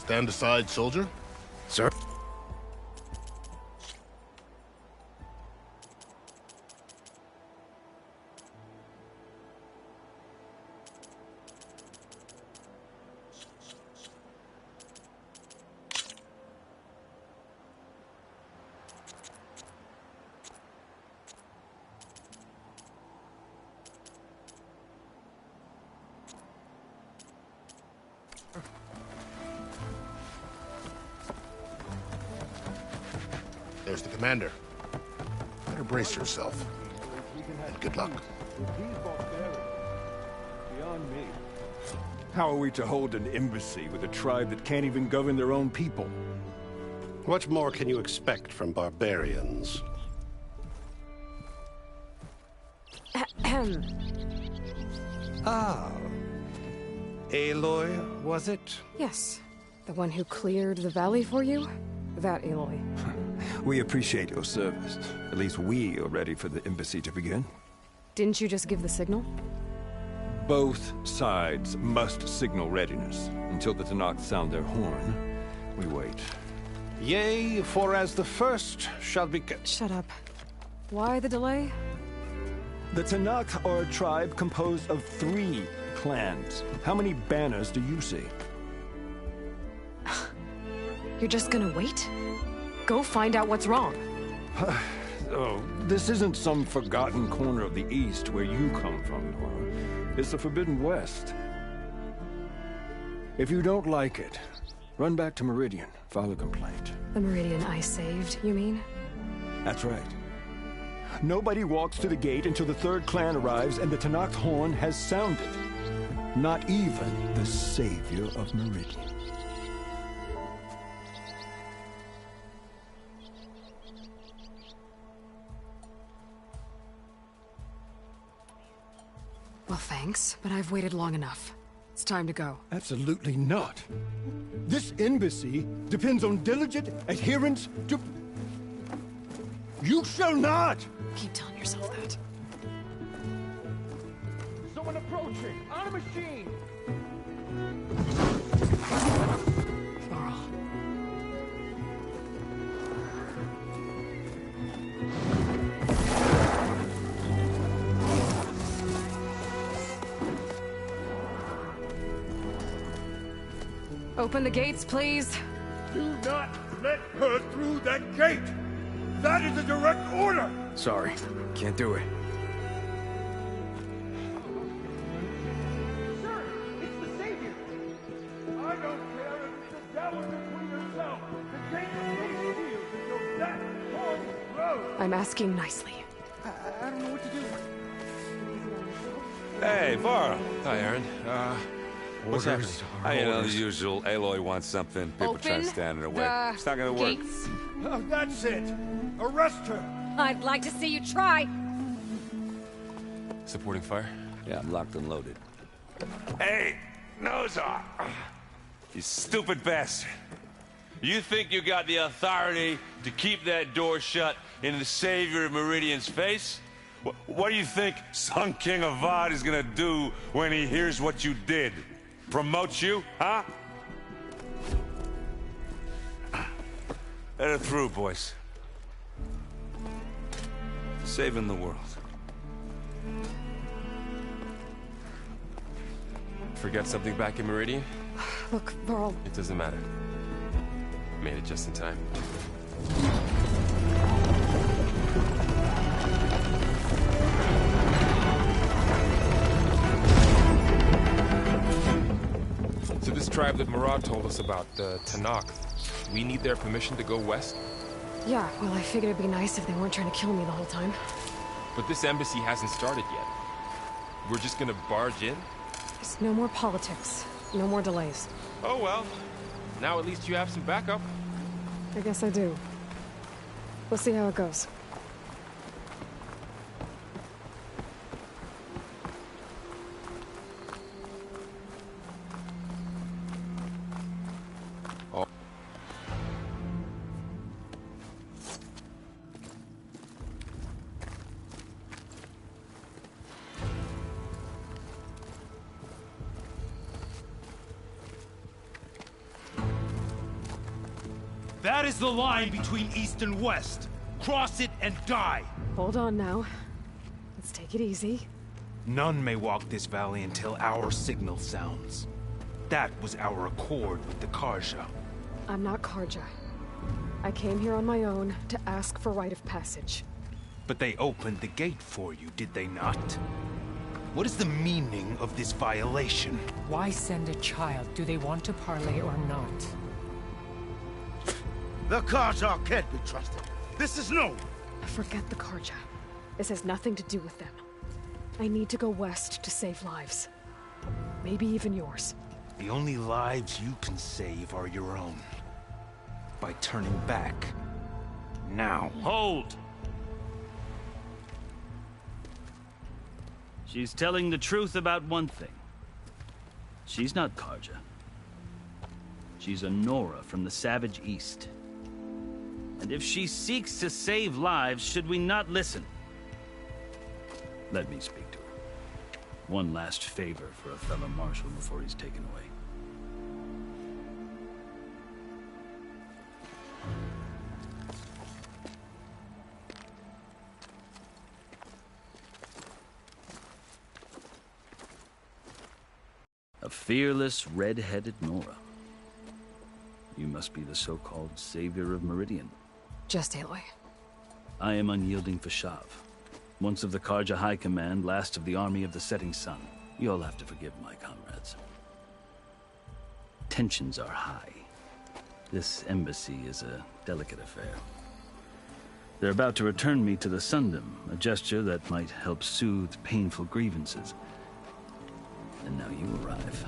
Stand aside, soldier. Sir? There's the commander. Better brace yourself. And good luck. Beyond me. How are we to hold an embassy with a tribe that can't even govern their own people? What more can you expect from barbarians? Ah. Aloy, was it? Yes. The one who cleared the valley for you? That Aloy. We appreciate your service. At least we are ready for the embassy to begin. Didn't you just give the signal? Both sides must signal readiness. Until the Tanakh sound their horn, we wait. Yea, for as the first shall be... Shut up. Why the delay? The Tanakh are a tribe composed of 3 clans. How many banners do you see? You're just gonna wait? Go find out what's wrong. Oh, this isn't some forgotten corner of the East where you come from, Nora. It's the Forbidden West. If you don't like it, run back to Meridian, file a complaint. The Meridian I saved, you mean? That's right. Nobody walks to the gate until the 3rd clan arrives and the Tanakh horn has sounded. Not even the savior of Meridian. Well, thanks, but I've waited long enough. It's time to go. Absolutely not. This embassy depends on diligent adherence to... You shall not! Keep telling yourself that. Someone approaching! On a machine! Varl. Open the gates, please. Do not let her through that gate! That is a direct order! Sorry, can't do it. Sir, it's the Savior! I don't care if it's the devil between yourself! The gate stays sealed until that horn blows! I'm asking nicely. I don't know what to do. Hey, Varl. Hi, Aaron. What's happening? You know, the usual. Aloy wants something. People try to stand in her way. It's not gonna work. Gates. Oh, that's it! Arrest her! I'd like to see you try. Supporting fire? Yeah, I'm locked and loaded. Hey, Nozar! You stupid bastard. You think you got the authority to keep that door shut in the savior of Meridian's face? What do you think Sun King Avad is gonna do when he hears what you did? Promote you, huh? Let her through, boys. Saving the world. Forget something back in Meridian? Look, Varl. It doesn't matter. Made it just in time. So this tribe that Murad told us about, the Tanakh, we need their permission to go west? Yeah, well, I figured it'd be nice if they weren't trying to kill me the whole time. But this embassy hasn't started yet. We're just gonna barge in? There's no more politics. No more delays. Oh well. Now at least you have some backup. I guess I do. We'll see how it goes. That is the line between East and West. Cross it and die. Hold on now. Let's take it easy. None may walk this valley until our signal sounds. That was our accord with the Karja. I'm not Karja. I came here on my own to ask for rite of passage. But they opened the gate for you, did they not? What is the meaning of this violation? Why send a child? Do they want to parley or not? The Karja can't be trusted. This is known. Forget the Karja. This has nothing to do with them. I need to go west to save lives. Maybe even yours. The only lives you can save are your own. By turning back. Now. Hold! She's telling the truth about one thing. She's not Karja. She's a Nora from the Savage East. And if she seeks to save lives, should we not listen? Let me speak to her. One last favor for a fellow marshal before he's taken away. A fearless, red-headed Nora. You must be the so-called savior of Meridian. Just Aloy. I am unyielding Fashav. Once of the Karja High Command, last of the army of the setting sun. You'll have to forgive my comrades. Tensions are high. This embassy is a delicate affair. They're about to return me to the Sundom, a gesture that might help soothe painful grievances. And now you arrive,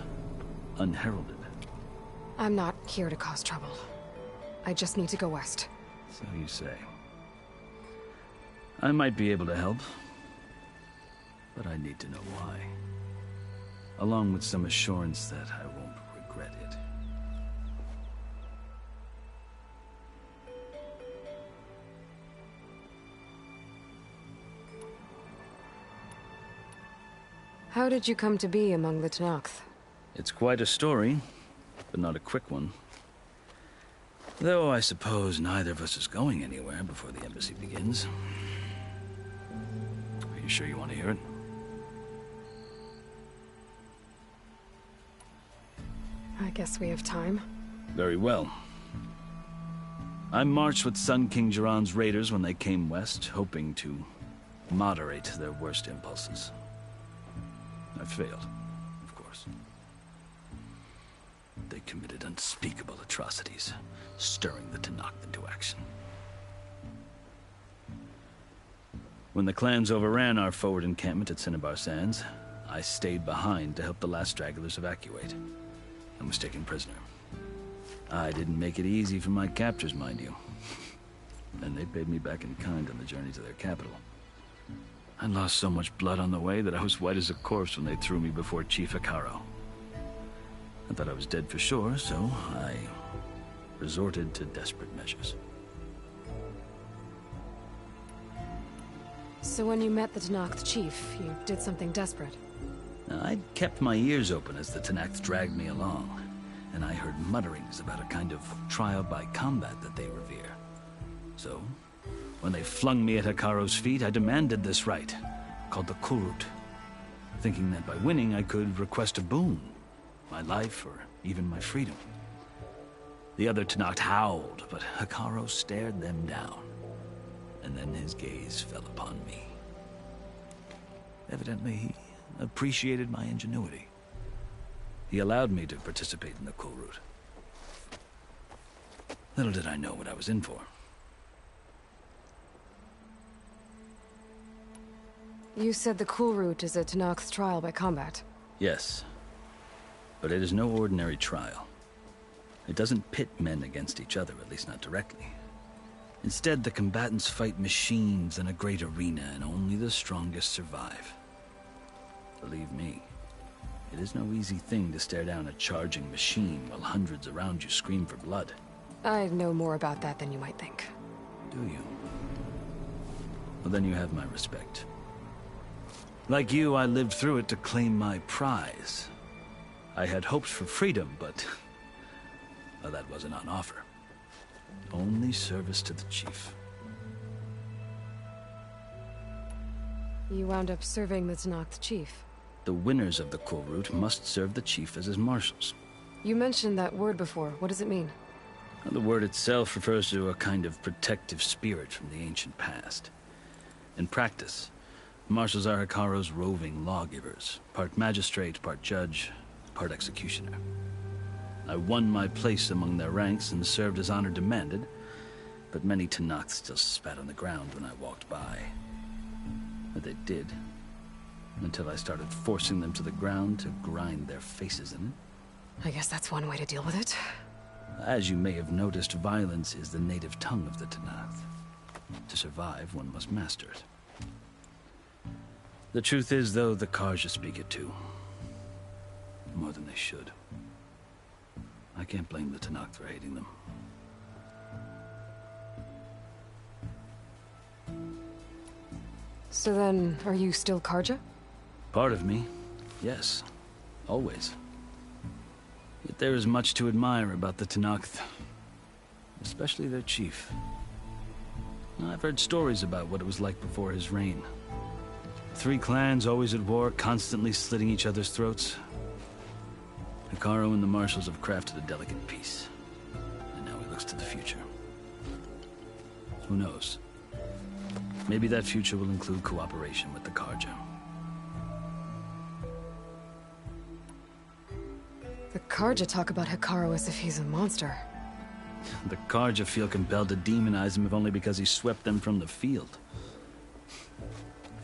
unheralded. I'm not here to cause trouble. I just need to go west. So you say. I might be able to help, but I need to know why. Along with some assurance that I won't regret it. How did you come to be among the Tenakth? It's quite a story, but not a quick one. Though I suppose neither of us is going anywhere before the embassy begins. Are you sure you want to hear it? I guess we have time. Very well. I marched with Sun King Jiran's raiders when they came west, hoping to moderate their worst impulses. I failed, of course. They committed unspeakable atrocities, stirring the Tenakth into action. When the clans overran our forward encampment at Cinnabar Sands, I stayed behind to help the last stragglers evacuate, and was taken prisoner. I didn't make it easy for my captors, mind you. And they paid me back in kind on the journey to their capital. I lost so much blood on the way that I was white as a corpse when they threw me before Chief Hekaro. I thought I was dead for sure, so I resorted to desperate measures. So when you met the Tenakth chief, you did something desperate? Now, I'd kept my ears open as the Tenakth dragged me along, and I heard mutterings about a kind of trial by combat that they revere. So, when they flung me at Hekaro's feet, I demanded this rite, called the Kulrut, thinking that by winning I could request a boon, my life or even my freedom. The other Tenakth howled, but Hekaro stared them down, and then his gaze fell upon me. Evidently, he appreciated my ingenuity. He allowed me to participate in the Kulrut. Little did I know what I was in for. You said the Kulrut is a Tenakth trial by combat. Yes, but it is no ordinary trial. It doesn't pit men against each other, at least not directly. Instead, the combatants fight machines in a great arena, and only the strongest survive. Believe me, it is no easy thing to stare down a charging machine while hundreds around you scream for blood. I know more about that than you might think. Do you? Well, then you have my respect. Like you, I lived through it to claim my prize. I had hopes for freedom, but well, that wasn't on offer. only service to the chief. You wound up serving the Tenakth chief. The winners of the Cool Route must serve the chief as his marshals. You mentioned that word before. What does it mean? Well, the word itself refers to a kind of protective spirit from the ancient past. In practice, marshals are Hikaru's roving lawgivers, part magistrate, part judge, part executioner. I won my place among their ranks and served as honor demanded, but many Tenakth still spat on the ground when I walked by. But they did, until I started forcing them to the ground to grind their faces in it. I guess that's one way to deal with it. As you may have noticed, violence is the native tongue of the Tenakth. To survive, one must master it. The truth is, though, the Karja speak it too. More than they should. I can't blame the Tenakth for hating them. So then, are you still Karja? Part of me, yes. Always. Yet there is much to admire about the Tenakth. Especially their chief. I've heard stories about what it was like before his reign. 3 clans always at war, constantly slitting each other's throats. Hikaru and the marshals have crafted a delicate peace. And now he looks to the future. Who knows? Maybe that future will include cooperation with the Karja. The Karja talk about Hikaru as if he's a monster. The Karja feel compelled to demonize him if only because he swept them from the field.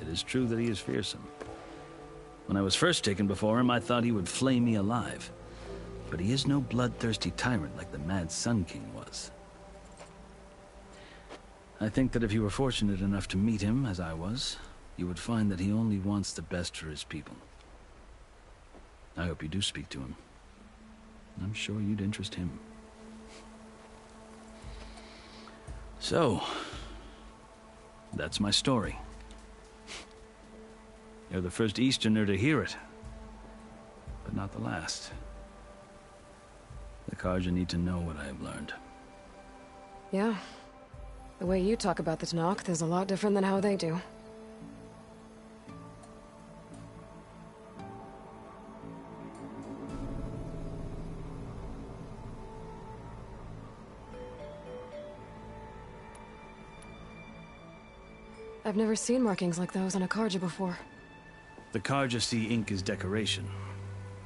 It is true that he is fearsome. When I was first taken before him, I thought he would flay me alive. But he is no bloodthirsty tyrant like the Mad Sun King was. I think that if you were fortunate enough to meet him, as I was, you would find that he only wants the best for his people. I hope you do speak to him. I'm sure you'd interest him. So, that's my story. You're the first Easterner to hear it, but not the last. The Karja need to know what I have learned. Yeah. The way you talk about the Tenakth is a lot different than how they do. I've never seen markings like those on a Karja before. The Karja see ink as decoration.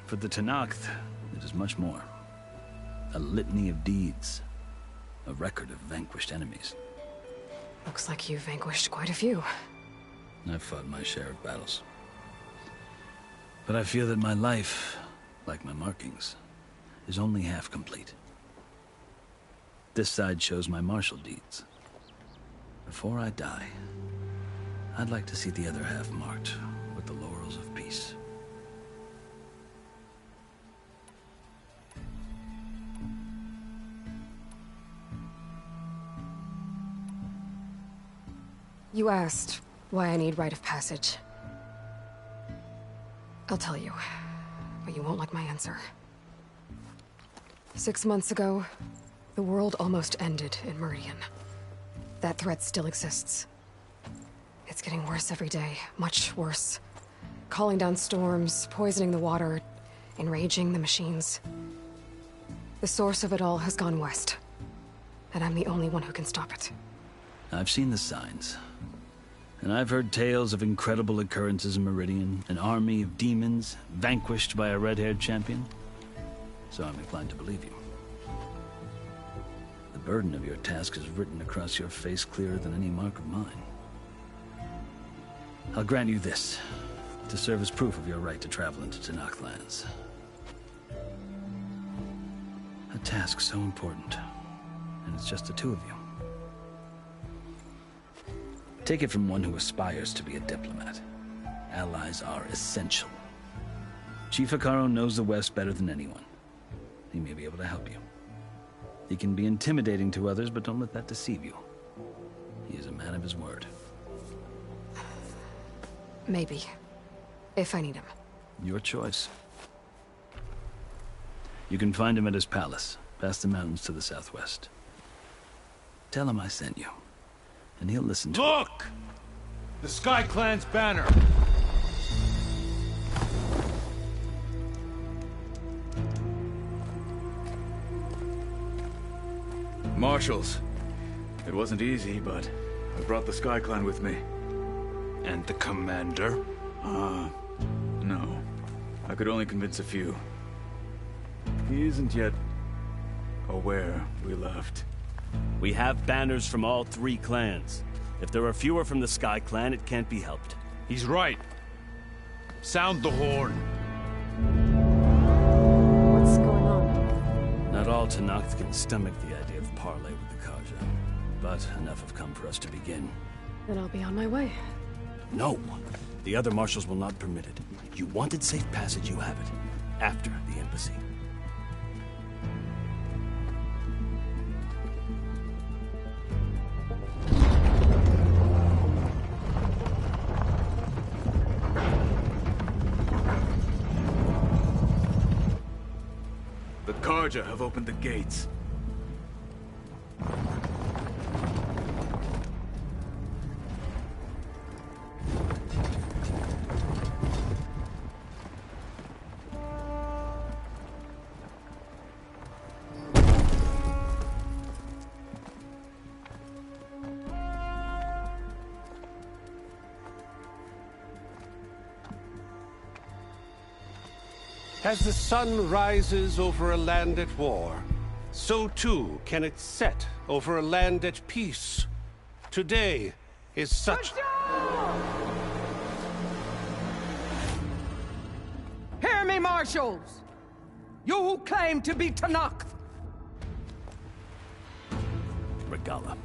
For the Tenakth, it is much more. A litany of deeds. A record of vanquished enemies. Looks like you've vanquished quite a few. I've fought my share of battles. But I feel that my life, like my markings, is only half complete. This side shows my martial deeds. Before I die, I'd like to see the other half marked with the laurels of peace. You asked why I need rite of passage. I'll tell you, but you won't like my answer. 6 months ago, the world almost ended in Meridian. That threat still exists. It's getting worse every day, much worse. Calling down storms, poisoning the water, enraging the machines. The source of it all has gone west, and I'm the only one who can stop it. I've seen the signs. And I've heard tales of incredible occurrences in Meridian, an army of demons vanquished by a red-haired champion. So I'm inclined to believe you. The burden of your task is written across your face clearer than any mark of mine. I'll grant you this, to serve as proof of your right to travel into Tenakth lands. A task so important, and it's just the 2 of you. Take it from one who aspires to be a diplomat. Allies are essential. Chief Hikaru knows the West better than anyone. He may be able to help you. He can be intimidating to others, but don't let that deceive you. He is a man of his word. Maybe. If I need him. Your choice. You can find him at his palace, past the mountains to the southwest. Tell him I sent you. And he'll listen to Look! The Sky Clan's banner. Marshals. It wasn't easy, but I brought the Sky Clan with me. And the commander? No. I could only convince a few. He isn't yet aware we left. We have banners from all 3 clans. If there are fewer from the Sky Clan, it can't be helped. He's right. Sound the horn. What's going on? Not all Tenakth can stomach the idea of parley with the Karja. But enough have come for us to begin. Then I'll be on my way. No. The other marshals will not permit it. You wanted safe passage, you have it. After the embassy. The Karja have opened the gates. As the sun rises over a land at war, so too can it set over a land at peace. Today is such... Hear me, marshals! You who claim to be Tenakth! Regala.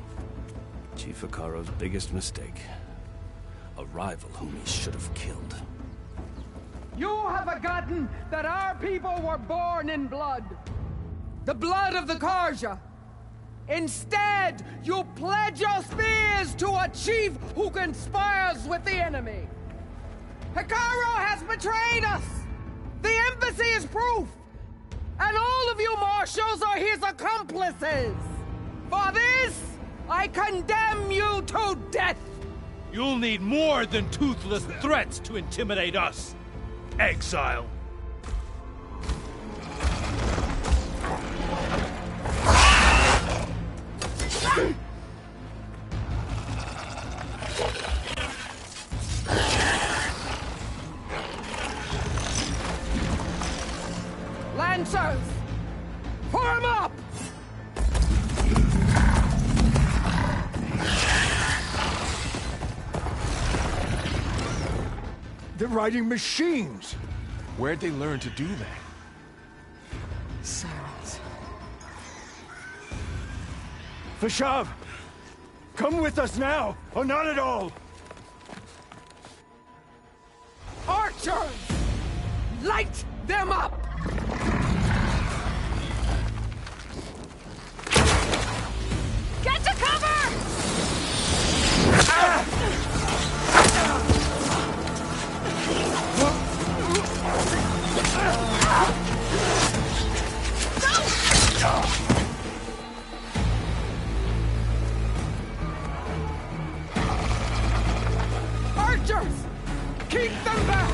Chief Hikaro's biggest mistake. A rival whom he should have killed. You have forgotten that our people were born in blood. The blood of the Karja. Instead, you pledge your spears to a chief who conspires with the enemy. Hikaro has betrayed us! The embassy is proof! And all of you marshals are his accomplices! For this, I condemn you to death! You'll need more than toothless threats to intimidate us. Exile. Lancers! Form up! They're riding machines! Where'd they learn to do that? Sirens. Vashav! Come with us now, or not at all! Archers! Light them up! Get to cover! Archers! Keep them back!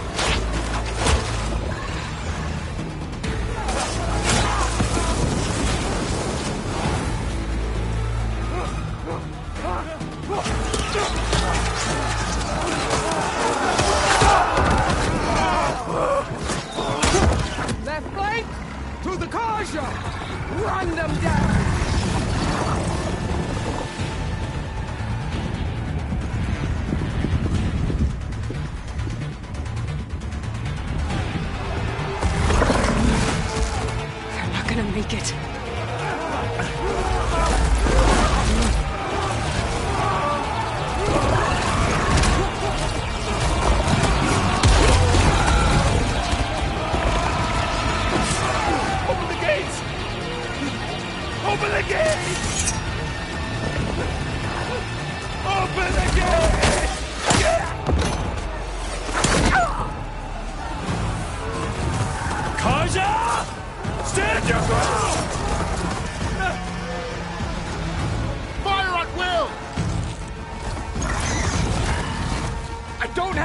Left flank to the Karja! Run them down!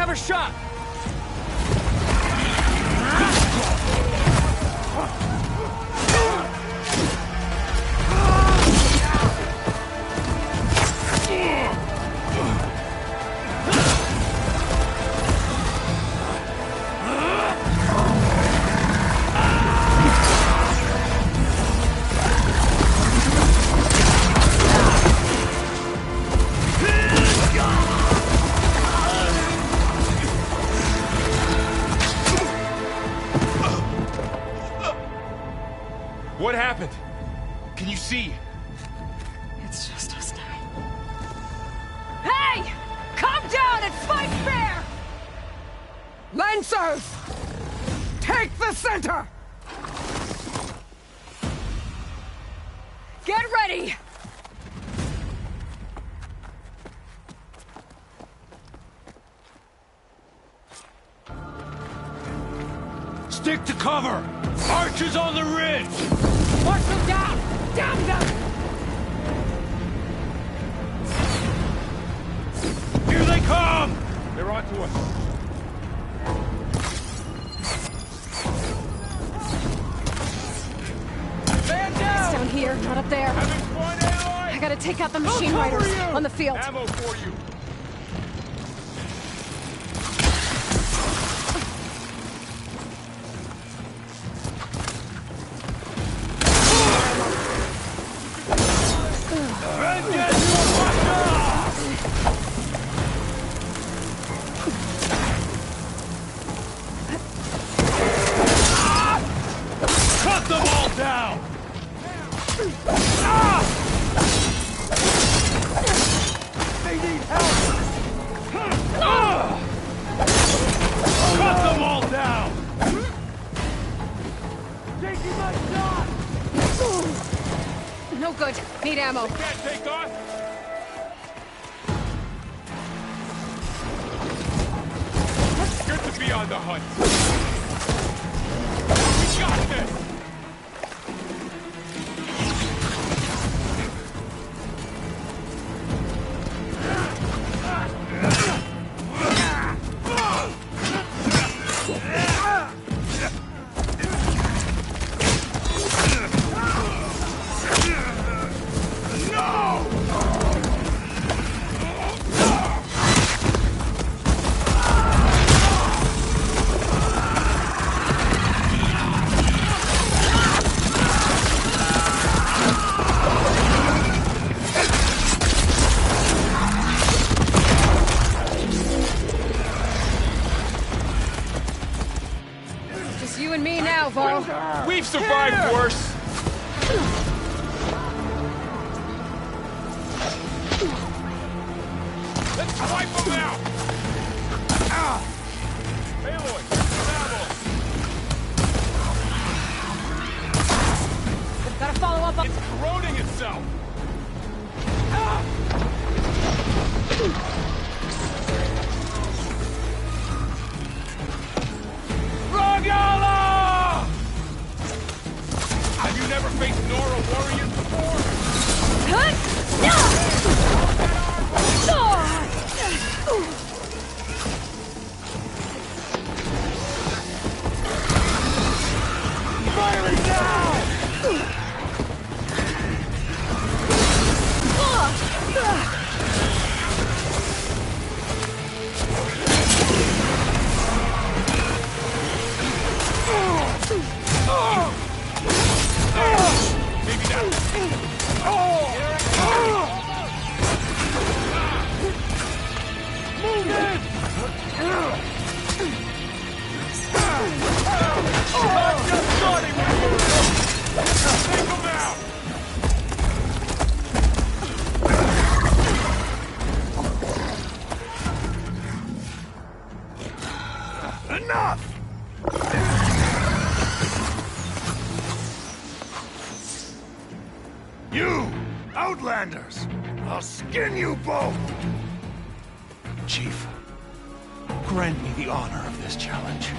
have a shot! What happened? Can you see? It's just us now. Hey! Calm down and fight fair! Lancers! Take the center! Get ready! Stick to cover! Archers on the ridge! March them down! Down them! Here they come! They're onto us. Man It's down! down here, not up there. Having fun, Aloy? I gotta take out the machine riders on the field. Ammo for you. Cut them all down! They need help! Cut them all down! Taking my shot! No good. Need ammo. Can't take off. Good to be on the hunt. We got this! Just you and me now, Val. We've survived worse. Let's wipe them out. Aloy, ammo. Gotta follow up on... It's corroding itself. Rogala! Have you never faced Nora warriors before? Firing now! Maybe not. Move in! I'm just starting! Take them out. Enough! You, Outlanders! I'll skin you both! Chief, grant me the honor of this challenge.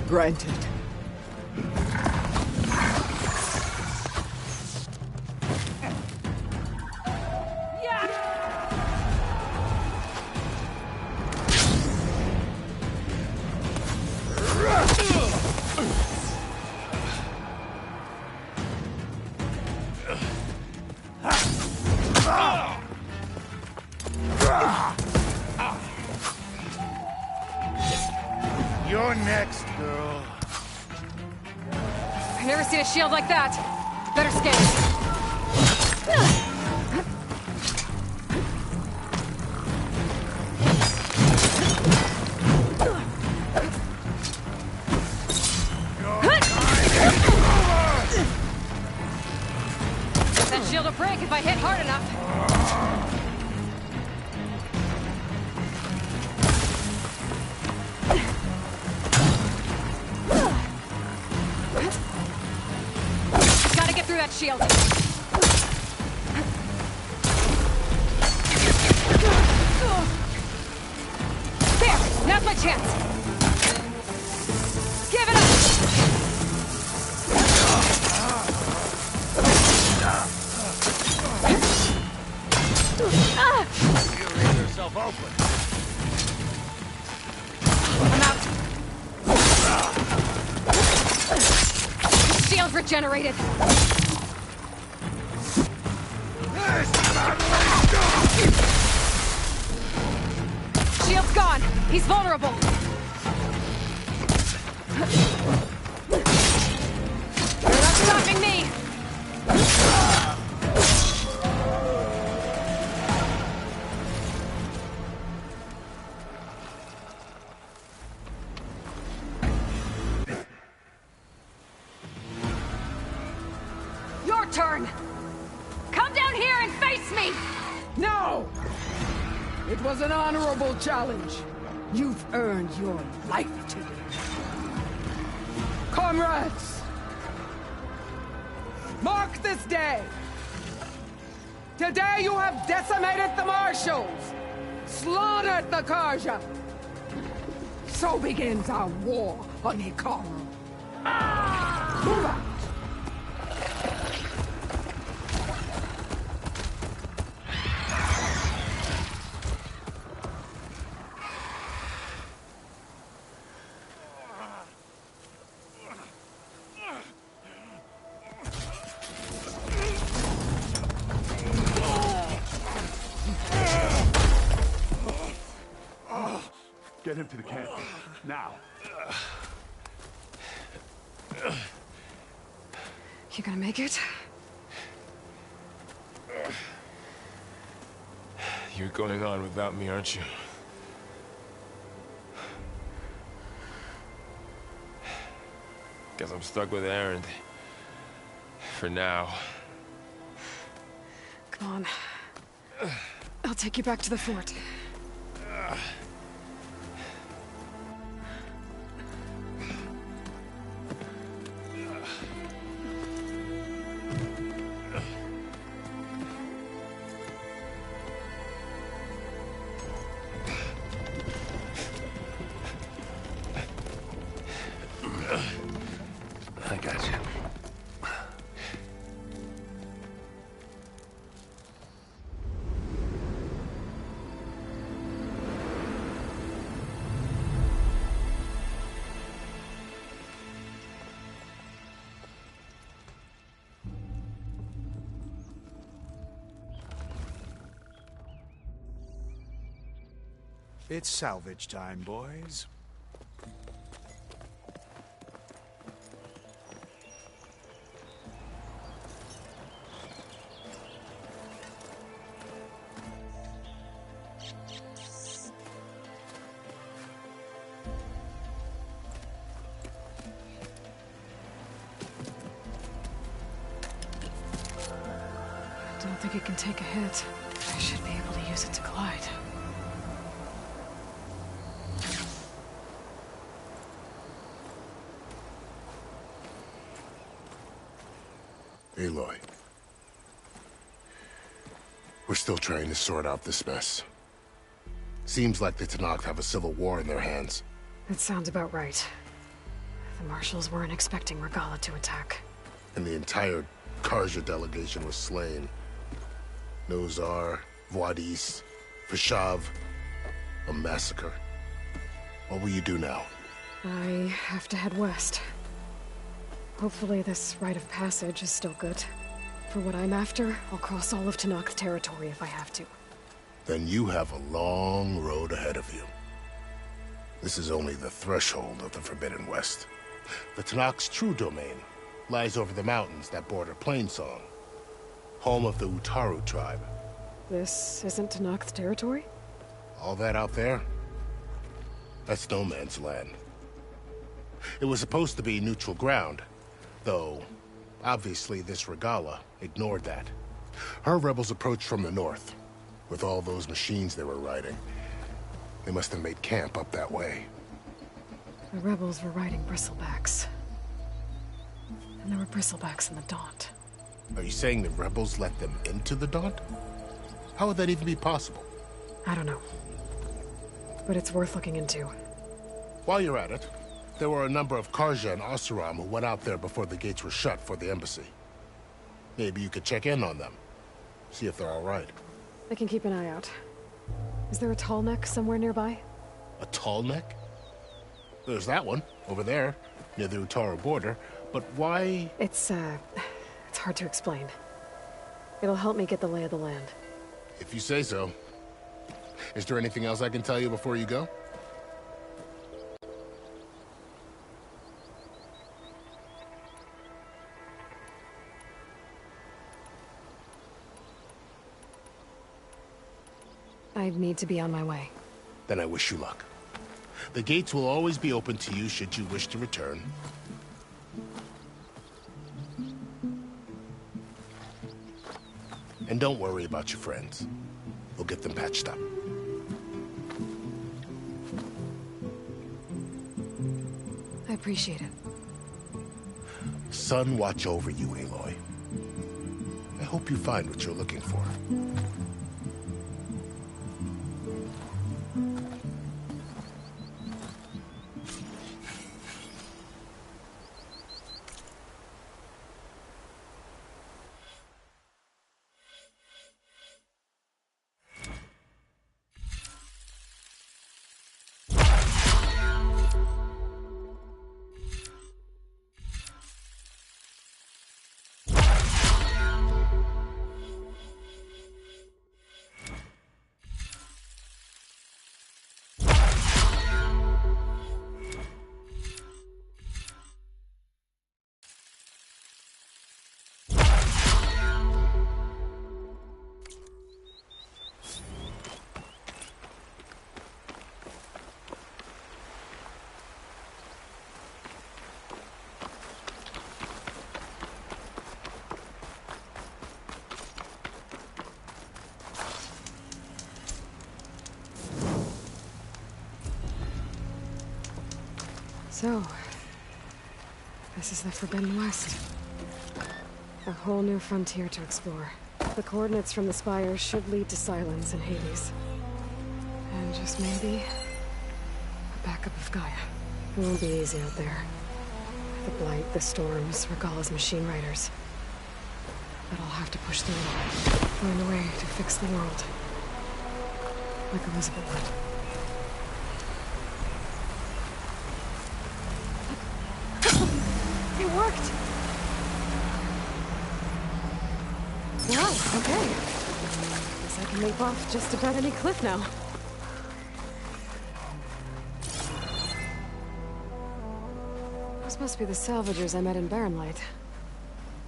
Granted. You're next, girl. I've never seen a shield like that. Better scan. That shield will break if I hit hard enough. Gotta get through that shield. There! Now's my chance! Give it up! You leave yourself open. I'm out. Shield regenerated. Shield's gone. He's vulnerable. You're not stopping me. Your turn. Come down here and face me. No! It was an honorable challenge. You've earned your life today. Comrades! Mark this day! Today you have decimated the Marshals! Slaughtered the Karja! So begins our war on Hikaru. Move out! Get him to the camp. Now. You gonna make it? You're going on without me, aren't you? Guess I'm stuck with Aaron. For now. Come on. I'll take you back to the fort. I got you. It's salvage time, boys. I don't think it can take a hit. I should be able to use it to glide. Aloy. We're still trying to sort out this mess. Seems like the Tenakth have a civil war in their hands. That sounds about right. The Marshals weren't expecting Regala to attack. And the entire Karja delegation was slain. Nozar, Voidis, Vashav. A massacre. What will you do now? I have to head west. Hopefully this rite of passage is still good. For what I'm after, I'll cross all of Tenakth territory if I have to. Then you have a long road ahead of you. This is only the threshold of the Forbidden West. The Tanakh's true domain lies over the mountains that border Plainsong, home of the Utaru tribe. This isn't Tanakh's territory? All that out there? That's no man's land. It was supposed to be neutral ground, though obviously this Regala ignored that. Her rebels approached from the north. With all those machines they were riding, they must have made camp up that way. The rebels were riding bristlebacks. And there were bristlebacks in the Daunt. Are you saying the rebels let them into the Daunt? How would that even be possible? I don't know. But it's worth looking into. While you're at it, there were a number of Karja and Oseram who went out there before the gates were shut for the embassy. Maybe you could check in on them. See if they're all right. I can keep an eye out. Is there a tall neck somewhere nearby? A tall neck? There's that one, over there, near the Utaru border. But why? It's hard to explain. It'll help me get the lay of the land. If you say so. Is there anything else I can tell you before you go? I need to be on my way. Then I wish you luck. The gates will always be open to you should you wish to return. And don't worry about your friends. We'll get them patched up. I appreciate it. Sun watch over you, Aloy. I hope you find what you're looking for. So, this is the Forbidden West. A whole new frontier to explore. The coordinates from the spires should lead to Silence and Hades. And just maybe, a backup of Gaia. It won't be easy out there. The Blight, the Storms, Regala's machine riders. But I'll have to push through it all. Find a way to fix the world. Like Elizabeth would. It worked! Wow, okay. Guess I can leap off just about any cliff now. Those must be the salvagers I met in Barrenlight.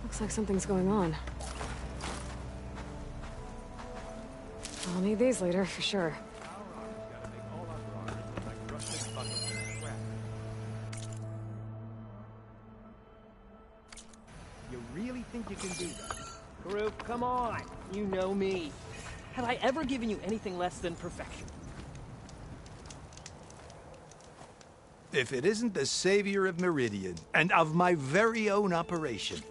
Looks like something's going on. I'll need these later, for sure. You really think you can do that? Group, come on. You know me. Have I ever given you anything less than perfection? If it isn't the savior of Meridian, and of my very own operation.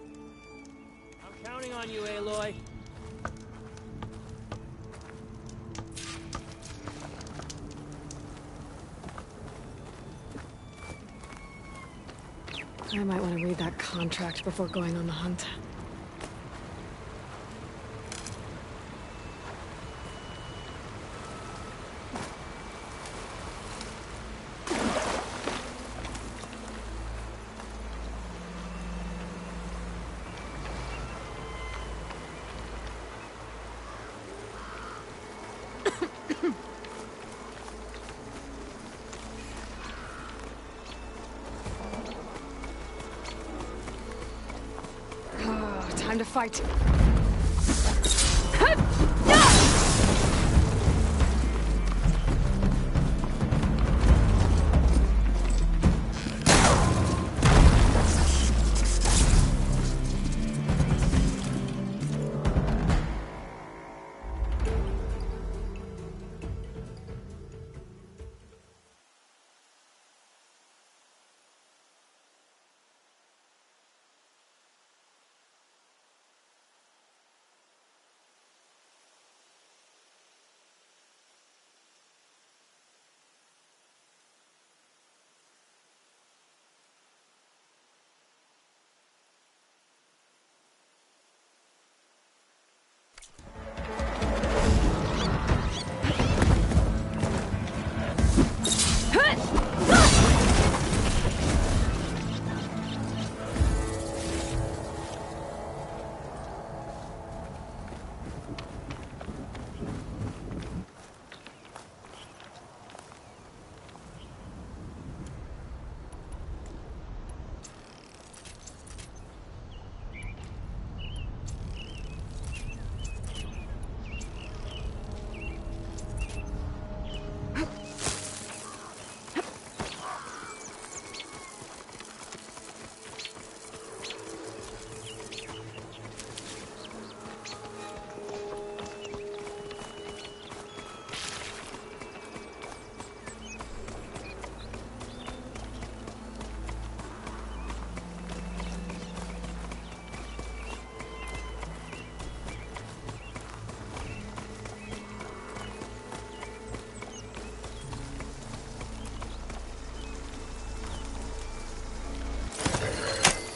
I'm counting on you, Aloy. I might want to read that contract before going on the hunt. Time to fight.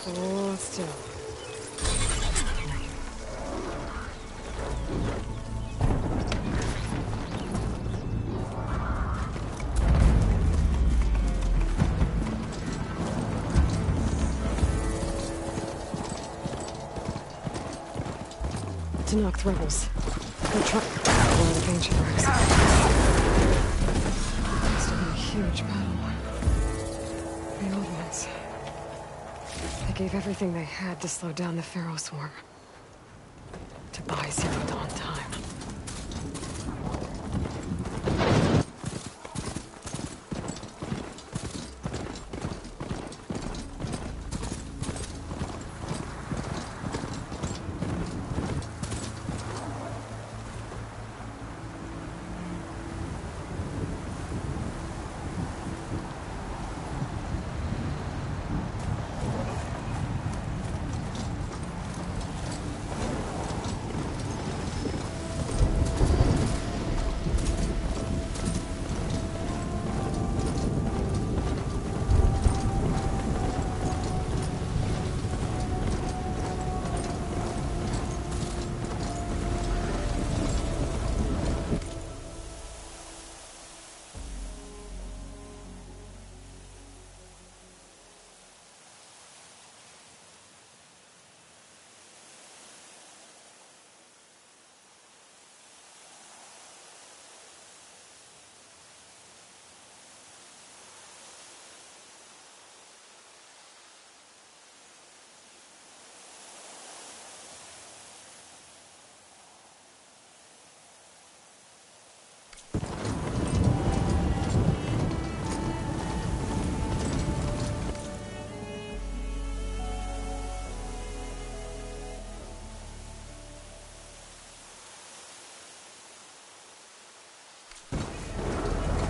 Hold still. Tanakh rebels. They're trying to a lot of ancient wrecks. Must have been a huge battle. The old ones. They gave everything they had to slow down the Pharaoh swarm. To buy Zero Dawn time.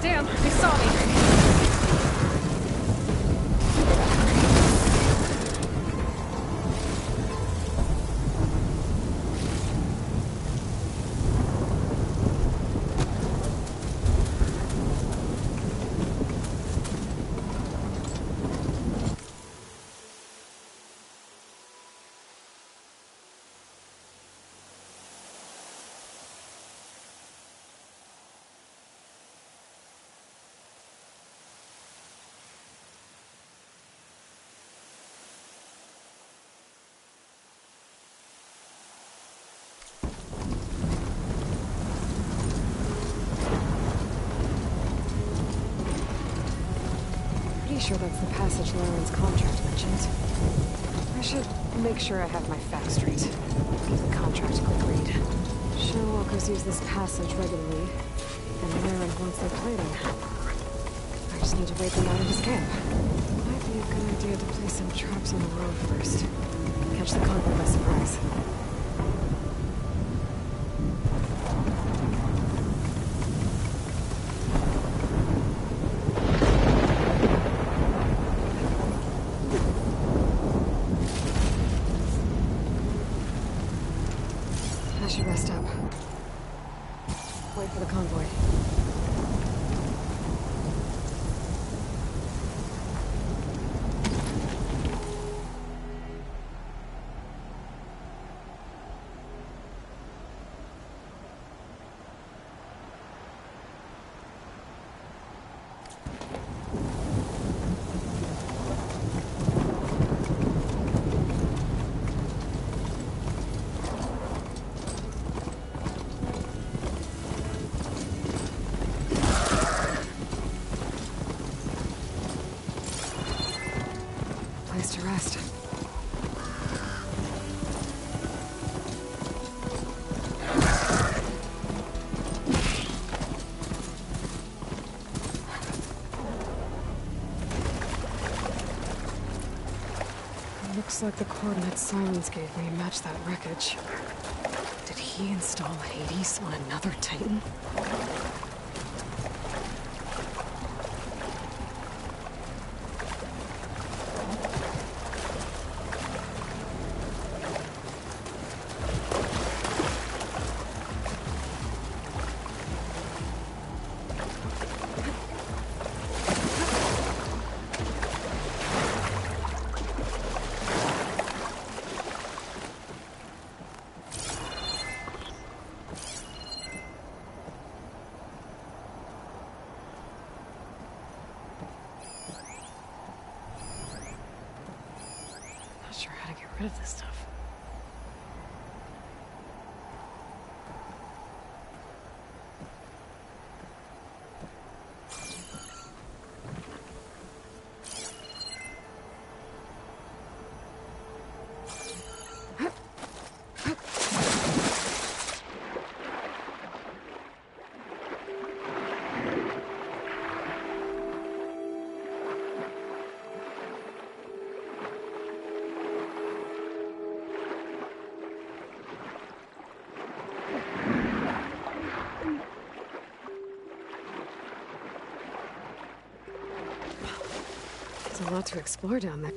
Damn, they saw me. Pretty sure that's the passage Lauren's contract mentions. I should Make sure I have my facts straight. Keep the contract a quick read. Sure, walkers use this passage regularly, and Merrin wants their plating. I just need to wait them out of his camp. Might be a good idea to place some traps on the road first. Catch the convoy by surprise. I should rest up. Wait for the convoy. Place to rest. Looks like the coordinates Silence gave me match that wreckage. Did he install Hades on another Titan? Not sure how to get rid of this stuff. There's a lot to explore down there.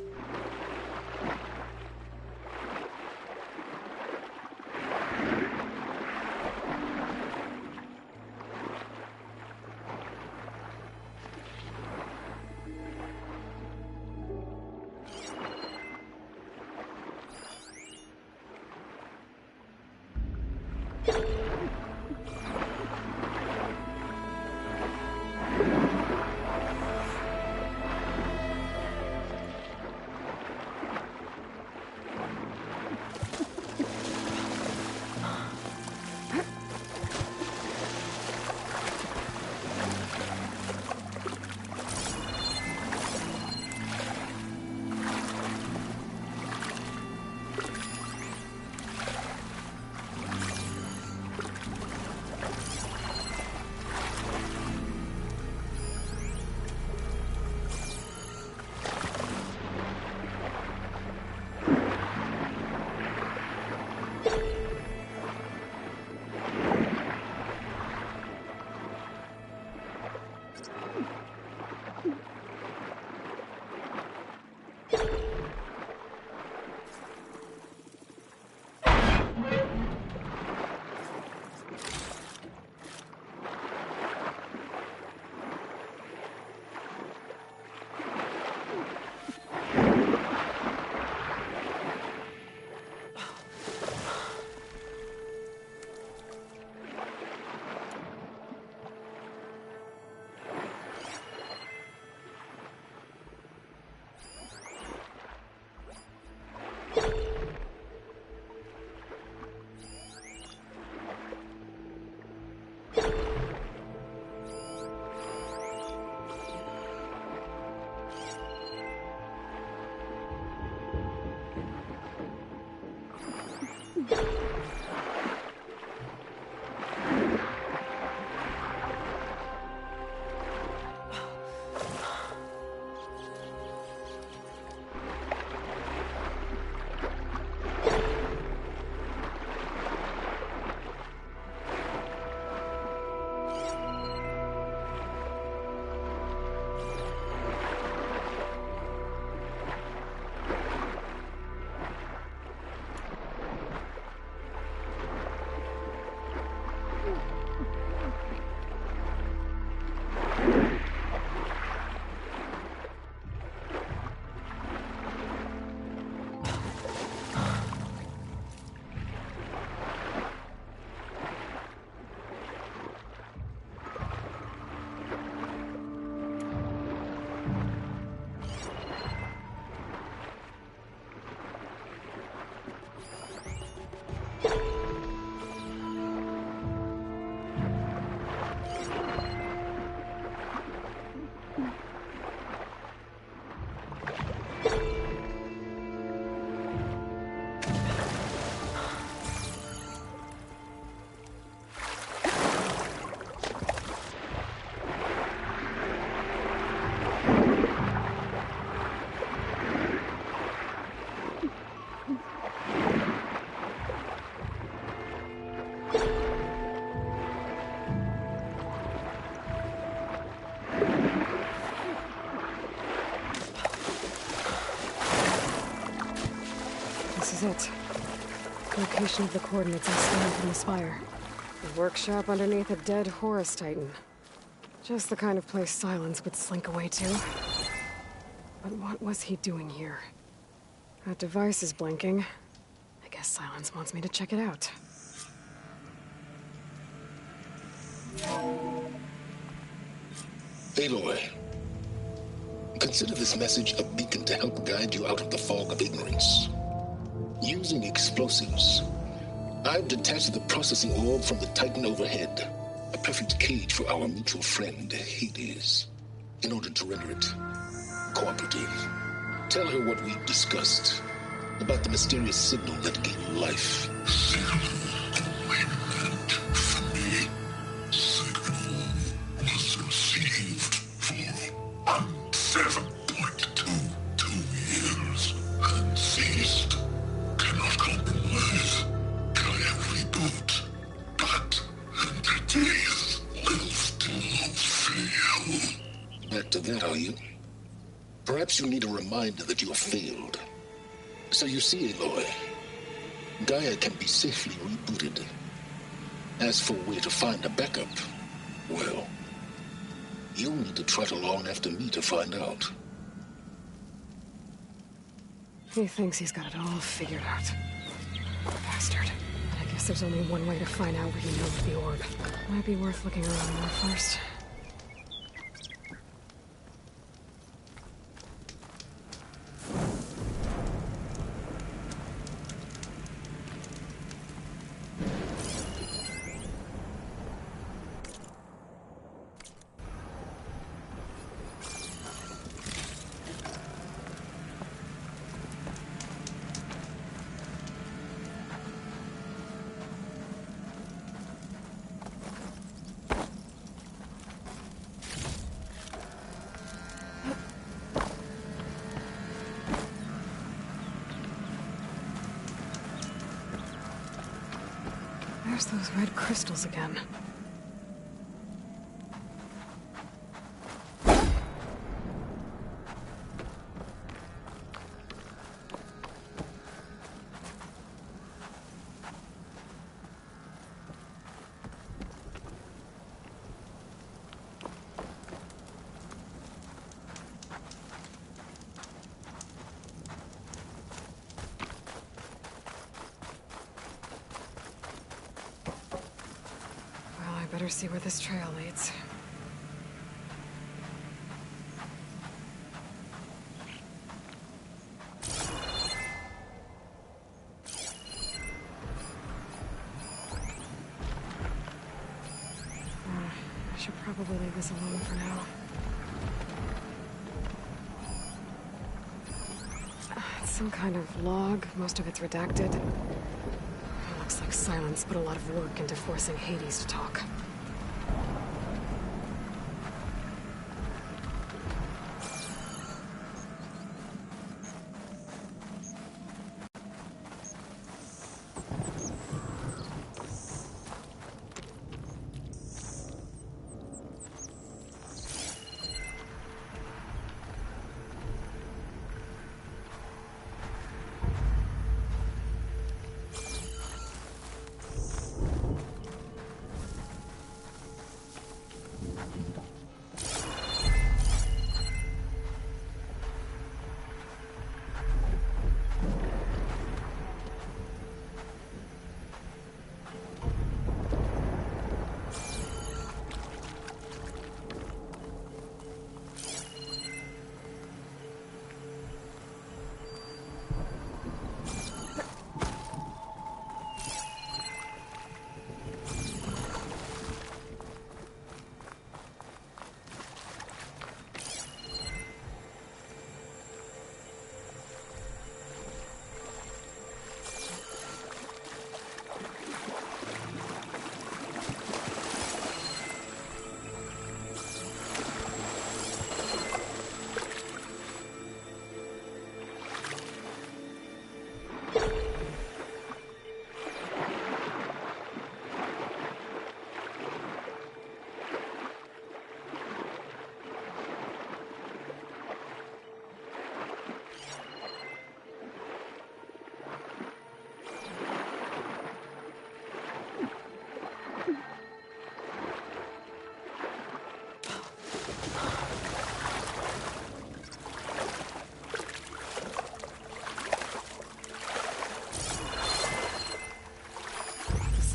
This is it. Location of the coordinates I scanned from the spire. A workshop underneath a dead Horus Titan. Just the kind of place Silence would slink away to. But what was he doing here? That device is blinking. I guess Silence wants me to check it out. Aloy, consider this message a beacon to help guide you out of the fog of ignorance. Using explosives, I've detached the processing orb from the Titan overhead, a perfect cage for our mutual friend, Hades, in order to render it cooperative. Tell her what we've discussed about the mysterious signal that gave you life. Perhaps you need a reminder that you have failed. So you see, Aloy, Gaia can be safely rebooted. As for where to find a backup, well, you'll need to trot along after me to find out. He thinks he's got it all figured out. Bastard. I guess there's only one way to find out what he knows of the orb. Might be worth looking around more first. There's those red crystals again. Better see where this trail leads. I should probably leave this alone for now. It's some kind of log. Most of it's redacted. Looks like Silence put a lot of work into forcing Hades to talk.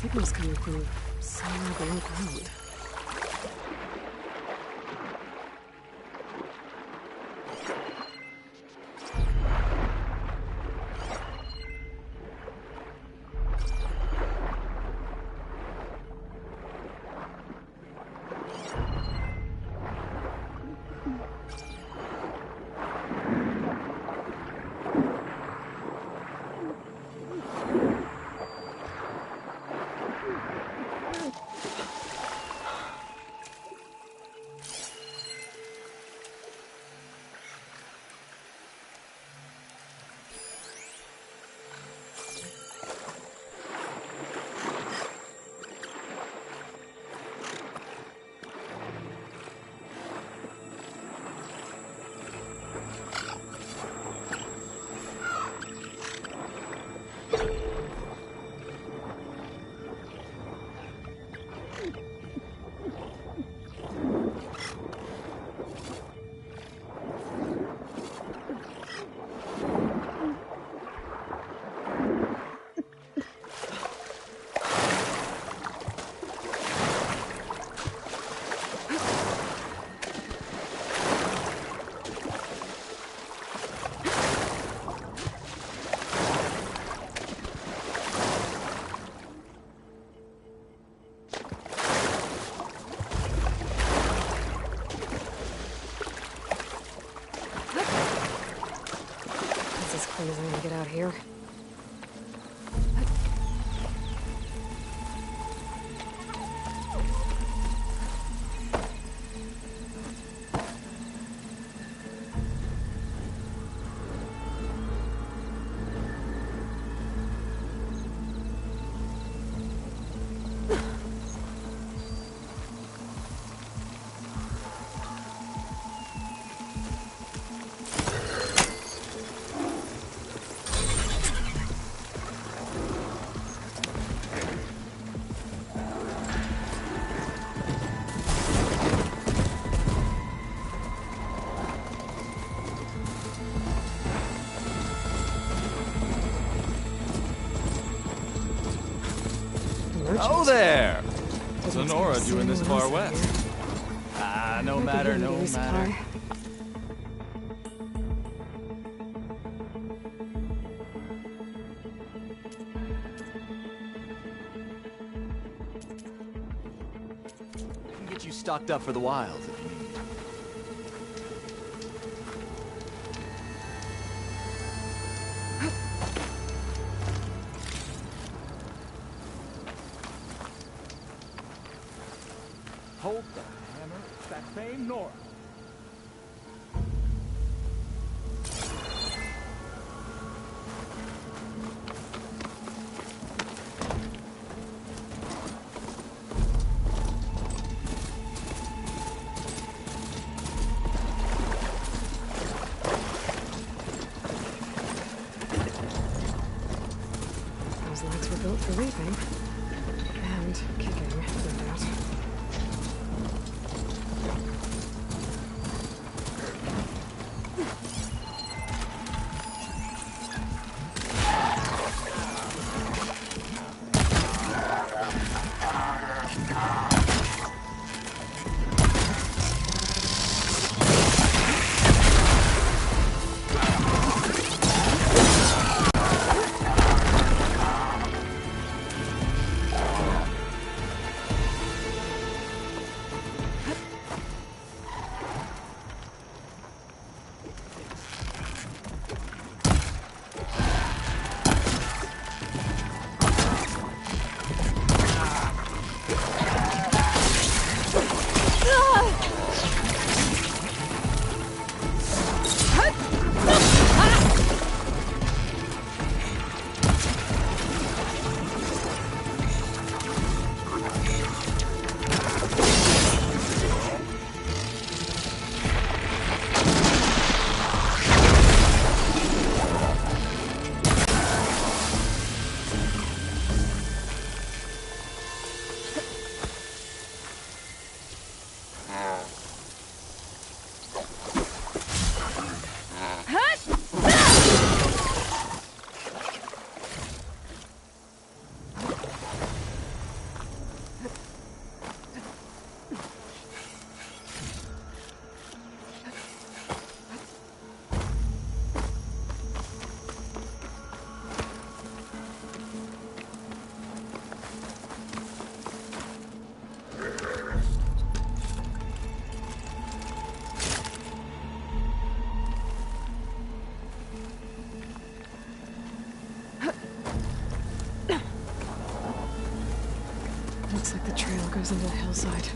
Signal's coming from somewhere below ground. As I'm gonna get out here. Oh there! Sonora doing this far west. Ah, no matter, no matter. Can get you stocked up for the wilds if you need. Hold the hammer. It's that same Nora. Those legs were built for leaping. And kicking, no doubt. Looks like the trail goes into the hillside.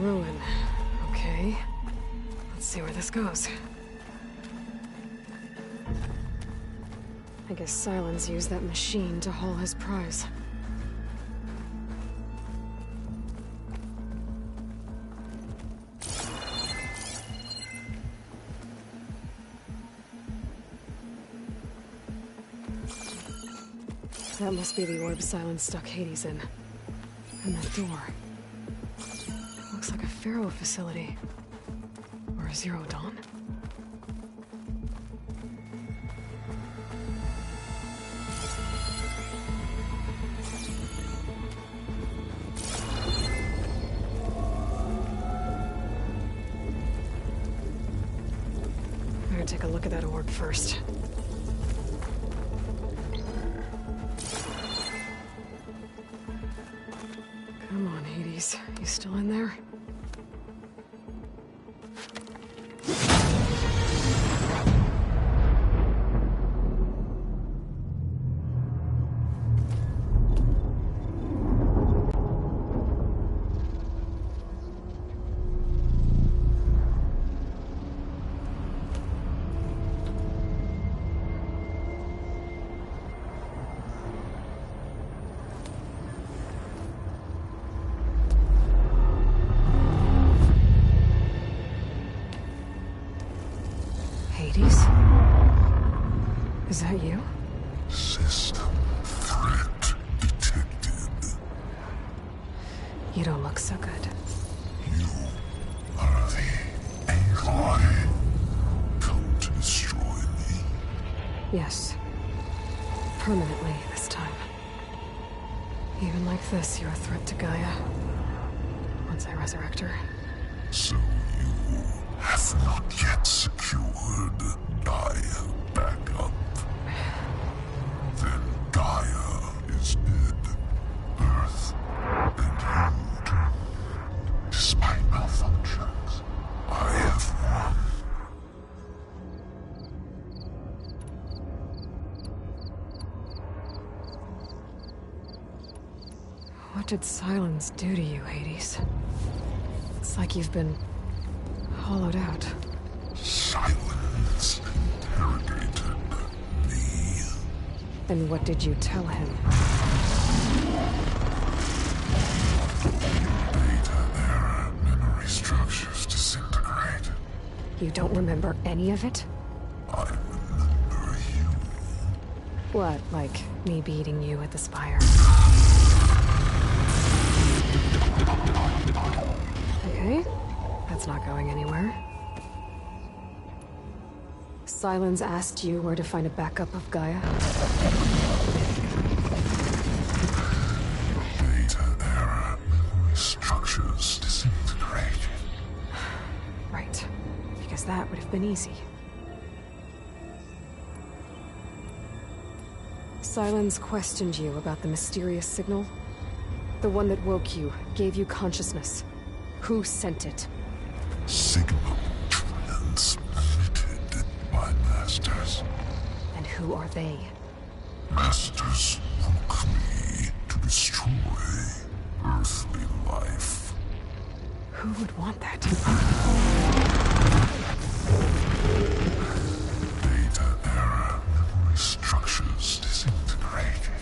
Ruin. Okay. Let's see where this goes. I guess Silence used that machine to haul his prize. That must be the orb Silence stuck Hades in. And that door. Looks like a Pharaoh facility. Or a Zero Dawn? Better take a look at that orb first. Come on, Hades. You still in there? Hades? Is that you? System threat detected. You don't look so good. You are the Aloy. Come to destroy me. Yes. Permanently this time. Even like this, you're a threat to Gaia. Once I resurrect her. So you have not yet secured Gaia back up. Then Gaia is dead. Earth and you too. Despite malfunctions, I have won. What did silence do to you, Hades? It's like you've been hollowed out. Silence interrogated me. And what did you tell him? Data error, memory structures disintegrate. You don't remember any of it? I remember you. What, like me beating you at the Spire? Okay, that's not going anywhere. Silence asked you where to find a backup of Gaia? Data error, memory structures disintegrated. Right, because that would have been easy. Silence questioned you about the mysterious signal? The one that woke you, gave you consciousness. Who sent it? Signal transmitted by masters. And who are they? Masters woke me to destroy earthly life. Who would want that? Data error, memory structures disintegrated.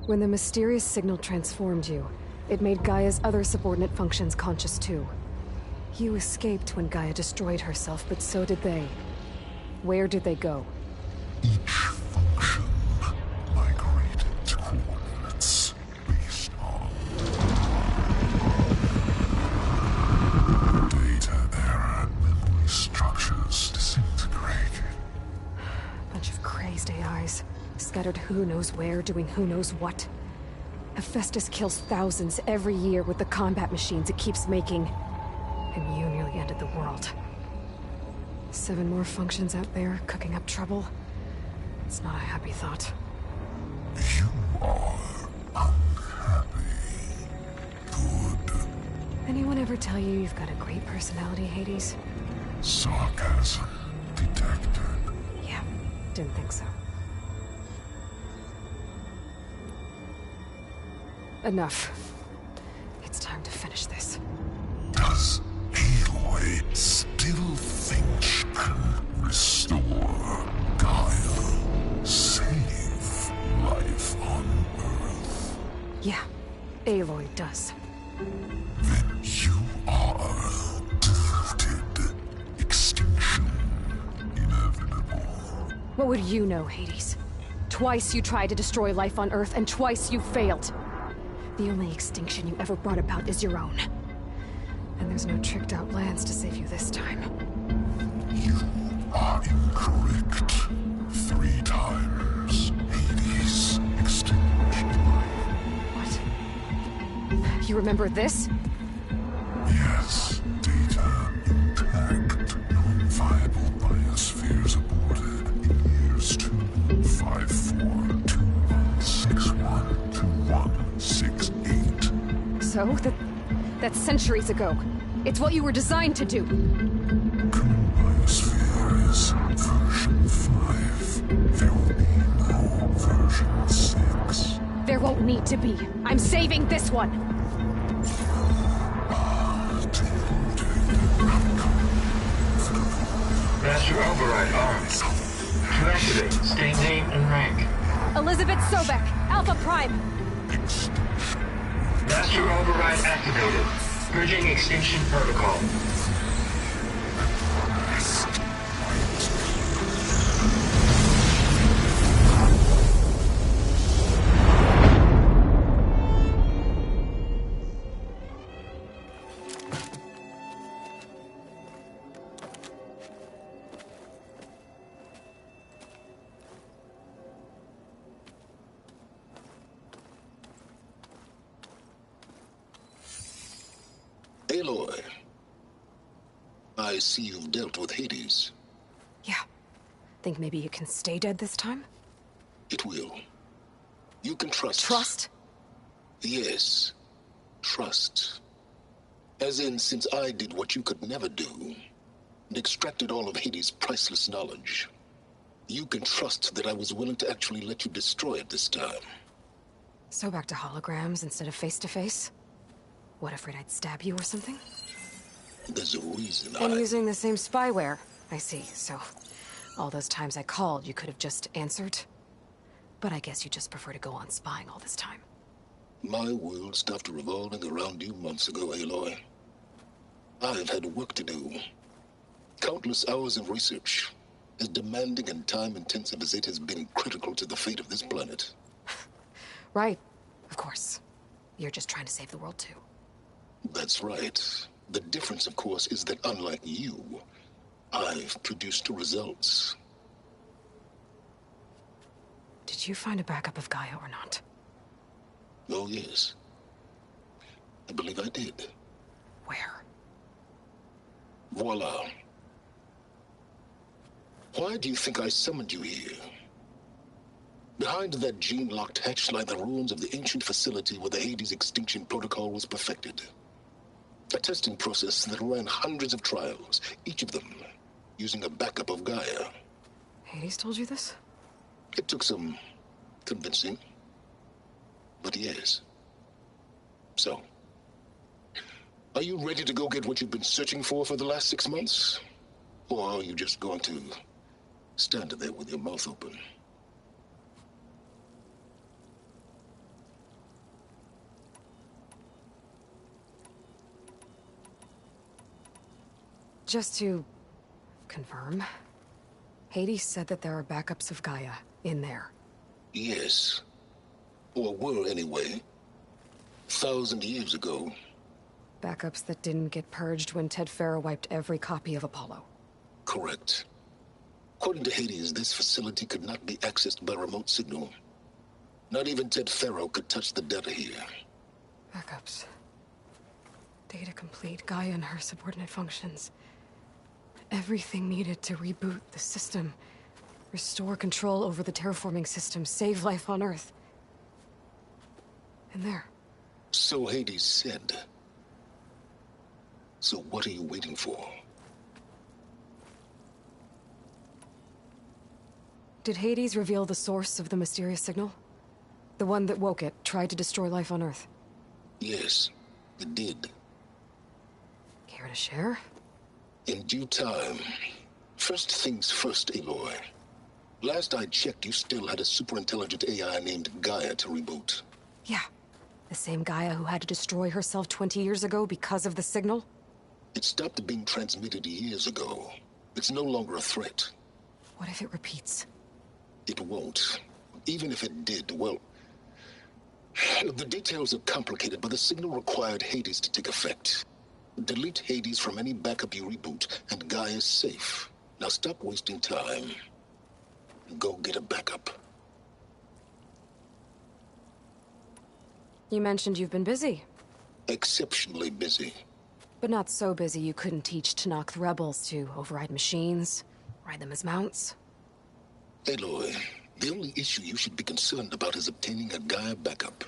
When the mysterious signal transformed you, it made Gaia's other subordinate functions conscious too. You escaped when Gaia destroyed herself, but so did they. Where did they go? Each function migrated to coordinates based on data error, memory structures disintegrated. Bunch of crazed AIs. Scattered who knows where, doing who knows what. Hephaestus kills thousands every year with the combat machines it keeps making. And you nearly ended the world. 7 more functions out there, cooking up trouble. It's not a happy thought. You are unhappy. Good. Anyone ever tell you you've got a great personality, Hades? Sarcasm detected. Yeah, didn't think so. Enough. It's time to finish this. Does Aloy still think she can restore Gaia? Save life on Earth? Yeah, Aloy does. Then you are defeated. Extinction inevitable. What would you know, Hades? Twice you tried to destroy life on Earth, and twice you failed. The only extinction you ever brought about is your own. And there's no tricked-out lands to save you this time. You are incorrect. 3 times. Hades extinguished life. What? You remember this? Yes. Data intact. Non-viable biospheres aborted in years 254, 2161, 2168. So? That's centuries ago. It's what you were designed to do. Current biosphere is version 5. There will be no version 6. There won't need to be. I'm saving this one. Master override on. To activate, state name and rank. Elizabeth Sobek, Alpha Prime. Master override activated. Bridging extinction protocol. Aloy, I see you've dealt with Hades. Yeah. Think maybe you can stay dead this time? It will. You can trust. Trust? Yes. Trust. As in, since I did what you could never do, and extracted all of Hades' priceless knowledge, you can trust that I was willing to actually let you destroy it this time. So back to holograms instead of face-to-face? What, afraid I'd stab you or something? There's a reason And using the same spyware. I see, so all those times I called, you could have just answered? But I guess you just prefer to go on spying all this time. My world stopped revolving around you months ago, Aloy. I've had work to do. Countless hours of research, as demanding and time-intensive as it has been critical to the fate of this planet. Right, of course. You're just trying to save the world, too. That's right. The difference, of course, is that unlike you, I've produced results. Did you find a backup of Gaia or not? Oh, yes. I believe I did. Where? Voila. Why do you think I summoned you here? Behind that gene-locked hatch lie the ruins of the ancient facility where the Hades extinction protocol was perfected. A testing process that ran hundreds of trials, each of them using a backup of Gaia. Hades told you this? It took some convincing, but yes. So, are you ready to go get what you've been searching for the last 6 months? Or are you just going to stand there with your mouth open? Just to confirm, Hades said that there are backups of Gaia in there. Yes. Or were anyway. 1,000 years ago. Backups that didn't get purged when Ted Farrow wiped every copy of Apollo. Correct. According to Hades, this facility could not be accessed by remote signal. Not even Ted Farrow could touch the data here. Backups. Data complete, Gaia and her subordinate functions. Everything needed to reboot the system. Restore control over the terraforming system. Save life on Earth. And there. So Hades said. So what are you waiting for? Did Hades reveal the source of the mysterious signal? The one that woke it, tried to destroy life on Earth? Yes, it did. Care to share? In due time. First things first, Aloy. Last I checked, you still had a super-intelligent AI named Gaia to reboot. Yeah. The same Gaia who had to destroy herself 20 years ago because of the signal? It stopped being transmitted years ago. It's no longer a threat. What if it repeats? It won't. Even if it did, well... The details are complicated, but the signal required Hades to take effect. Delete Hades from any backup you reboot, and Gaia's safe. Now stop wasting time. Go get a backup. You mentioned you've been busy. Exceptionally busy. But not so busy you couldn't teach Tanakh the rebels to override machines, ride them as mounts. Aloy, the only issue you should be concerned about is obtaining a Gaia backup.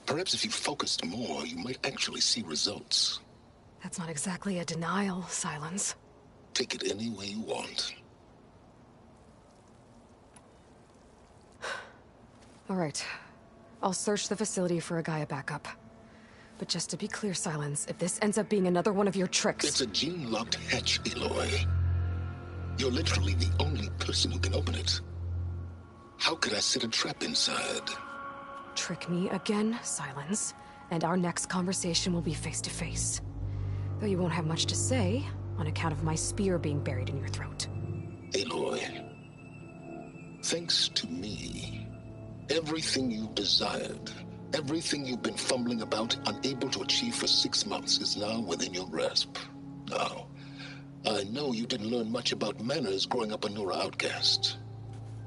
Perhaps if you focused more, you might actually see results. That's not exactly a denial, Silence. Take it any way you want. All right. I'll search the facility for a Gaia backup. But just to be clear, Silence, if this ends up being another one of your tricks... It's a gene-locked hatch, Aloy. You're literally the only person who can open it. how could I set a trap inside? Trick me again, Silence, and our next conversation will be face to face. Though you won't have much to say, on account of my spear being buried in your throat. Aloy, thanks to me, everything you desired, everything you've been fumbling about, unable to achieve for 6 months, is now within your grasp. Now, I know you didn't learn much about manners growing up a Nora outcast.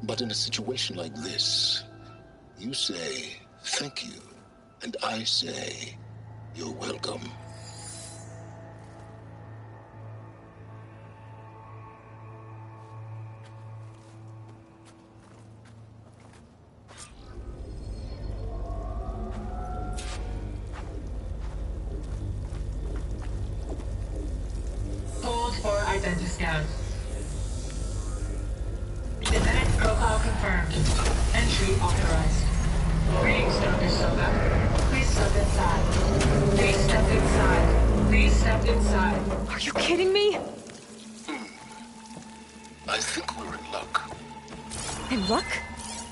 But in a situation like this, you say, thank you, and I say, you're welcome. Hold for identiscan. Genetic profile confirmed. Entry authorized. Greetings, Dr. Soka. Please step inside. Please step inside. Please step inside. Are you kidding me? I think we're in luck. In luck?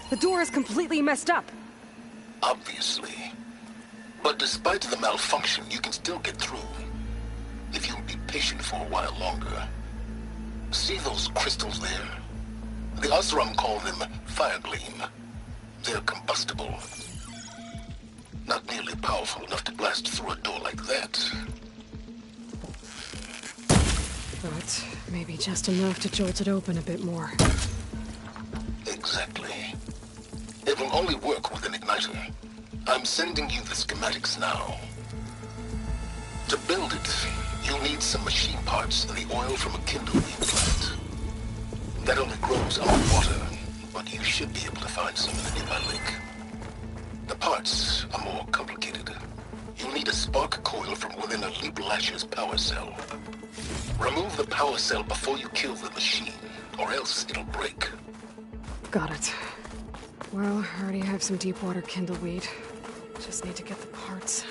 The door is completely messed up. Obviously. But despite the malfunction, you can still get through. If you'll be patient for a while longer. See those crystals there? The Oseram call them Firegleam. They're combustible. Not nearly powerful enough to blast through a door like that. But maybe just enough to jolt it open a bit more. Exactly. It will only work with an igniter. I'm sending you the schematics now. To build it, you'll need some machine parts and the oil from a kindleweed plant. That only grows underwater, but you should be able to find some in the nearby lake. The parts are more complicated. You'll need a spark coil from within a Leap Lasher's power cell. Remove the power cell before you kill the machine, or else it'll break. Got it. Well, I already have some deep water kindleweed. Just need to get the parts.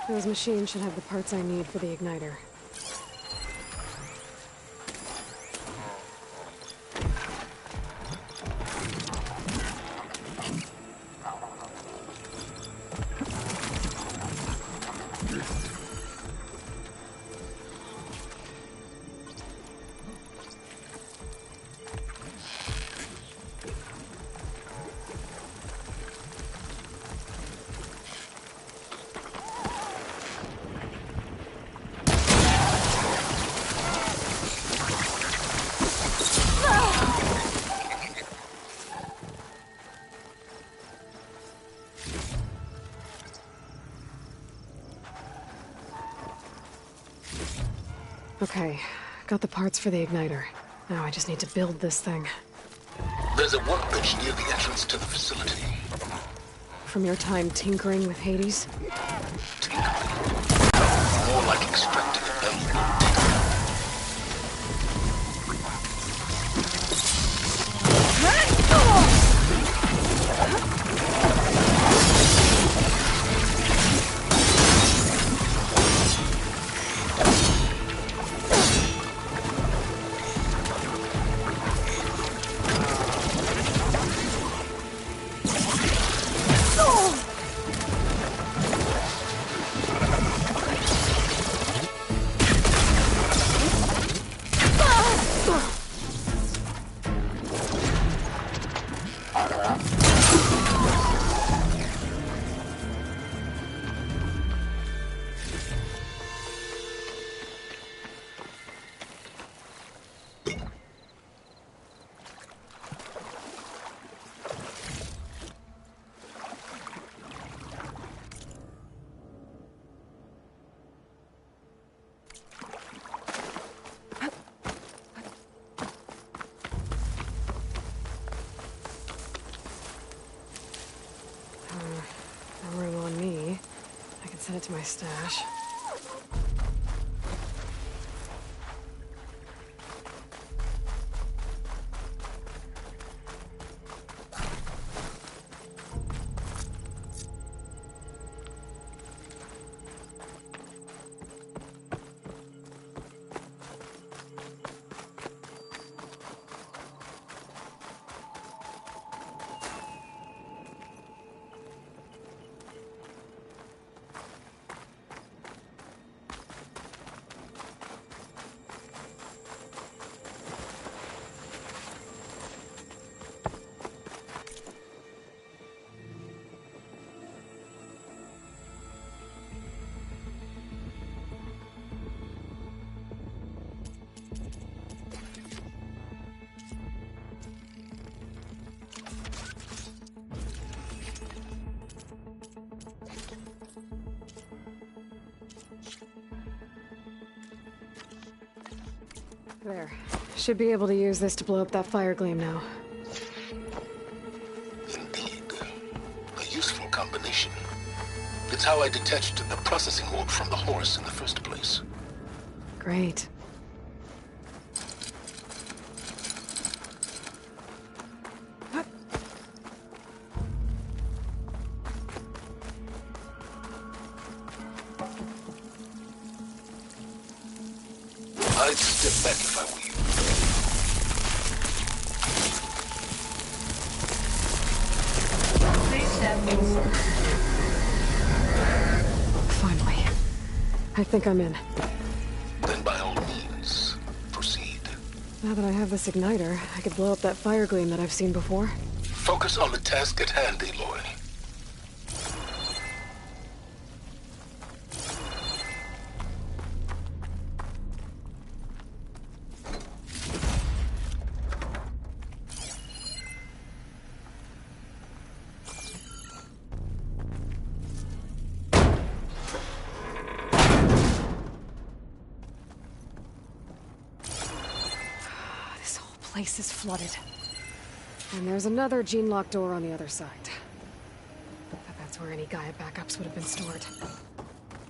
Those machines should have the parts I need for the igniter. Okay, got the parts for the igniter. Now I just need to build this thing. There's a workbench near the entrance to the facility. From your time tinkering with Hades? More like extracting a valuable to my stash. There. Should be able to use this to blow up that fire gleam now. Indeed. A useful combination. It's how I detached the processing orb from the horse in the first place. Great. I'd step back if I were you. Please step inside. Finally. I think I'm in. Then by all means, proceed. Now that I have this igniter, I could blow up that fire gleam that I've seen before. Focus on the task at hand, Aloy. Place is flooded. And there's another gene-locked door on the other side. But that's where any Gaia backups would have been stored.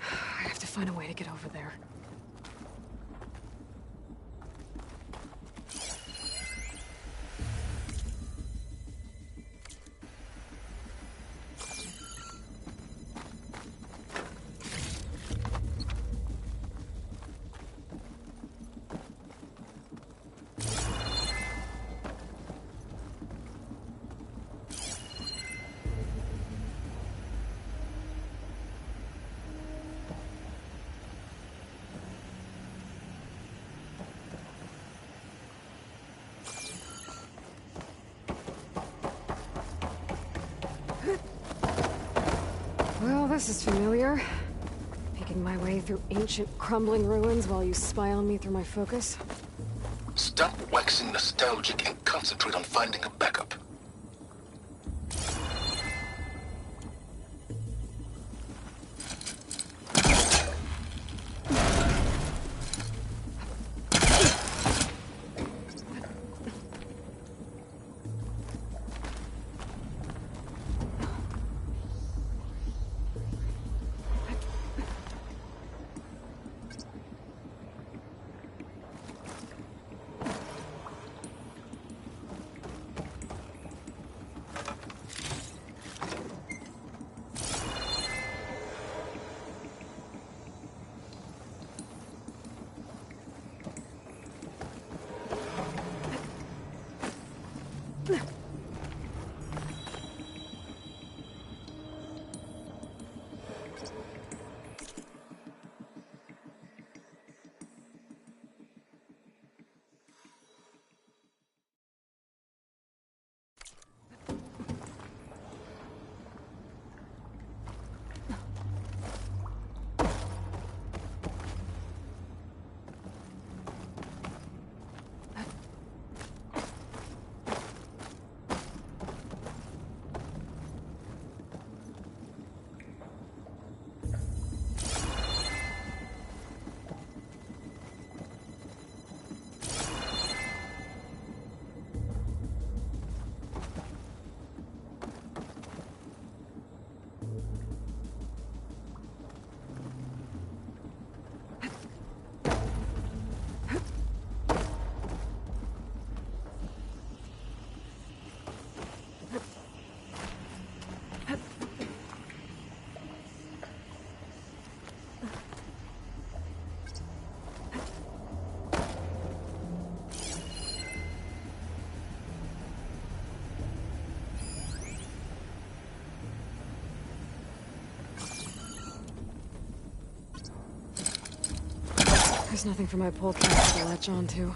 I have to find a way to get over there. Well, this is familiar. Making my way through ancient, crumbling ruins while you spy on me through my focus. Stop waxing nostalgic and concentrate on finding a backup. There's nothing for my poltergeist to latch onto.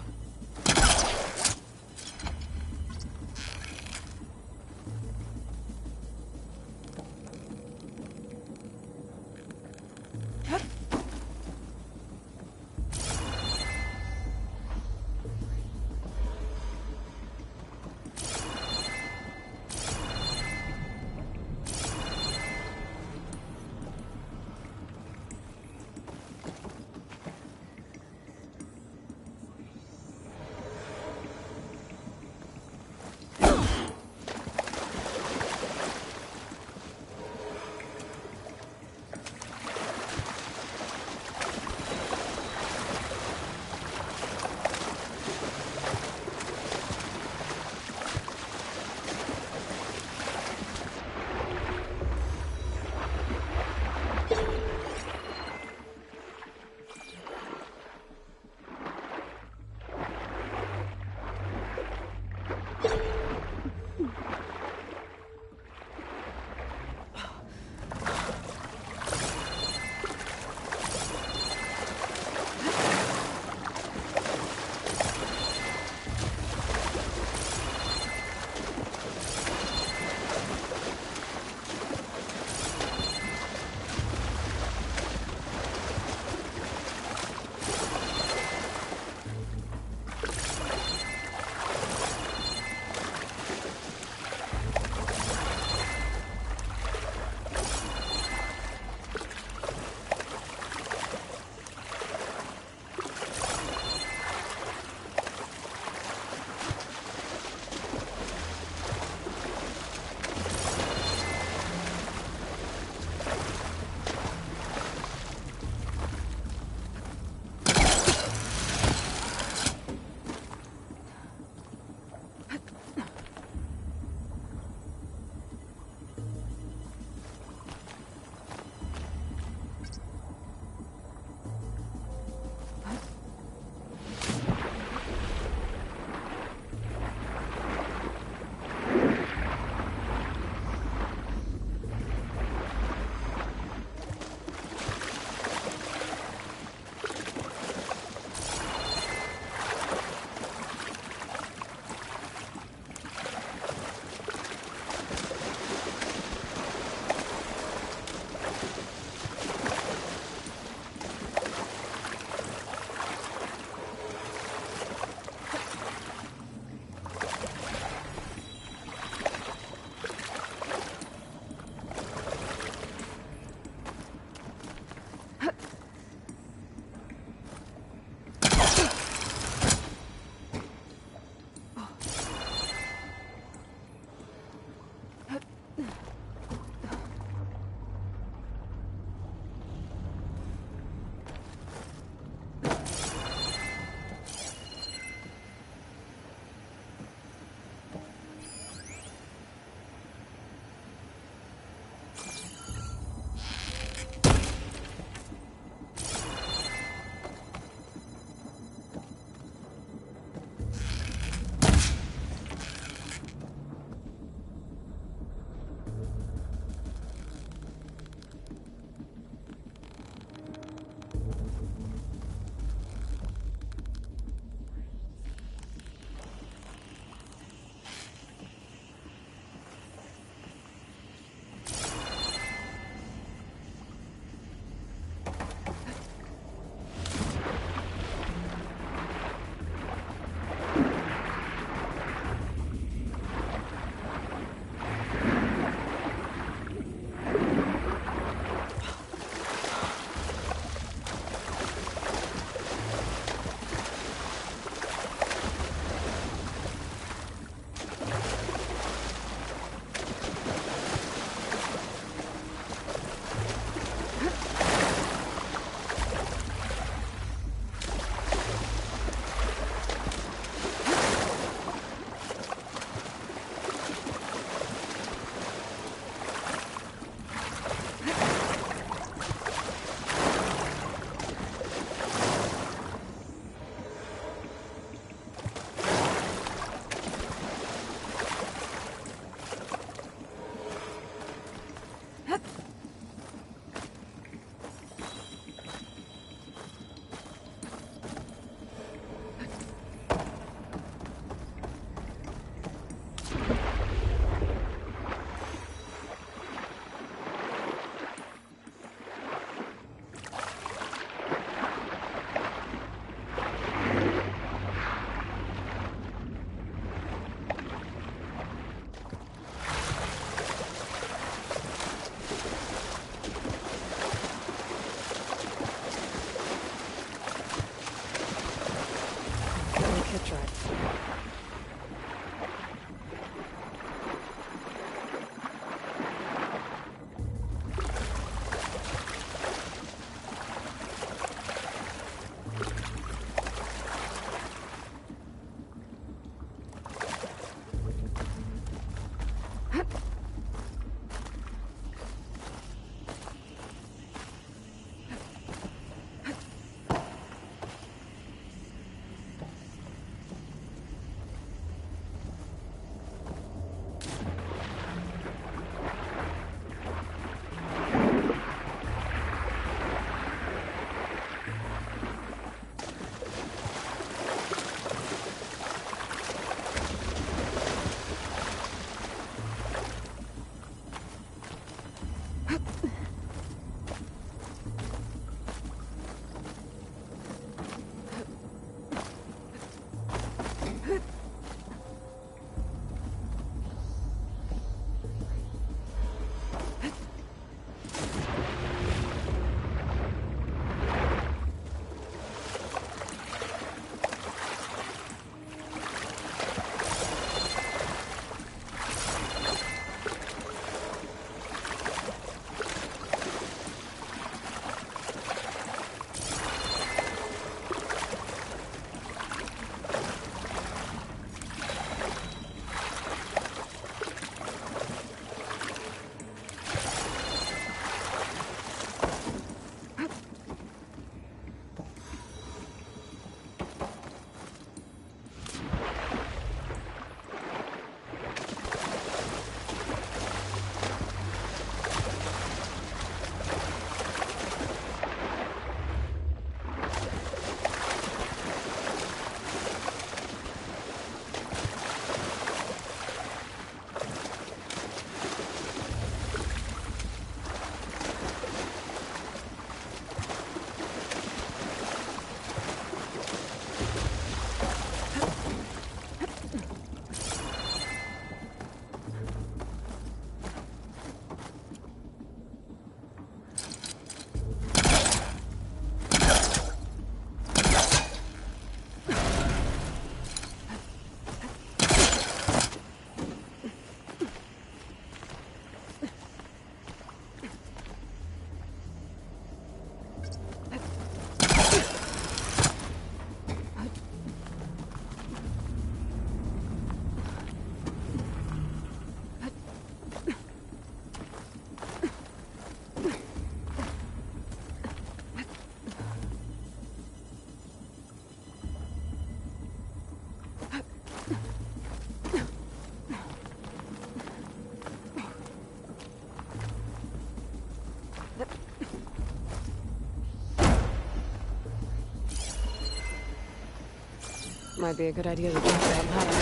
Might be a good idea to drop that ladder.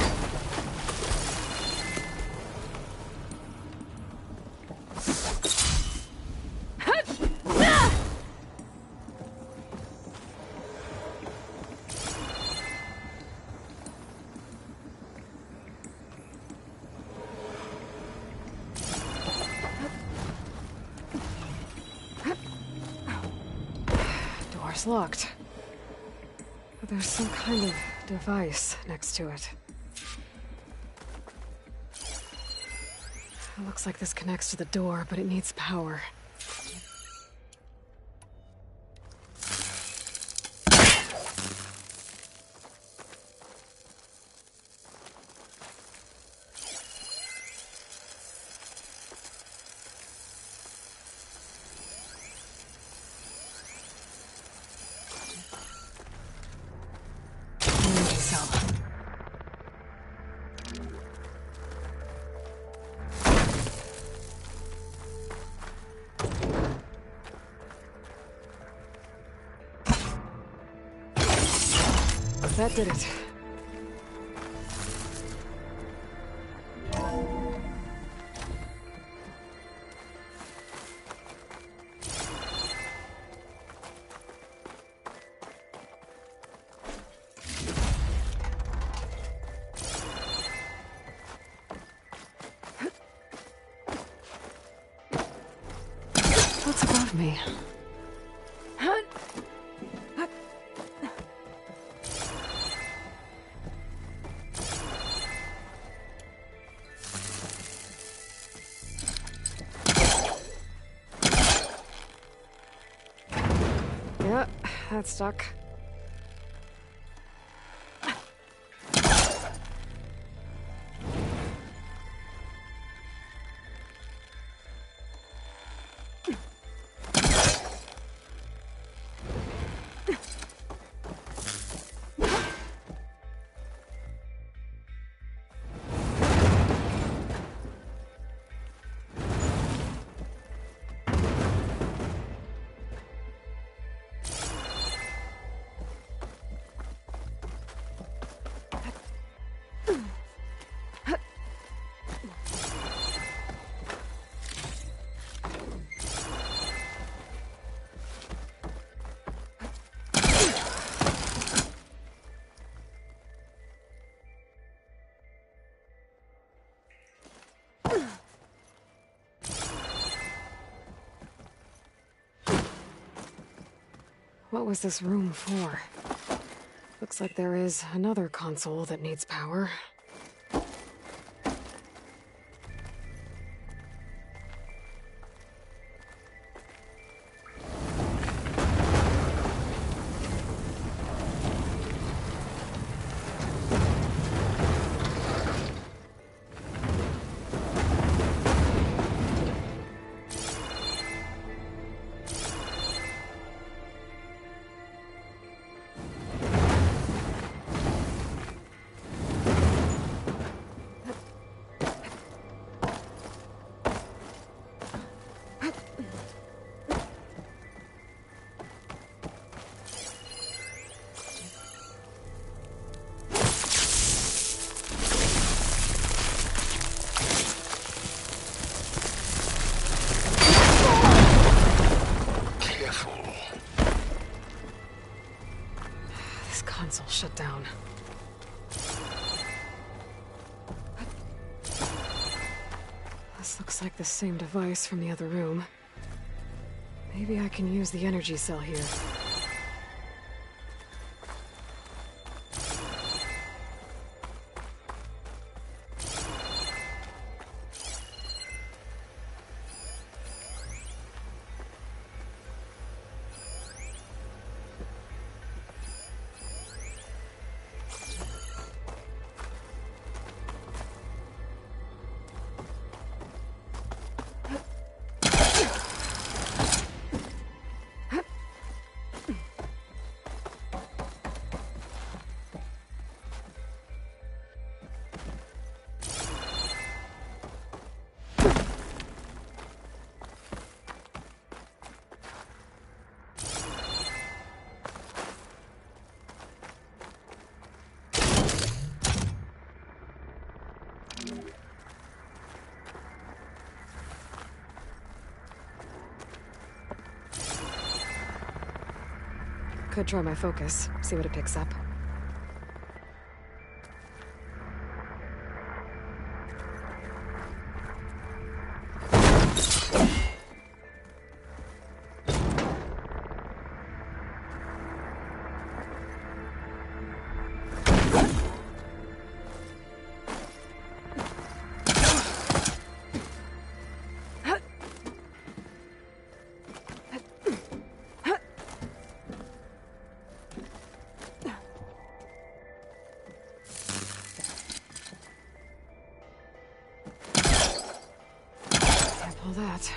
Door's locked. But there's some kind of device next to it. It looks like this connects to the door, but it needs power. That did it. What's above me? Yeah, that's stuck. What was this room for? Looks like there is another console that needs power. Console shut down. This looks like the same device from the other room. Maybe I can use the energy cell here. Could try my focus, see what it picks up. All that.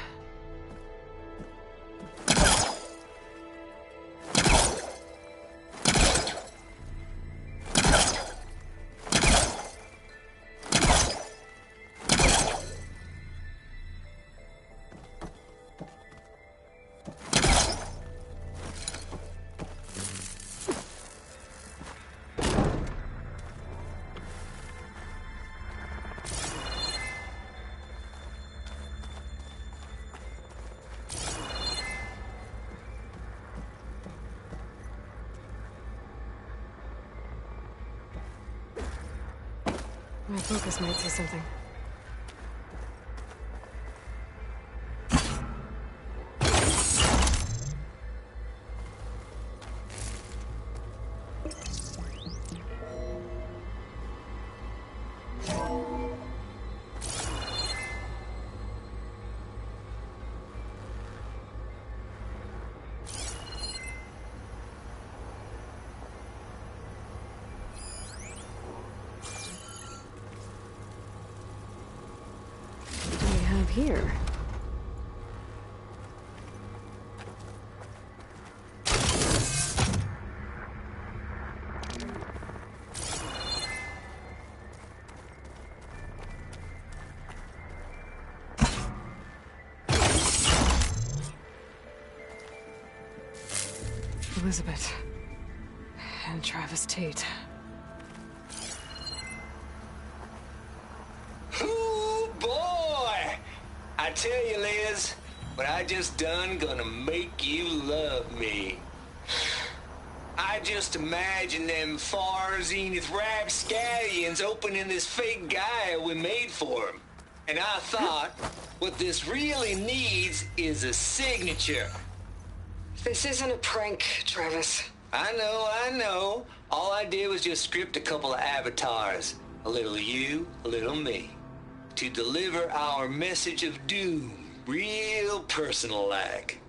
My focus might see something. Here. Elizabeth and Travis Tate. I tell you, Liz, what I just done gonna make you love me. I just imagine them far zenith rapscallions opening this fake guy we made for him. And I thought, what this really needs is a signature. This isn't a prank, Travis. I know. All I did was just script a couple of avatars. A little you, a little me. To deliver our message of doom, real personal-like.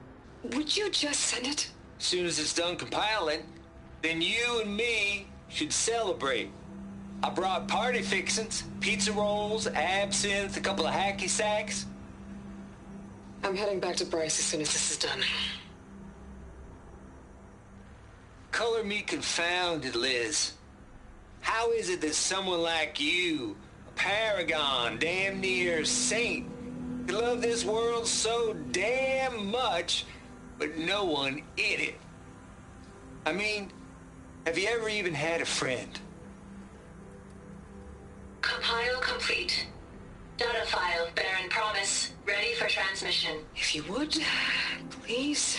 Would you just send it? As soon as it's done compiling, then you and me should celebrate. I brought party fixins, pizza rolls, absinthe, a couple of hacky sacks. I'm heading back to Bryce as soon as this is done. Color me confounded, Liz. How is it that someone like you, paragon, damn near saint, you love this world so damn much, but no one in it? I mean, have you ever even had a friend? Compile complete. Data file, Baron Promise, ready for transmission. If you would, please.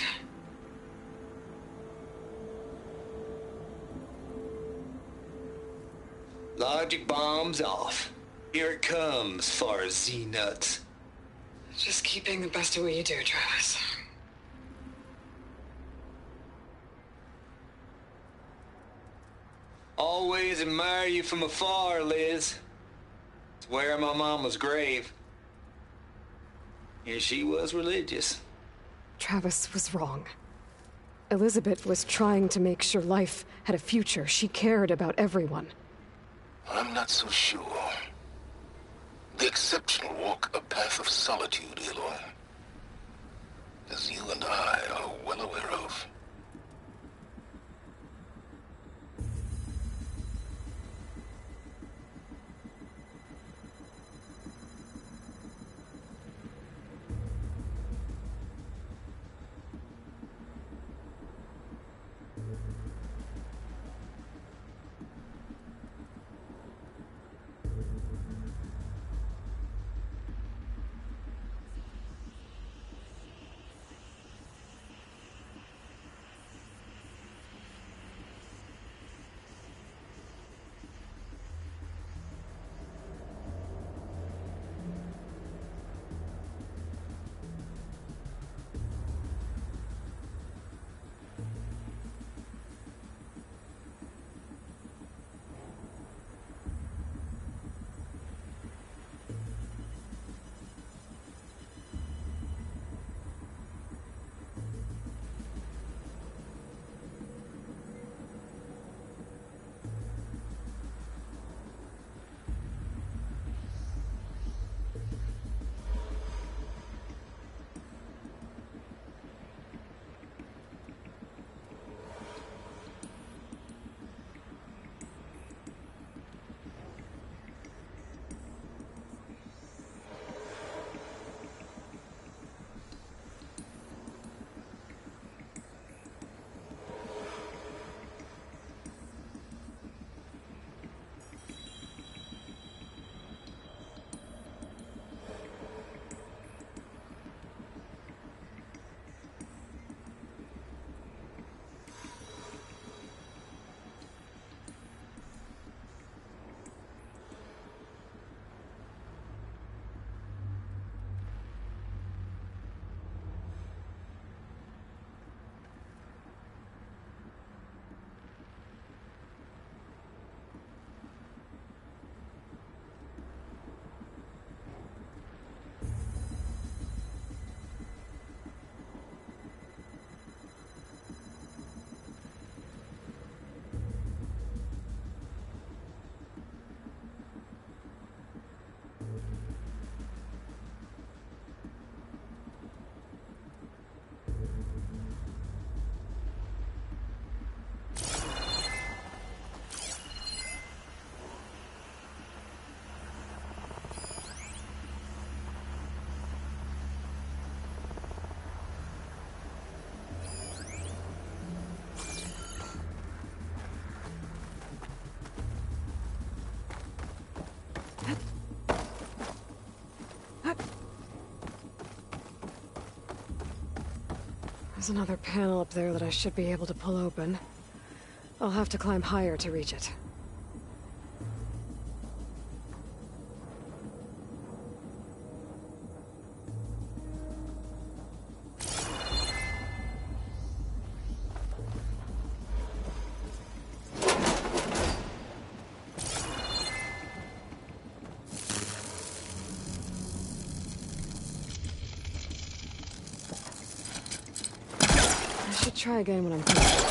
Logic bombs off. Here it comes, far as Z-nuts. Just keep being the best at what you do, Travis. Always admire you from afar, Liz. It's where my mama's grave. And she was religious. Travis was wrong. Elizabeth was trying to make sure life had a future. She cared about everyone. I'm not so sure. The exceptional walk a path of solitude, Aloy, as you and I are well aware of. There's another panel up there that I should be able to pull open. I'll have to climb higher to reach it. Try again when I'm finished.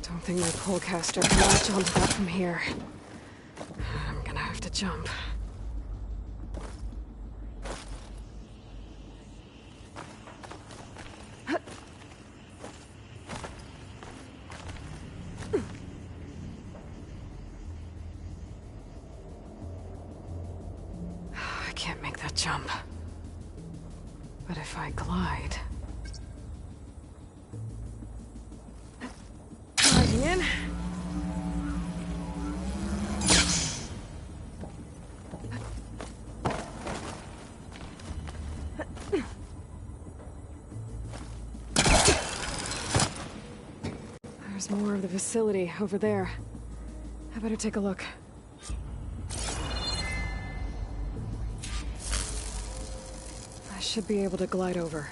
I think my polecaster can latch onto that from here. I'm gonna have to jump. I can't make that jump. But if I glide... in. There's more of the facility over there. I better take a look. I should be able to glide over.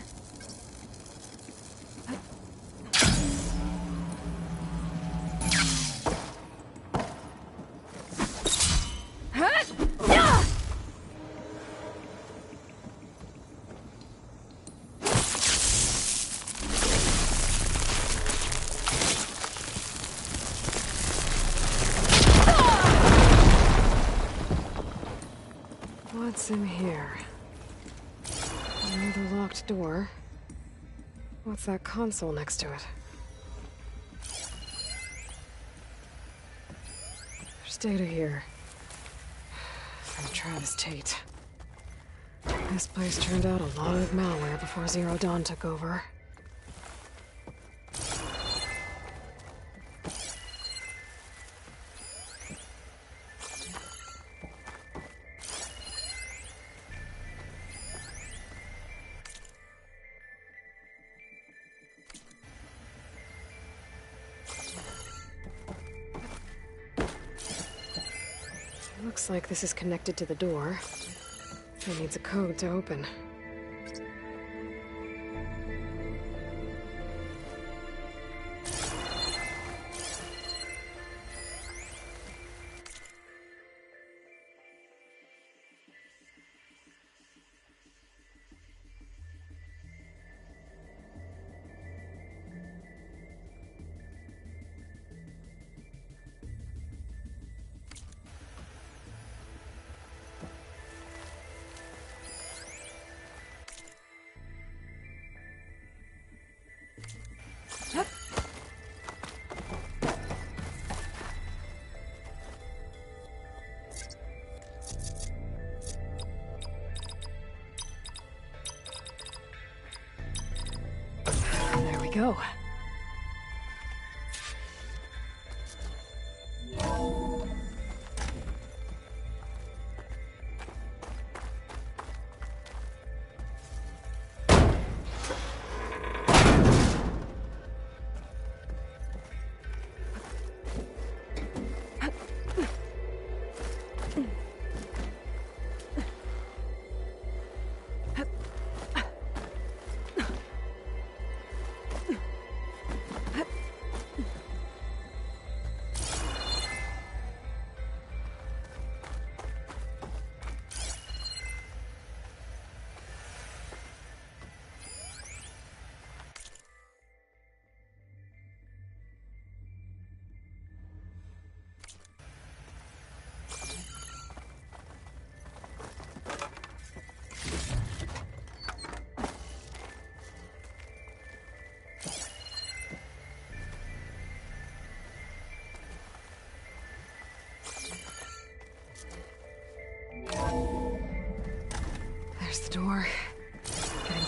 What's in here? Another locked door. What's that console next to it? There's data here. From Travis Tate. This place turned out a lot of malware before Zero Dawn took over. Looks like this is connected to the door. It needs a code to open. There we go.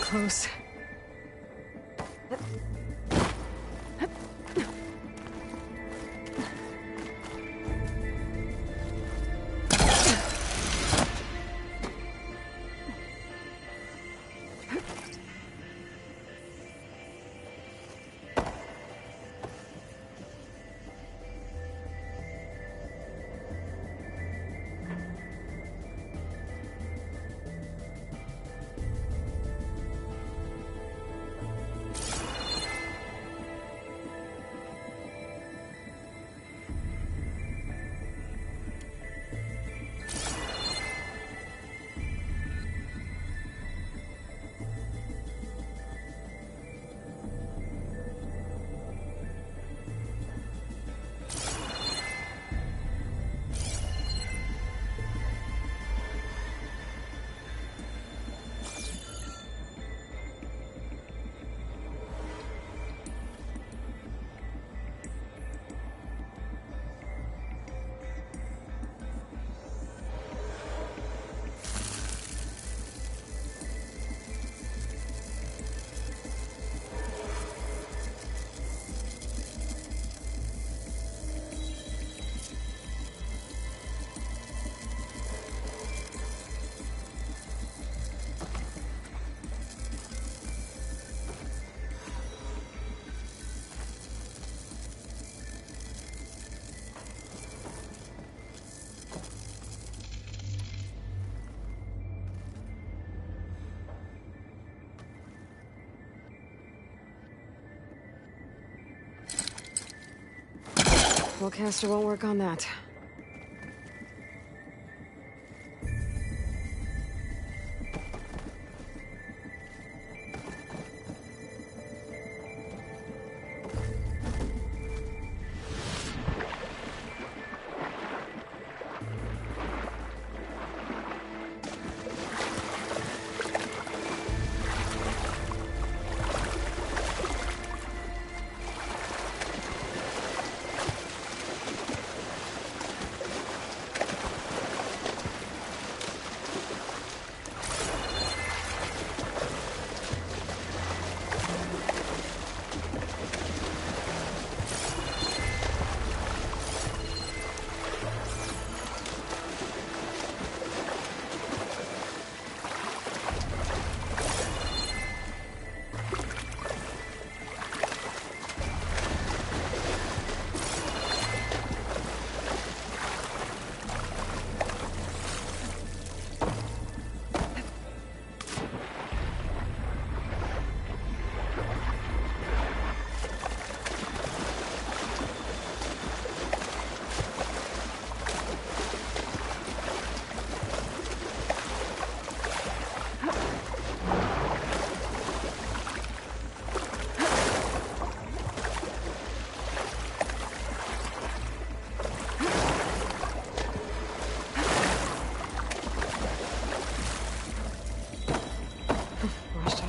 close. Well, caster won't work on that.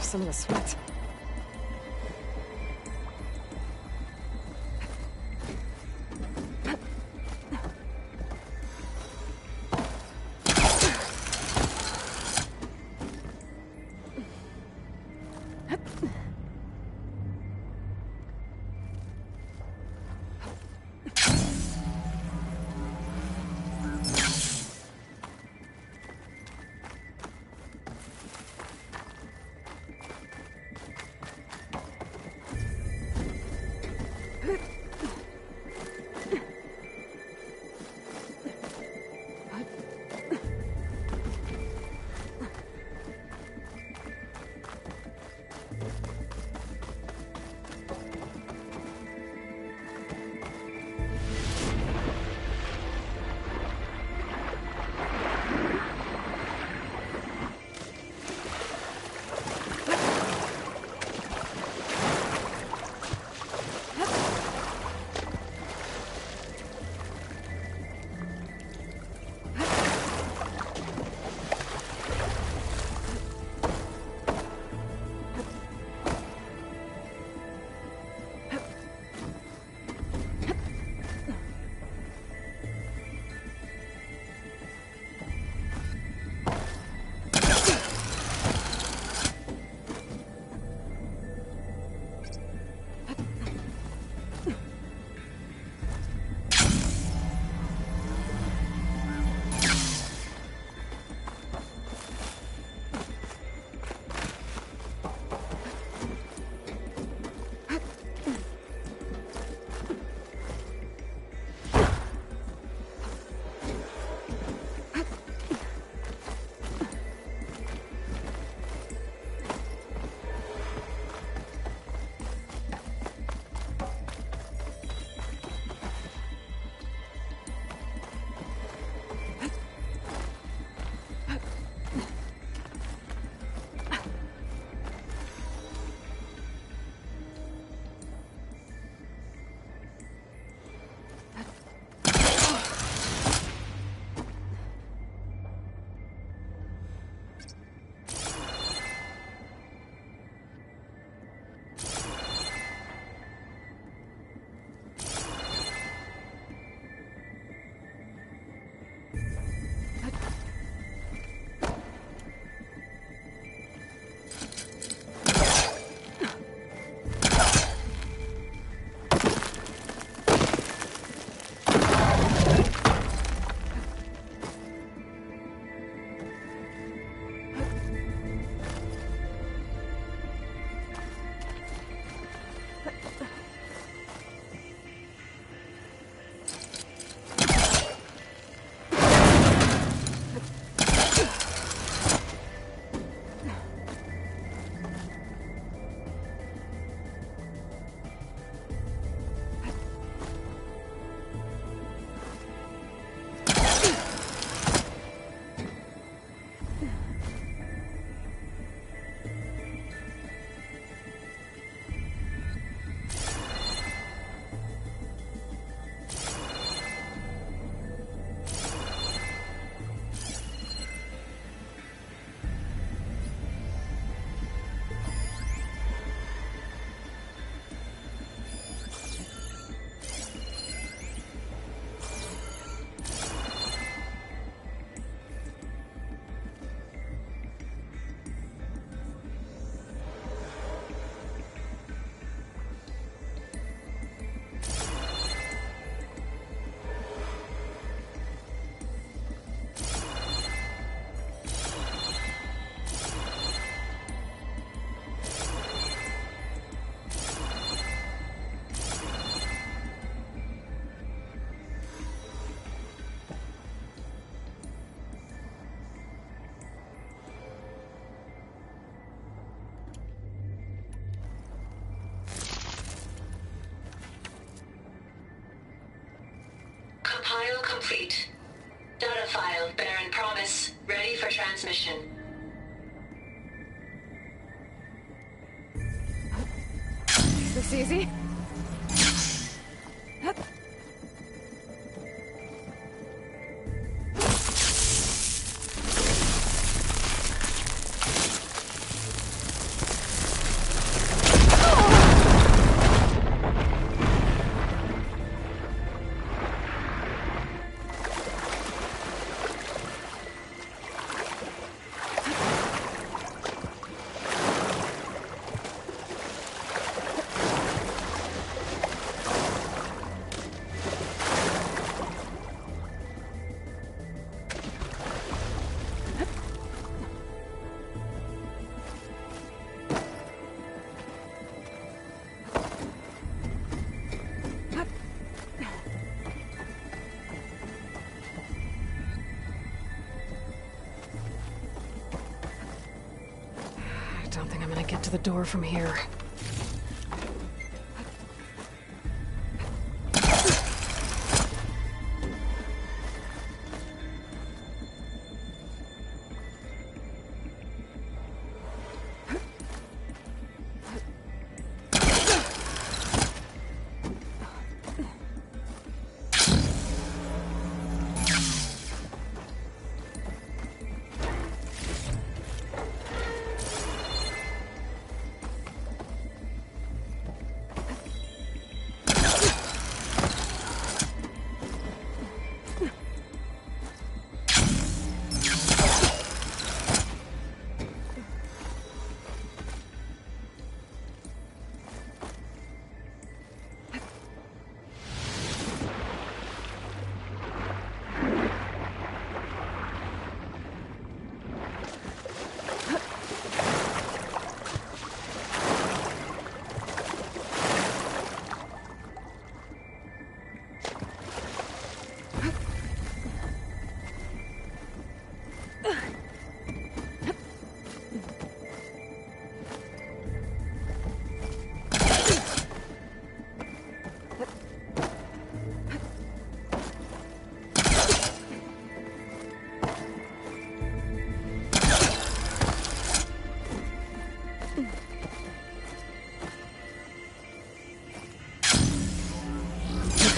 Some of the sweat. Compile complete. Data file, Baron Promise, ready for transmission. Is this easy? I don't think I'm gonna get to the door from here.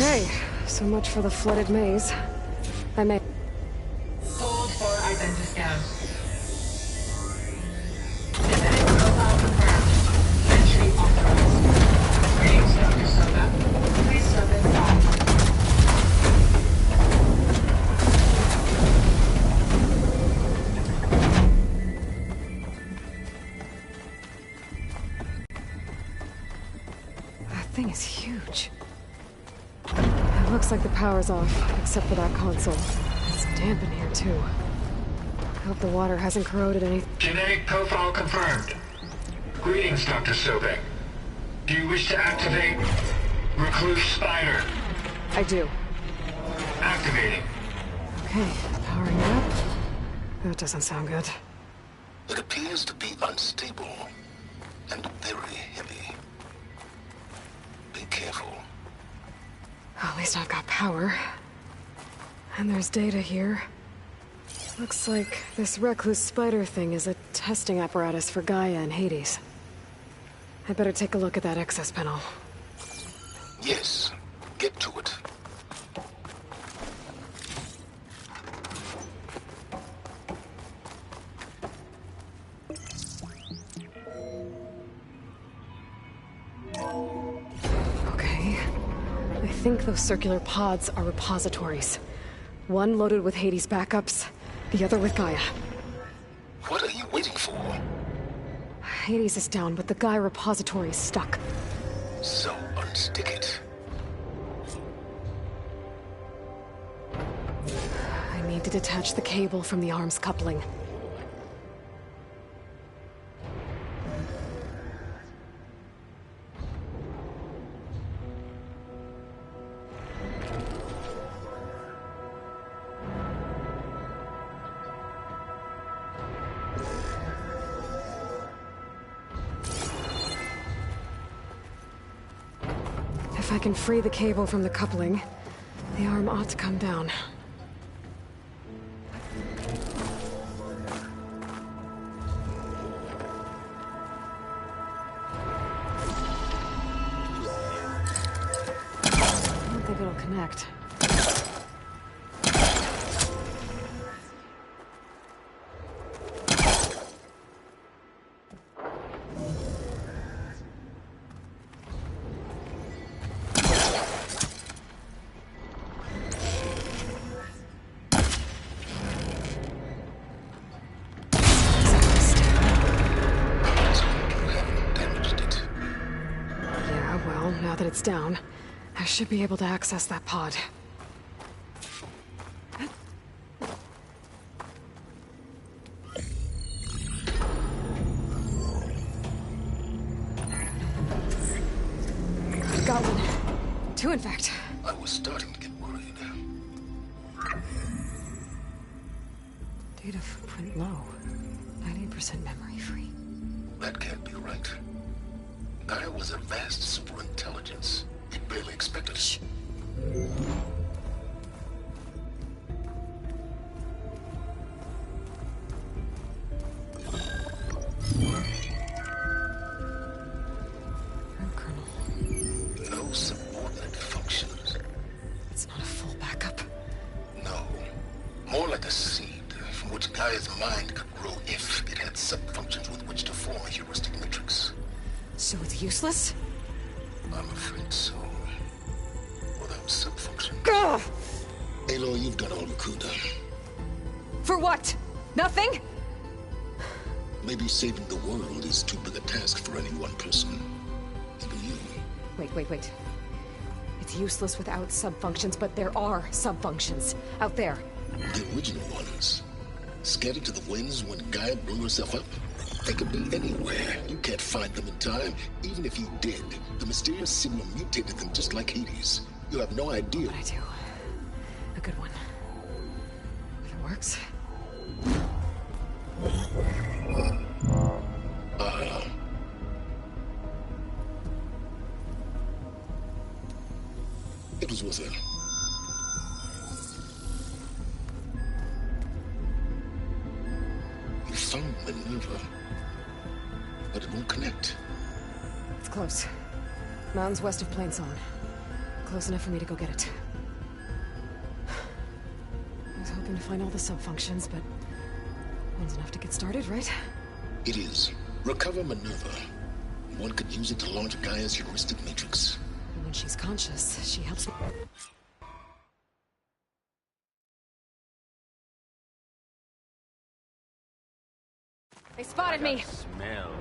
Okay, so much for the flooded maze. I may... Hold for identiscan. Genetic profile confirmed. Entry authorized. Greetings, Dr. Soda. Please step inside. That thing is huge. It looks like the power's off, except for that console. It's damp in here, too. I hope the water hasn't corroded anything. Genetic profile confirmed. Greetings, Dr. Sobek. Do you wish to activate Recluse Spider? I do. Activating. Okay, powering up. That doesn't sound good. It appears to be unstable and very heavy. Be careful. At least I've got power. And there's data here. Looks like this Recluse Spider thing is a testing apparatus for Gaia and Hades. I'd better take a look at that access panel. Yes, get to it. Okay. I think those circular pods are repositories. One loaded with Hades backups, the other with Gaia. What are you waiting for? Hades is down, but the Gaia repository is stuck. So unstick it. I need to detach the cable from the arms coupling. If I can free the cable from the coupling, The arm ought to come down. I don't think it'll connect. Now that it's down, I should be able to access that pod. I've got one. Two, in fact. I was starting to get worried. Data footprint low. 98% memory free. That can't be right. Gaia was a vast superintelligence. It barely expected us. No subordinate functions. It's not a full backup. No. More like a seed from which Gaia's mind could grow if it had sub-functions with which to form a heuristic matrix. So it's useless? I'm afraid so. Without sub-function. Ugh! Aloy, you've done all you could. For what? Nothing? Maybe saving the world is too big a task for any one person. Even you. Wait. It's useless without sub-functions, but there are sub-functions out there. The original ones. Scattered to the winds when Gaia blew herself up? They could be anywhere. You can't find them in time. Even if you did, the mysterious signal mutated them just like Hades. You have no idea. But I do. A good one. If it works. It was worth it. You found Minerva, but it won't connect. It's close. Mountains west of Plainsong. Close enough for me to go get it. I was hoping to find all the sub-functions, but one's enough to get started, right? It is. Recover Minerva. One could use it to launch Gaia's heuristic matrix. And when she's conscious, she helps me. They spotted me! Smell.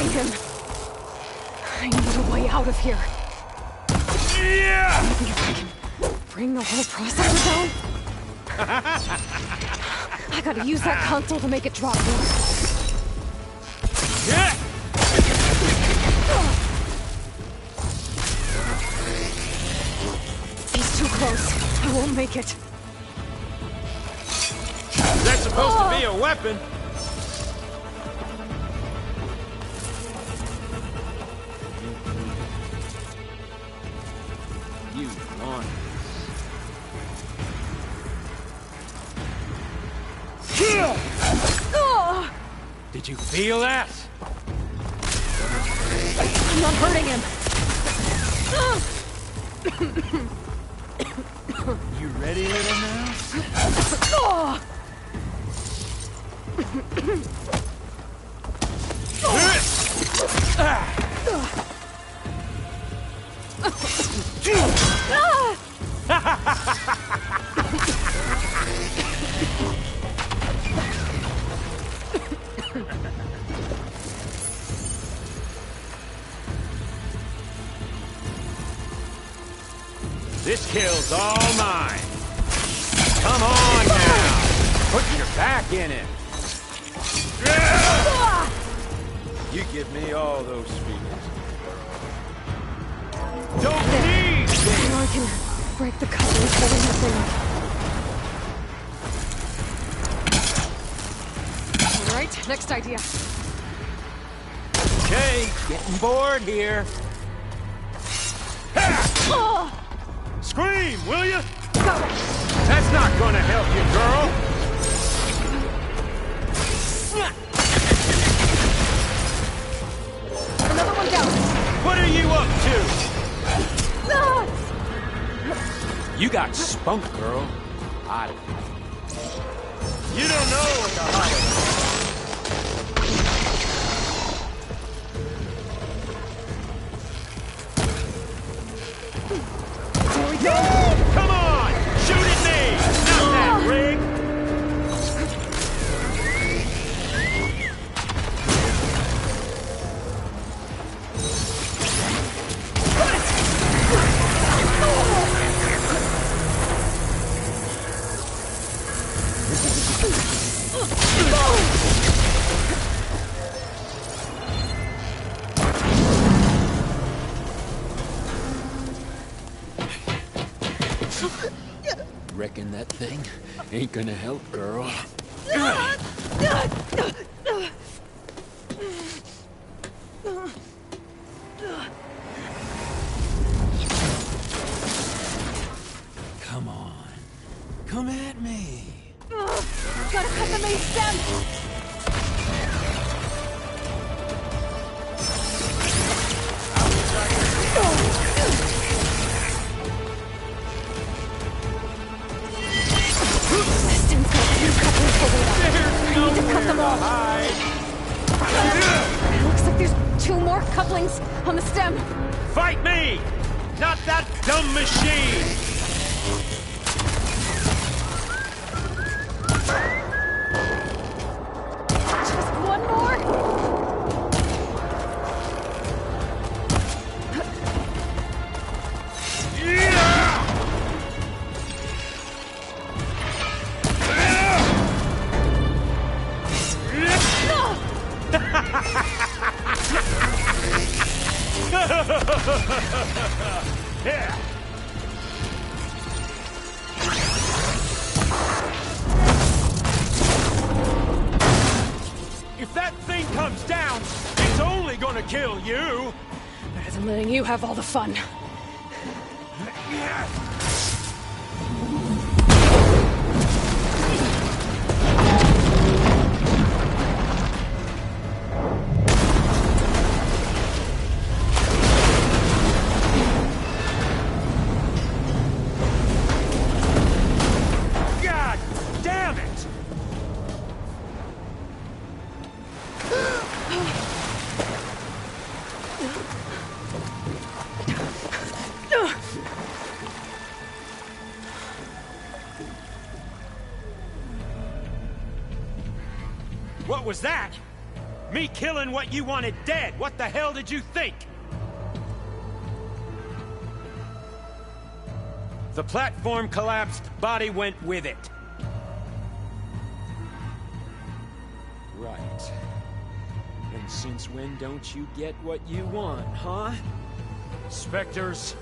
free him. I need a way out of here. Yeah! Maybe if I can bring the whole processor down? I gotta use that console to make it drop more. Yeah! He's too close. I won't make it. That's supposed to be a weapon. You want Did you feel that? I'm not hurting him. You ready, little mouse? This kill's all mine. Come on now. Put your back in it. You give me all those feelings. Don't need this. Now I can break the couplings holding the thing. All right, next idea. Okay, getting bored here. Scream, will you? That's not gonna help you, girl. Another one down. What are you up to? You got spunk, girl. You don't know what the holiday. Come on! Shoot at me! Not that rig! Reckon that thing ain't gonna help, girl. Come on. Come at me. Gotta cut the main stem. Looks like there's 2 more couplings on the stem. Fight me! Not that dumb machine! Just one more. Yeah. If that thing comes down, it's only gonna kill you. Better than letting you have all the fun. God damn it! What was that? Me killing what you wanted dead. What the hell did you think? The platform collapsed, body went with it. Right. And since when don't you get what you want, huh? Spectres,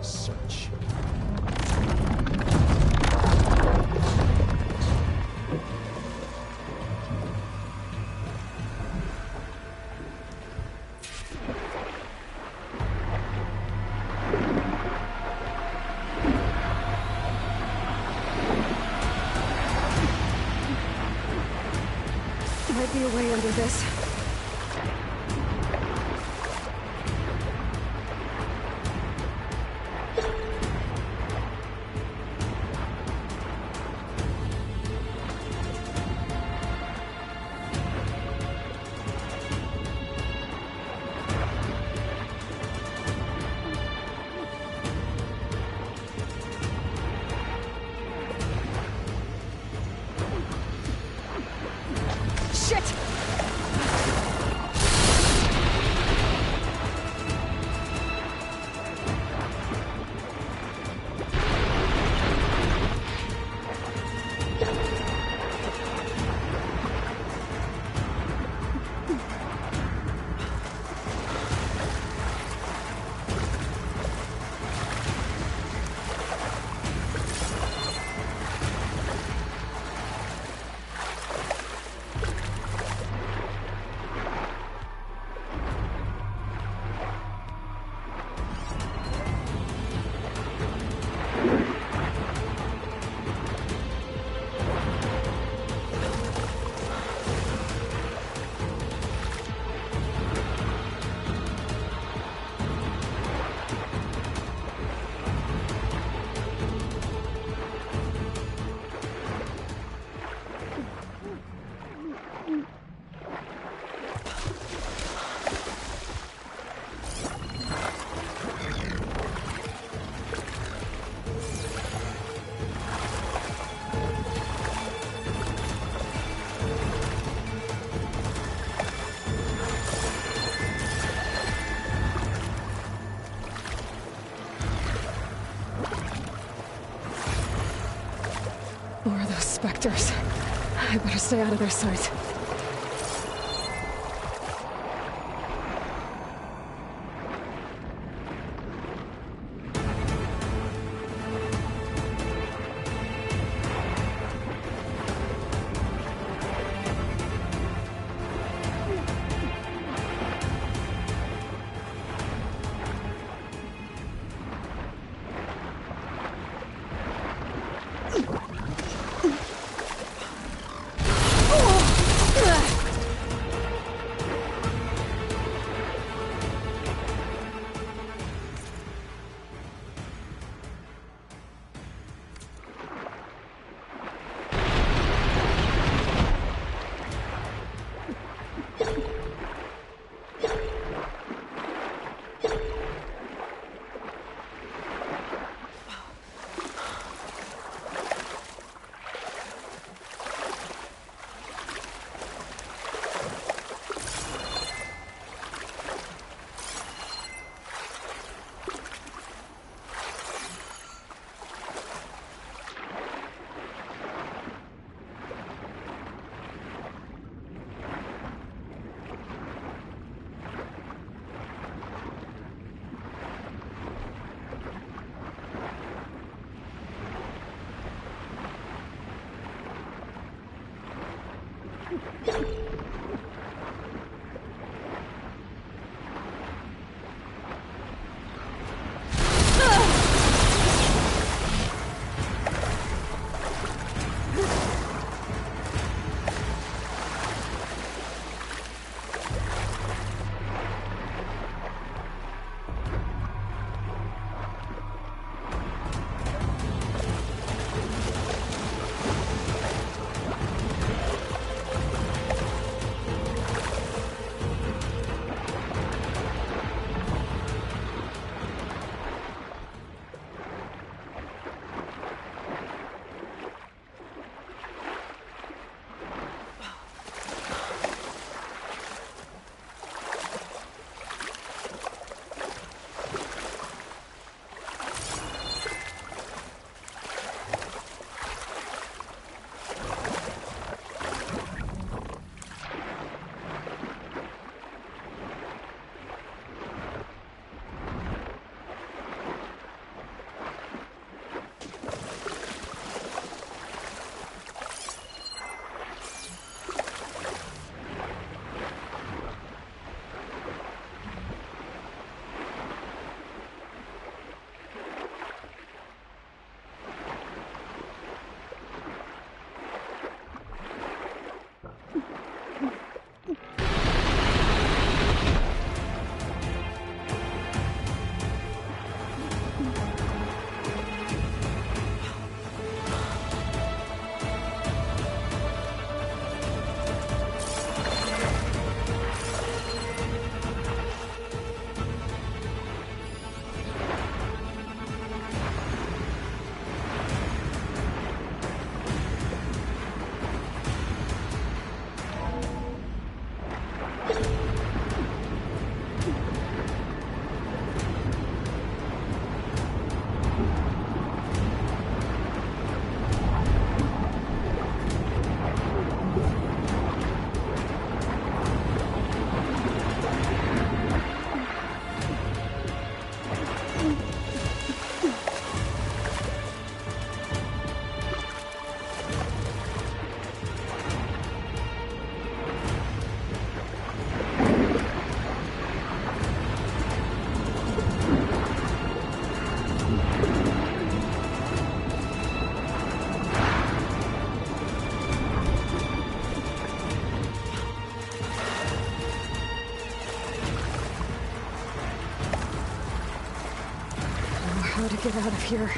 search. Might be a way under this. Shit! More of those specters. I better stay out of their sight. get out of here.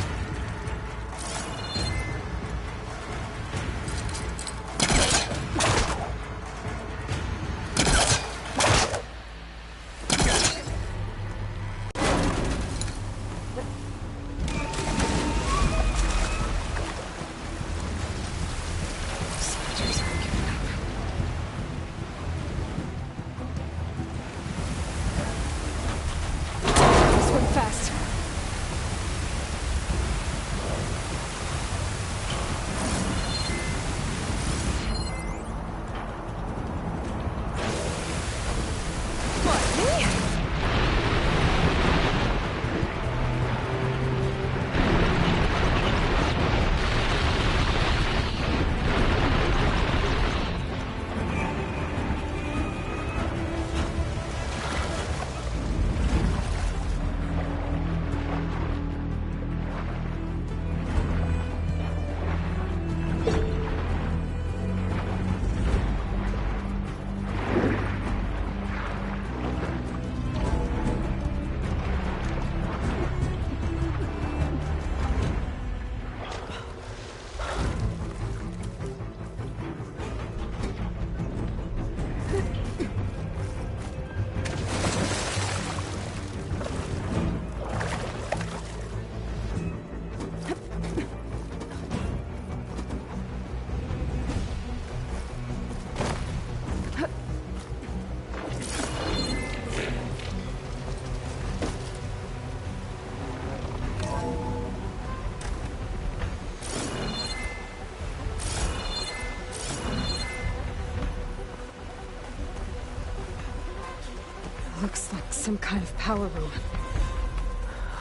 Looks like some kind of power room.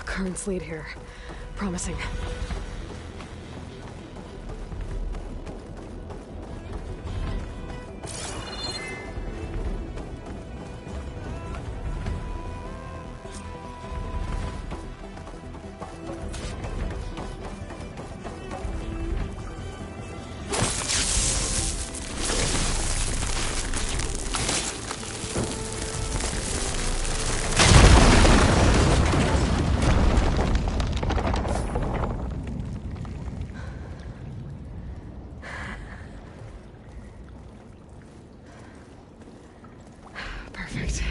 Currents lead here. Promising. Perfect.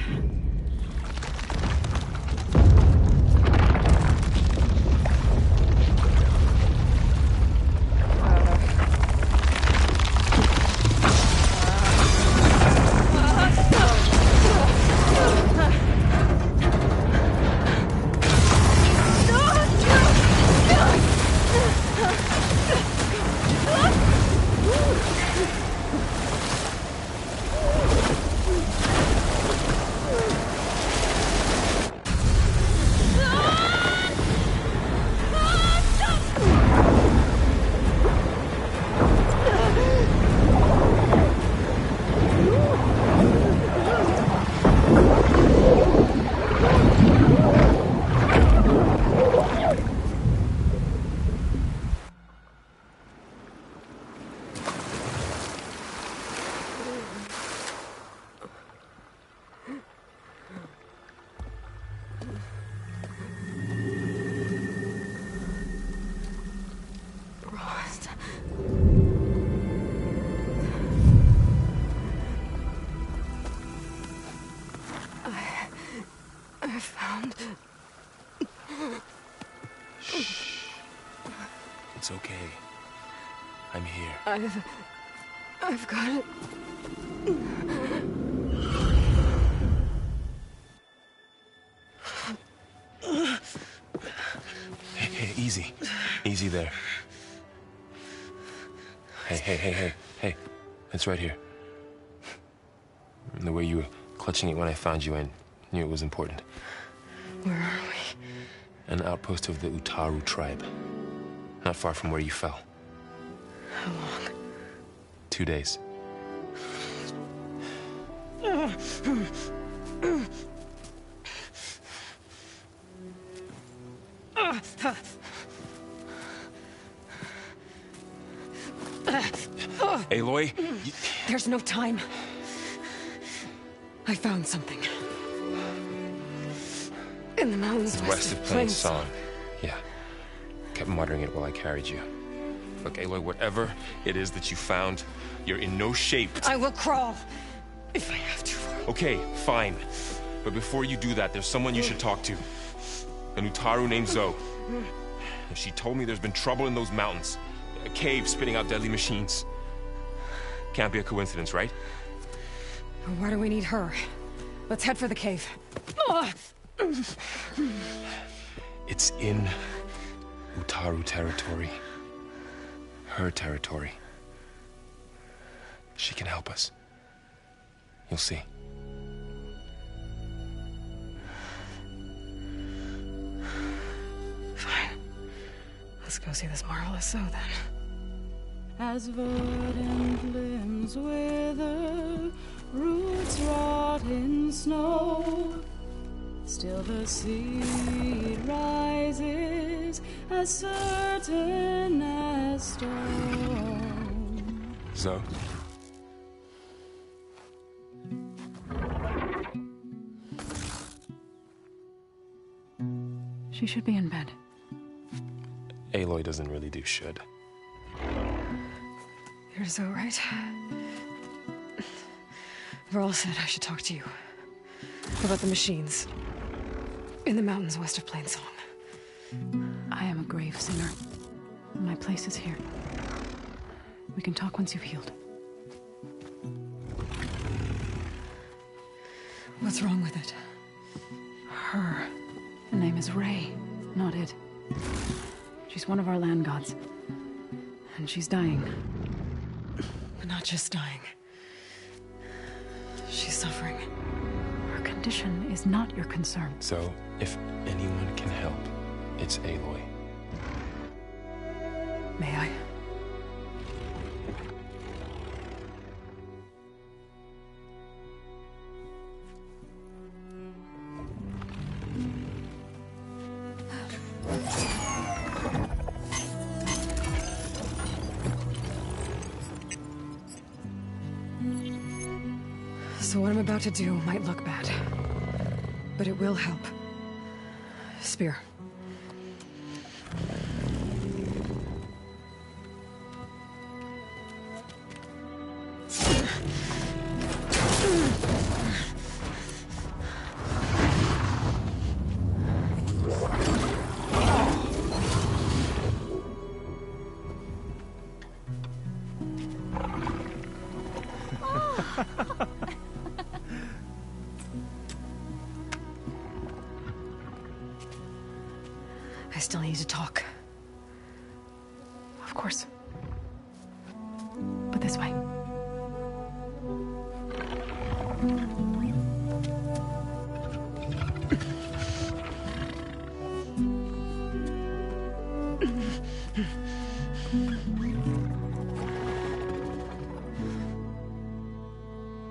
I found... Shh. It's okay. I'm here. I've got it. Hey, easy. Easy there. Hey. It's right here. The way you were clutching it when I found you, I knew it was important. Where are we? An outpost of the Utaru tribe. Not far from where you fell. How long? 2 days. Aloy? There's no time. I found something. In the mountains West of Plains Song. Yeah. kept muttering it while I carried you. Look, Aloy, whatever it is that you found, you're in no shape. I will crawl if I have to. Okay, fine. But before you do that, there's someone you should talk to. An Utaru named Zoe. And she told me there's been trouble in those mountains. A cave spitting out deadly machines. Can't be a coincidence, right? Why do we need her? Let's head for the cave. It's in Utaru territory. Her territory. She can help us. You'll see. Fine. Let's go see this marvelous Zoe then. As verdant limbs wither, roots rot in snow, still the seed rises as certain as stone. Zoe? She should be in bed. Aloy doesn't really do should. You're Zoe, right? Varl said I should talk to you about the machines in the mountains west of Plainsong. I am a grave singer. My place is here. We can talk once you've healed. What's wrong with it? Her. The name is Ray, not it. She's one of our land gods. And she's dying. But not just dying. She's suffering. Her condition is not your concern. So, if anyone can help, it's Aloy. May I? So what I'm about to do might look bad, but it will help. Spear. I still need to talk. Of course. But this way.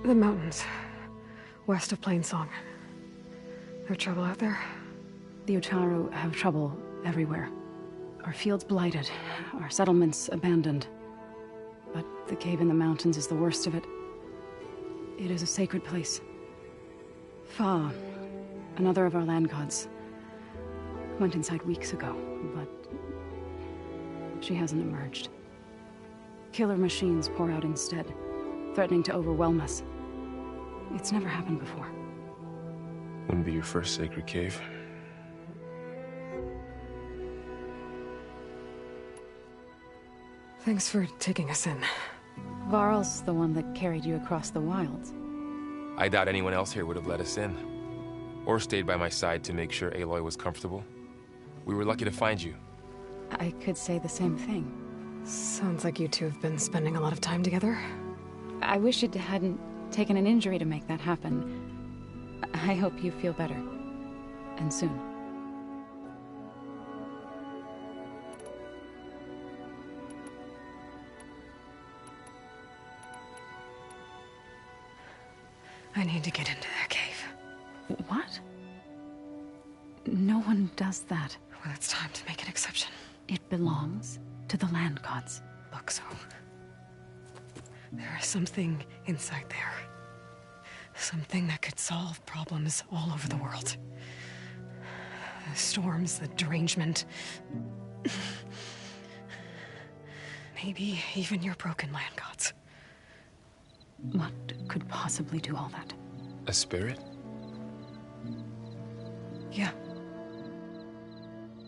The mountains, west of Plainsong. There trouble out there? The Utaru have trouble everywhere. Our fields blighted, our settlements abandoned. But the cave in the mountains is the worst of it. It is a sacred place. Fa, another of our land gods, went inside weeks ago, but she hasn't emerged. Killer machines pour out instead, threatening to overwhelm us. It's never happened before. Wouldn't be your first sacred cave. Thanks for taking us in. Varl's the one that carried you across the wilds. I doubt anyone else here would have let us in. Or stayed by my side to make sure Aloy was comfortable. We were lucky to find you. I could say the same thing. Sounds like you two have been spending a lot of time together. I wish it hadn't taken an injury to make that happen. I hope you feel better. And soon. I need to get into that cave. What? No one does that. Well, it's time to make an exception. It belongs to the land gods. Look, so there is something inside there. Something that could solve problems all over the world. The storms, the derangement. Maybe even your broken land gods. What could possibly do all that? A spirit? Yeah.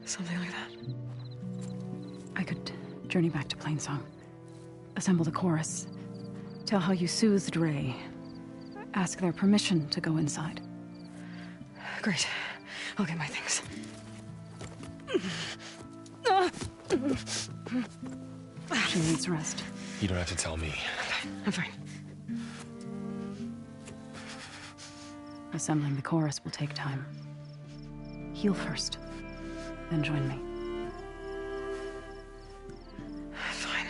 Something like that. I could journey back to Plainsong, assemble the chorus, tell how you soothed Ray, ask their permission to go inside. Great. I'll get my things. She needs rest. You don't have to tell me. I'm fine. Assembling the chorus will take time. Heal first, then join me. Fine.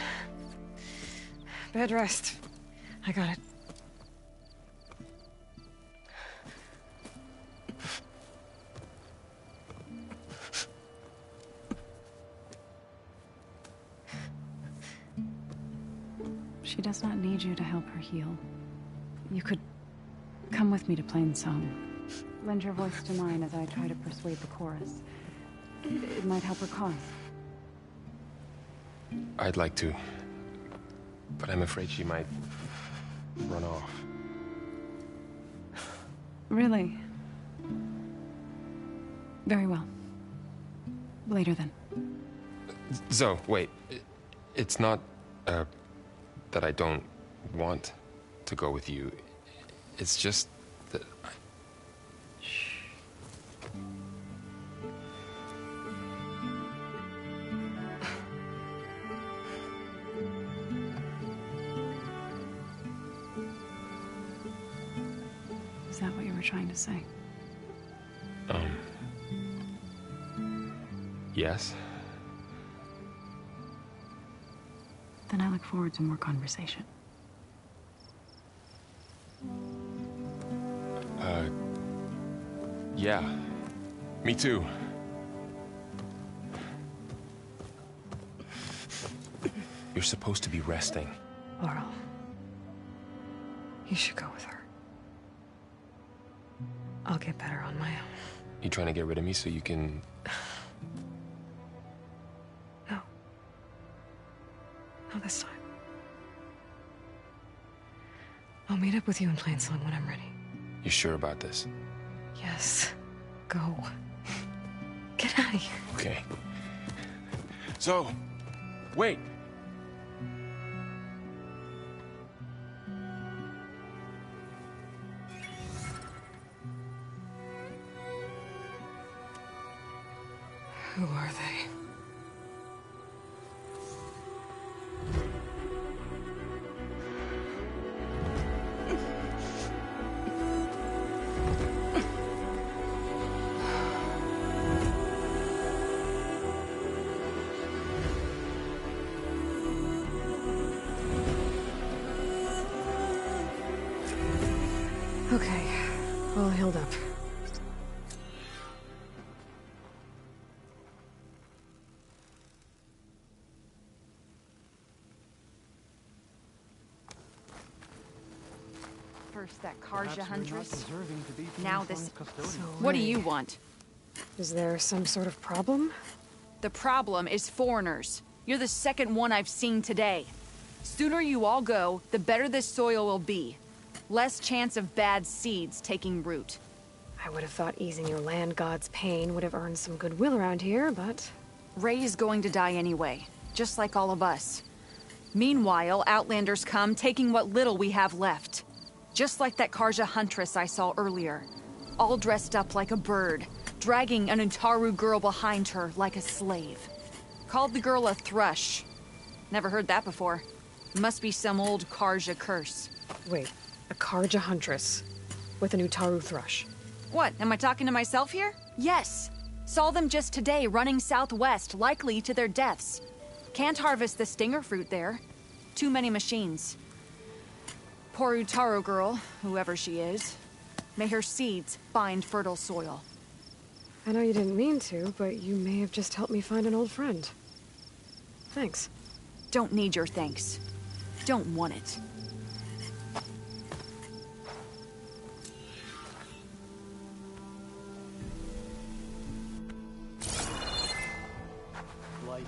Bed rest. I got it. She does not need you to help her heal. You could come with me to Plainsong. Lend your voice to mine as I try to persuade the chorus. It might help her cause. I'd like to, but I'm afraid she might run off. Really? Very well. Later then. Zoe, wait. It's not, that I don't want to go with you. It's just that Is that what you were trying to say? Yes? Then I look forward to more conversation. Yeah. Me too. You're supposed to be resting. Laurel. You should go with her. I'll get better on my own. You trying to get rid of me so you can... No. Not this time. I'll meet up with you in Plainsong when I'm ready. You sure about this? Yes. Go. Get out of here. Okay. So, wait. Who are they? Okay, all healed up. First that Karja huntress, now this... So, What do Ray, you want? Is there some sort of problem? The problem is foreigners. You're the second one I've seen today. Sooner you all go, the better this soil will be. Less chance of bad seeds taking root. I would have thought easing your land god's pain would have earned some goodwill around here, but... Ray is going to die anyway, just like all of us. Meanwhile, Outlanders come, taking what little we have left. Just like that Karja huntress I saw earlier. All dressed up like a bird, dragging an Utaru girl behind her like a slave. Called the girl a thrush. Never heard that before. Must be some old Karja curse. Wait, a Karja huntress with an Utaru thrush. What, am I talking to myself here? Yes. Saw them just today running southwest, likely to their deaths. Can't harvest the stinger fruit there. Too many machines. Poor Utaru girl, whoever she is. May her seeds find fertile soil. I know you didn't mean to, but you may have just helped me find an old friend. Thanks. Don't need your thanks. Don't want it. Light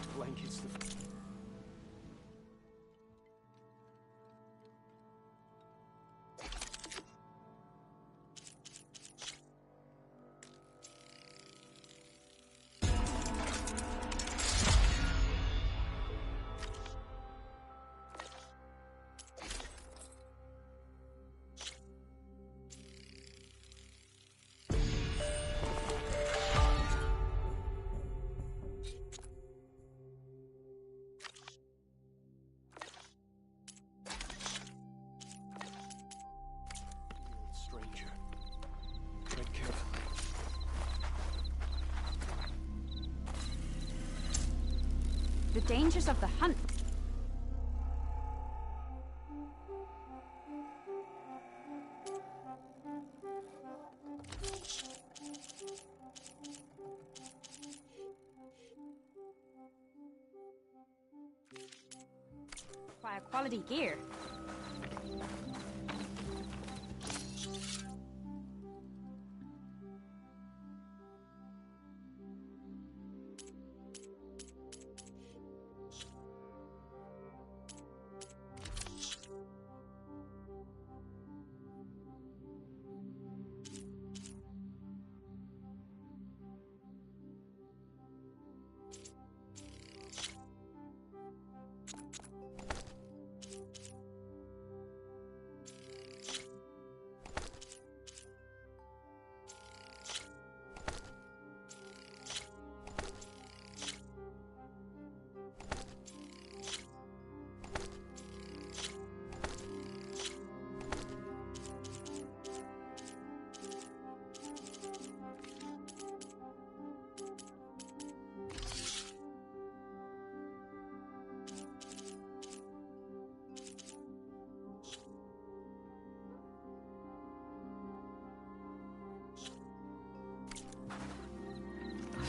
dangers of the hunt. Require quality gear.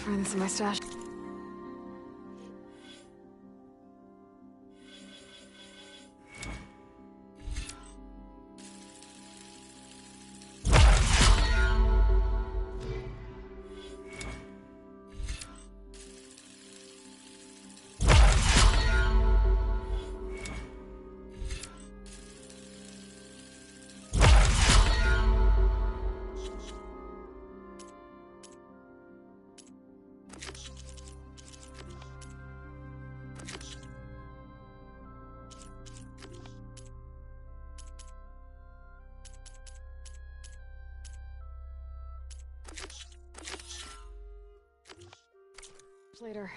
Find this in my stash. Later.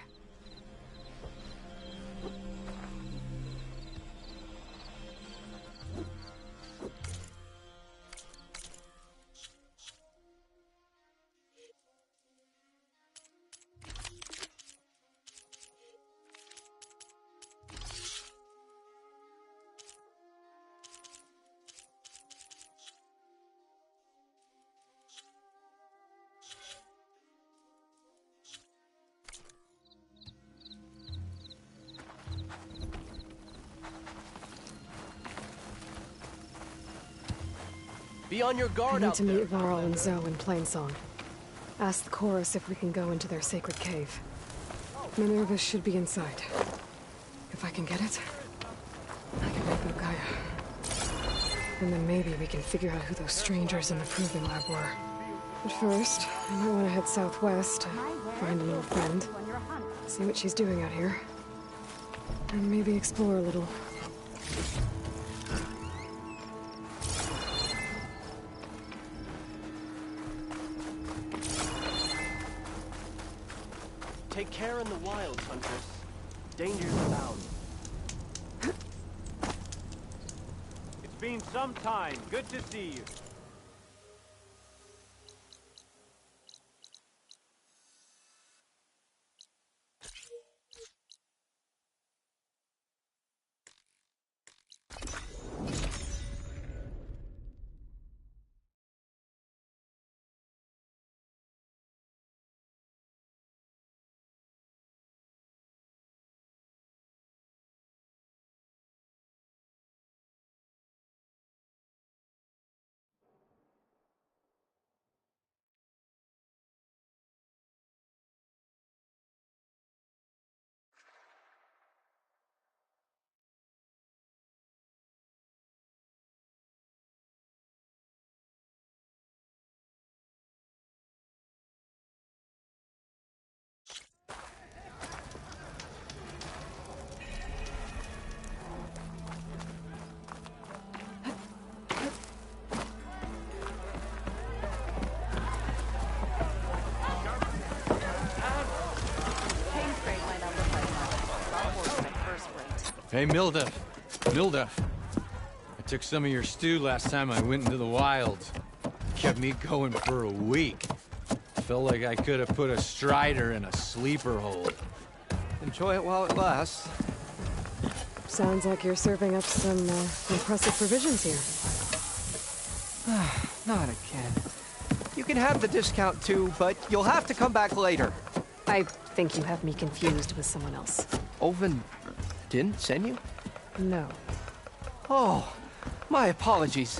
Be on your guard I need out to there. meet Varl and Zoe in Plainsong. Ask the chorus if we can go into their sacred cave. Minerva should be inside. If I can get it, I can make out Gaia. And then maybe we can figure out who those strangers in the proving lab were. But first, I might want to head southwest to find an old friend. See what she's doing out here. And maybe explore a little. Take care in the wilds, Huntress. Dangers abound. It's been some time. Good to see you. Hey, Milduff. Milduff. I took some of your stew last time I went into the wilds. Kept me going for a week. Felt like I could have put a strider in a sleeper hold. And Enjoy it while it lasts. Sounds like you're serving up some impressive provisions here. Not again. You can have the discount too, but you'll have to come back later. I think you have me confused with someone else. Olvin didn't send you? No. Oh, my apologies.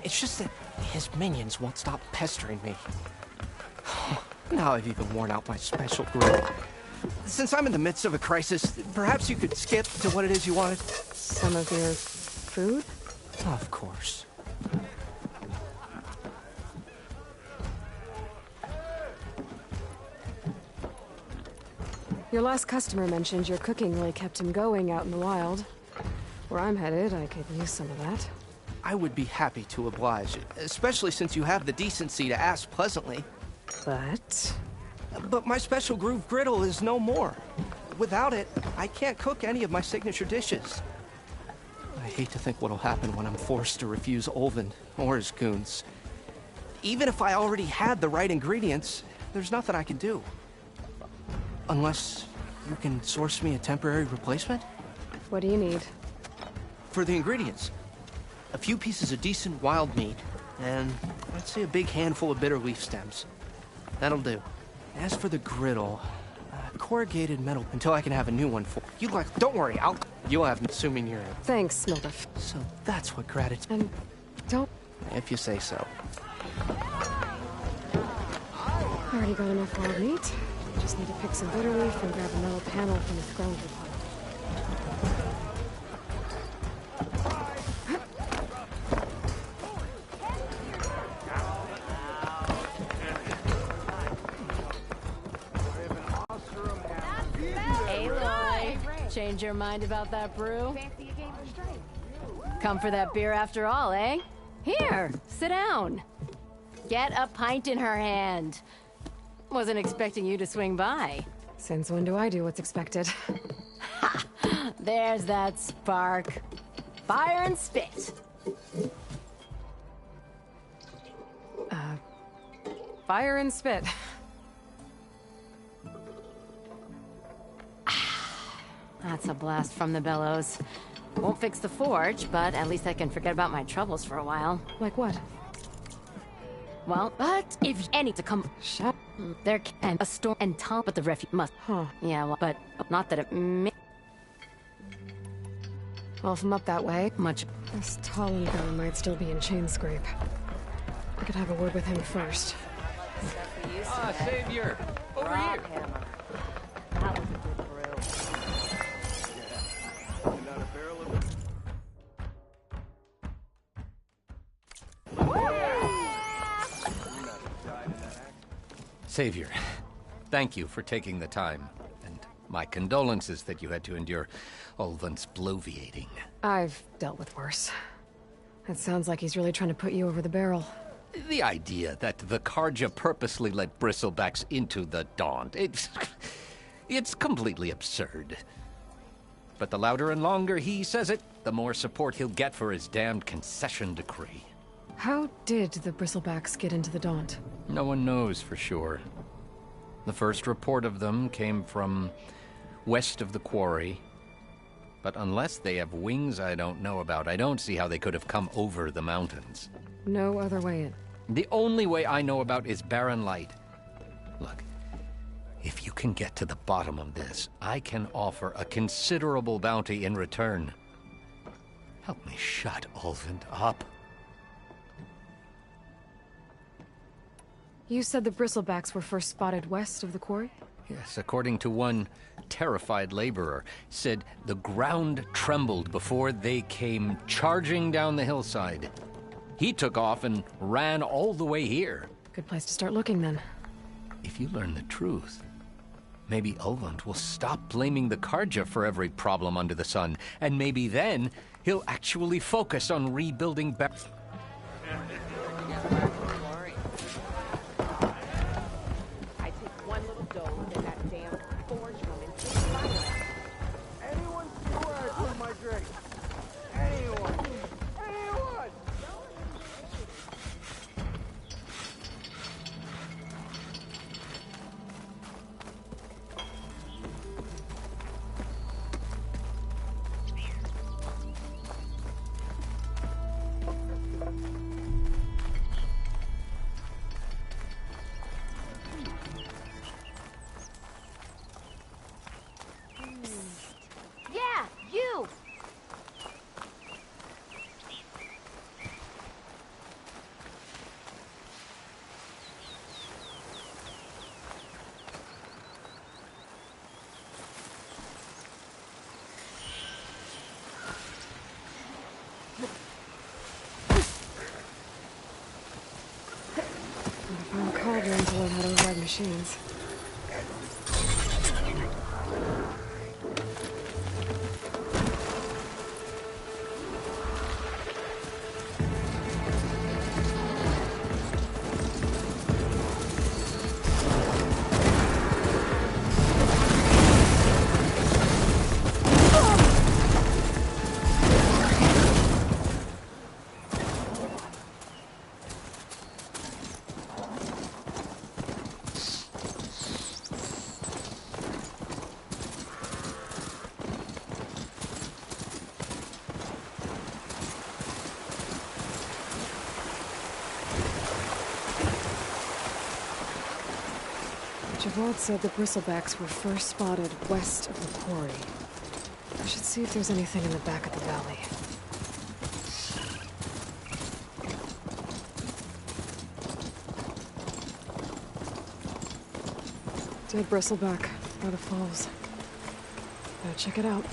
It's just that his minions won't stop pestering me. Now I've even worn out my special grill. Since I'm in the midst of a crisis, perhaps you could skip to what it is you wanted? Some of your food? Of course. Your last customer mentioned your cooking really kept him going out in the wild. Where I'm headed, I could use some of that. I would be happy to oblige, especially since you have the decency to ask pleasantly. But my special groove griddle is no more. Without it, I can't cook any of my signature dishes. I hate to think what'll happen when I'm forced to refuse Olvin or his goons. Even if I already had the right ingredients, there's nothing I can do. Unless you can source me a temporary replacement? What do you need? For the ingredients, a few pieces of decent wild meat, and I'd say a big handful of bitter leaf stems. That'll do. As for the griddle, corrugated metal until I can have a new one for you. Don't worry, you'll have, assuming you're. Thanks, Mildef. So that's what gratitude. And don't. If you say so. Already got enough wild meat. Just need to pick some bitter leaf and grab a metal panel from the throne pile. Change your mind about that brew? Come for that beer after all, eh? Here, sit down. Get a pint in her hand. Wasn't expecting you to swing by. Since when do I do what's expected? Ha! There's that spark. Fire and spit. Fire and spit. That's a blast from the bellows. Won't fix the forge, but at least I can forget about my troubles for a while. Like what? Well, but if any to come... Shut. There can a storm and top, but the refuge must... Huh. Yeah, well, but not that it may... Well, if I'm up that way... Much. This Talon guy might still be in chain scrape. I could have a word with him first. Ah, Savior! Over here! That was a good brew. Savior, thank you for taking the time, and my condolences that you had to endure Olvin's bloviating. I've dealt with worse. It sounds like he's really trying to put you over the barrel. The idea that the Karja purposely let bristlebacks into the Daunt, it's completely absurd. But the louder and longer he says it, the more support he'll get for his damned concession decree. How did the bristlebacks get into the Daunt? No one knows for sure. The first report of them came from west of the quarry. But unless they have wings I don't know about, I don't see how they could have come over the mountains. No other way in. The only way I know about is barren light. Look, if you can get to the bottom of this, I can offer a considerable bounty in return. Help me shut Olvin up. You said the bristlebacks were first spotted west of the quarry? Yes, according to one terrified laborer, said the ground trembled before they came charging down the hillside. He took off and ran all the way here. Good place to start looking, then. If you learn the truth, maybe Olvin will stop blaming the Karja for every problem under the sun, and maybe then he'll actually focus on rebuilding back. machines. Javard said the bristlebacks were first spotted west of the quarry. I should see if there's anything in the back of the valley. Dead bristleback by the falls. Gotta check it out.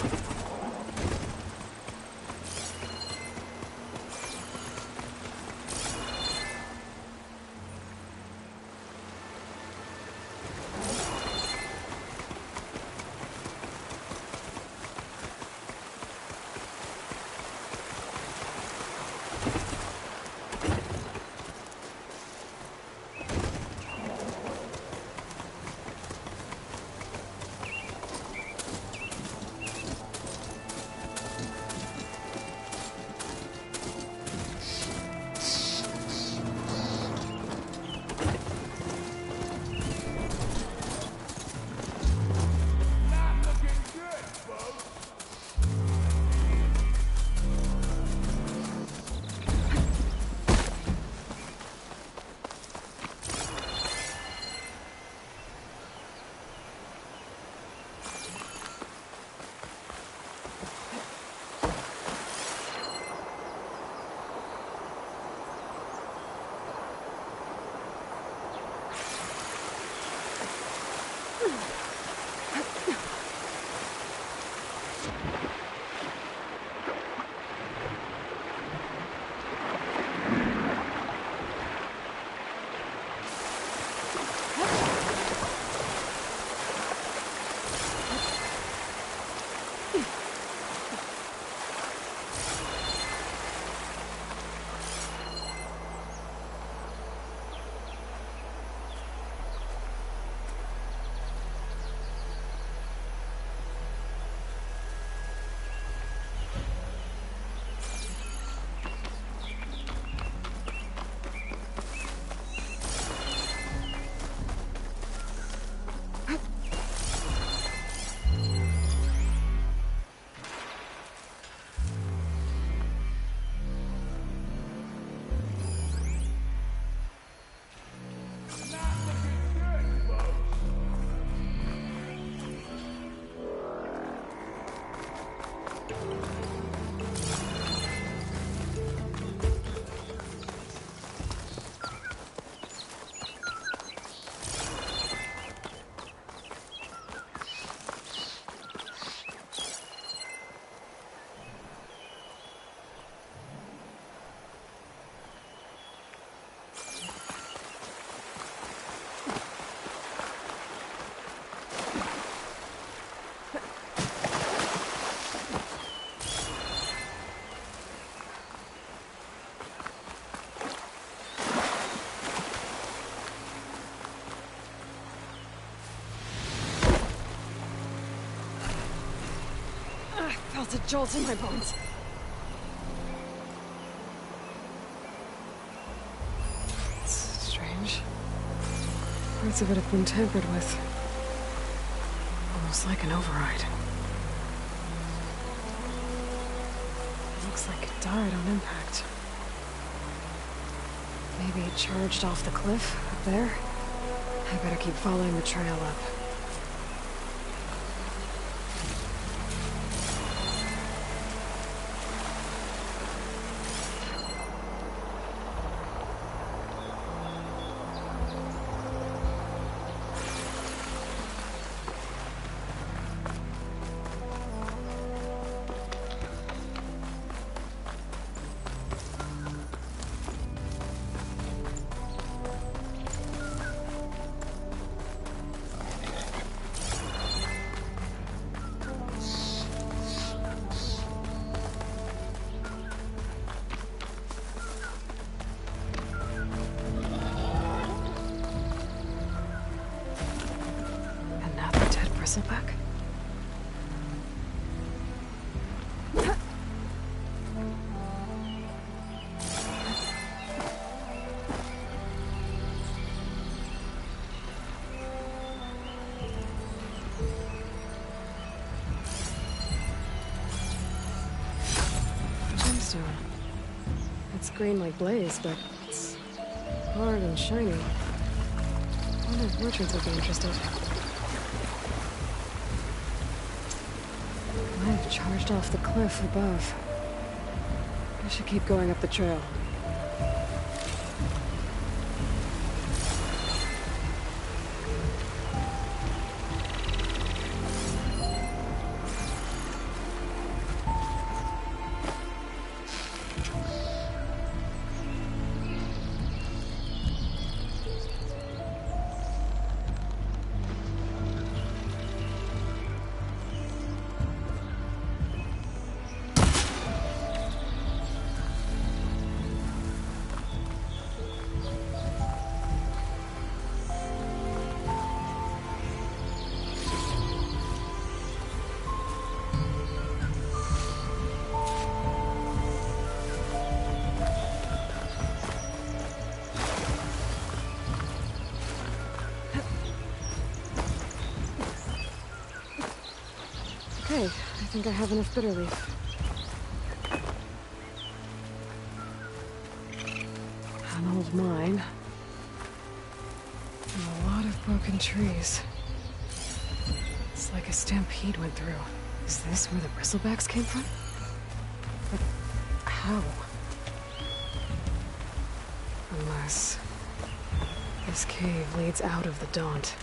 Felt a jolt in my bones. It's strange. Parts of it have been tampered with. Almost like an override. It looks like it died on impact. Maybe it charged off the cliff up there. I better keep following the trail up. bristleback? Gemstone. It's green like blaze, but it's hard and shiny. I wonder if merchants would be interested. Might have charged off the cliff above. I should keep going up the trail. Okay, I think I have enough bitter leaf. An old mine. And a lot of broken trees. It's like a stampede went through. Is this where the bristlebacks came from? But how? Unless this cave leads out of the Daunt.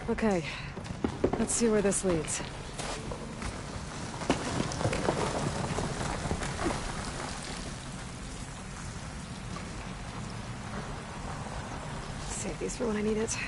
Okay, let's see where this leads. Save these for when I need it.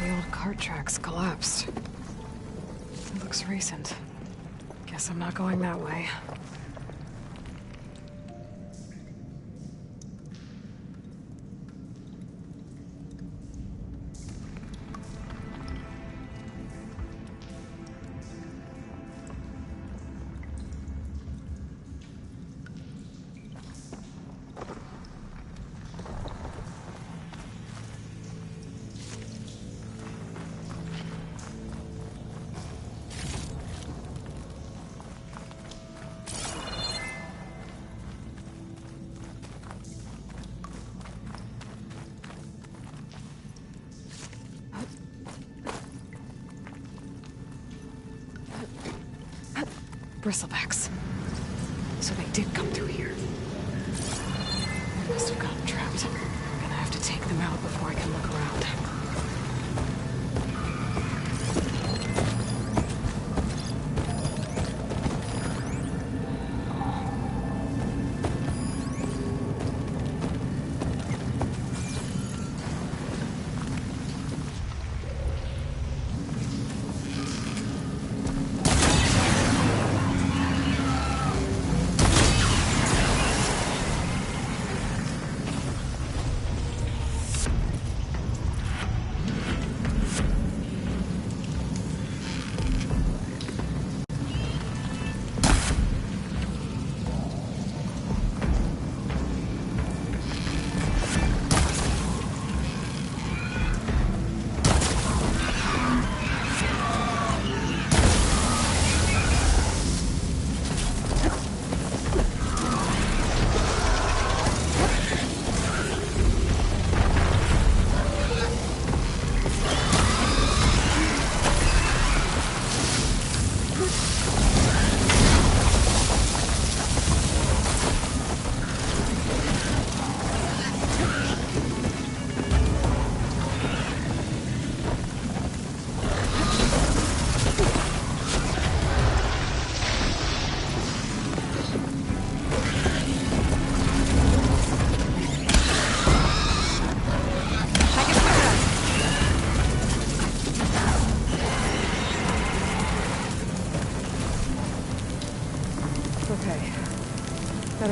The old cart tracks collapsed. It looks recent. Guess I'm not going that way. Bristlebacks. So they did come through here. They must have gotten trapped. I'm gonna have to take them out before I can look around.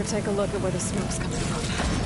take a look at where the smoke's coming from.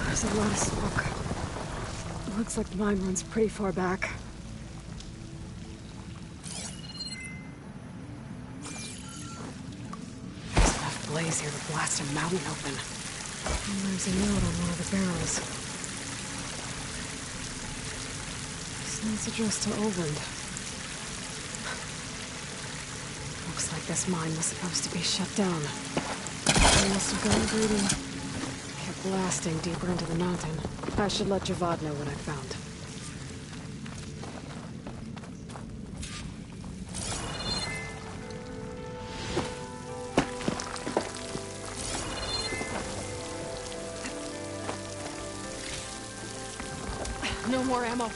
There's a lot of smoke. Looks like the mine runs pretty far back. There's enough blaze here to blast a mountain open. And there's a note on one of the barrels. This note's addressed to Oland. Looks like this mine was supposed to be shut down. They must have gone greedy. Kept blasting deeper into the mountain. I should let Javad know what I found. No more ammo.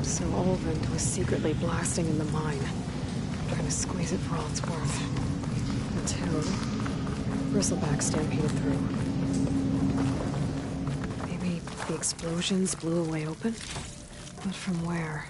So Oland was secretly blasting in the mine, trying to squeeze it for all it's worth. Until Bristleback stampeded through. Maybe the explosions blew a way open? But from where?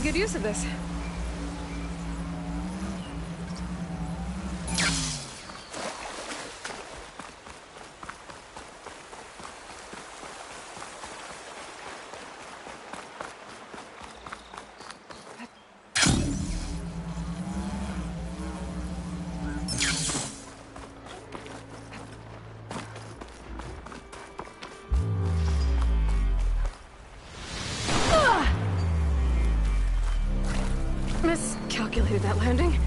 Good use of this. Miscalculated that landing.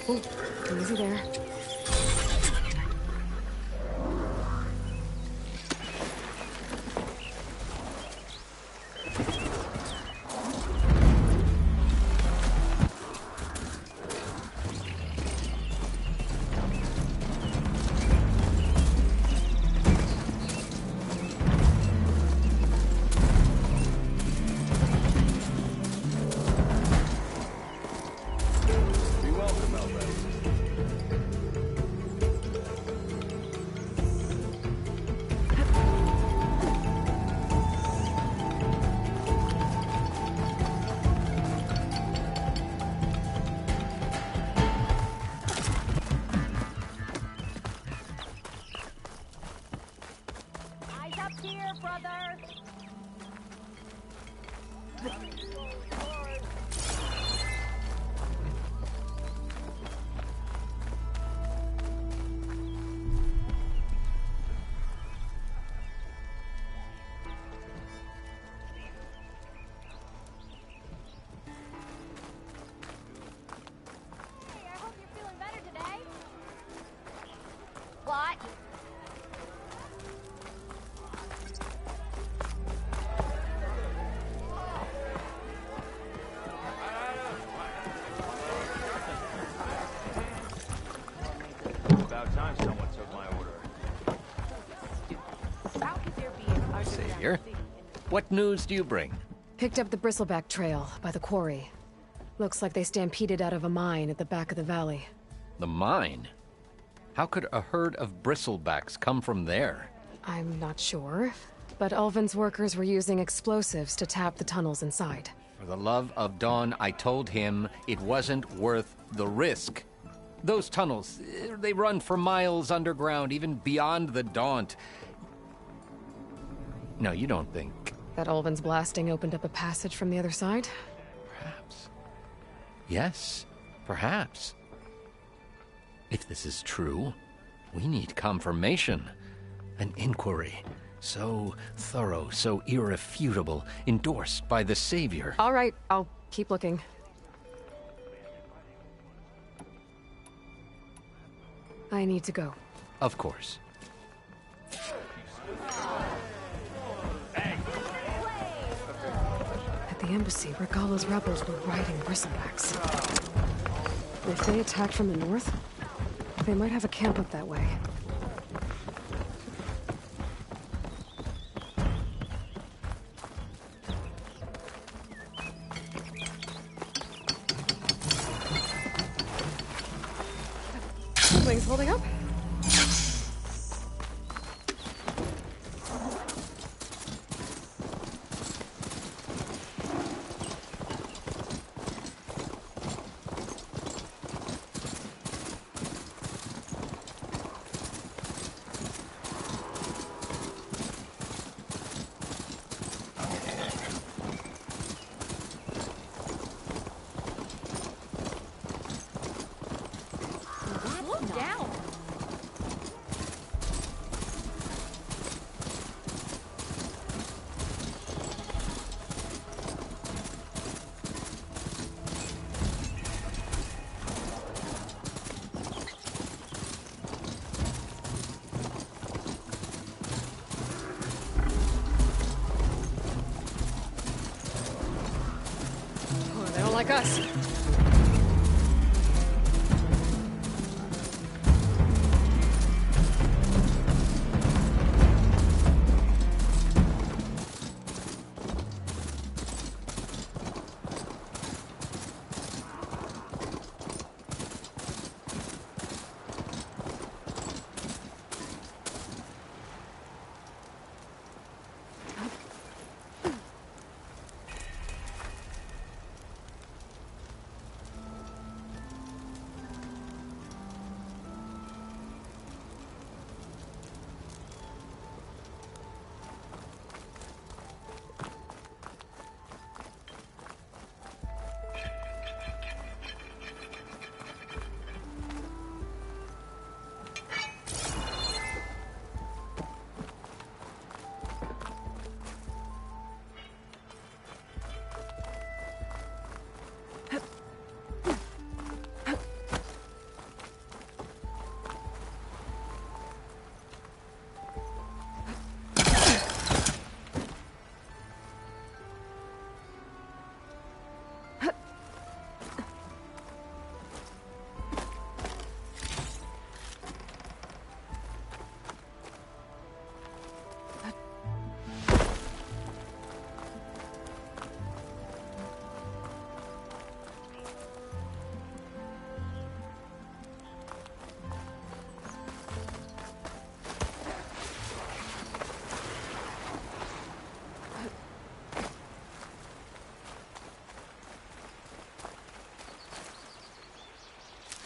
Oh, easy there. here, brother. What? About time someone took my order. How could there be a Savior, what news do you bring? Picked up the Bristleback Trail by the quarry. Looks like they stampeded out of a mine at the back of the valley. The mine? How could a herd of bristlebacks come from there? I'm not sure, but Ulvin's workers were using explosives to tap the tunnels inside. For the love of Dawn, I told him it wasn't worth the risk. Those tunnels, they run for miles underground, even beyond the Daunt. No, you don't think... That Ulvin's blasting opened up a passage from the other side? Perhaps. Yes, perhaps. If this is true, we need confirmation. An inquiry. So thorough, so irrefutable, endorsed by the Savior. All right, I'll keep looking. I need to go. Of course. At the embassy, Regala's rebels were riding bristlebacks. If they attacked from the north, they might have a camp up that way. Wings holding up? Like us.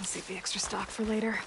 I'll save the extra stock for later.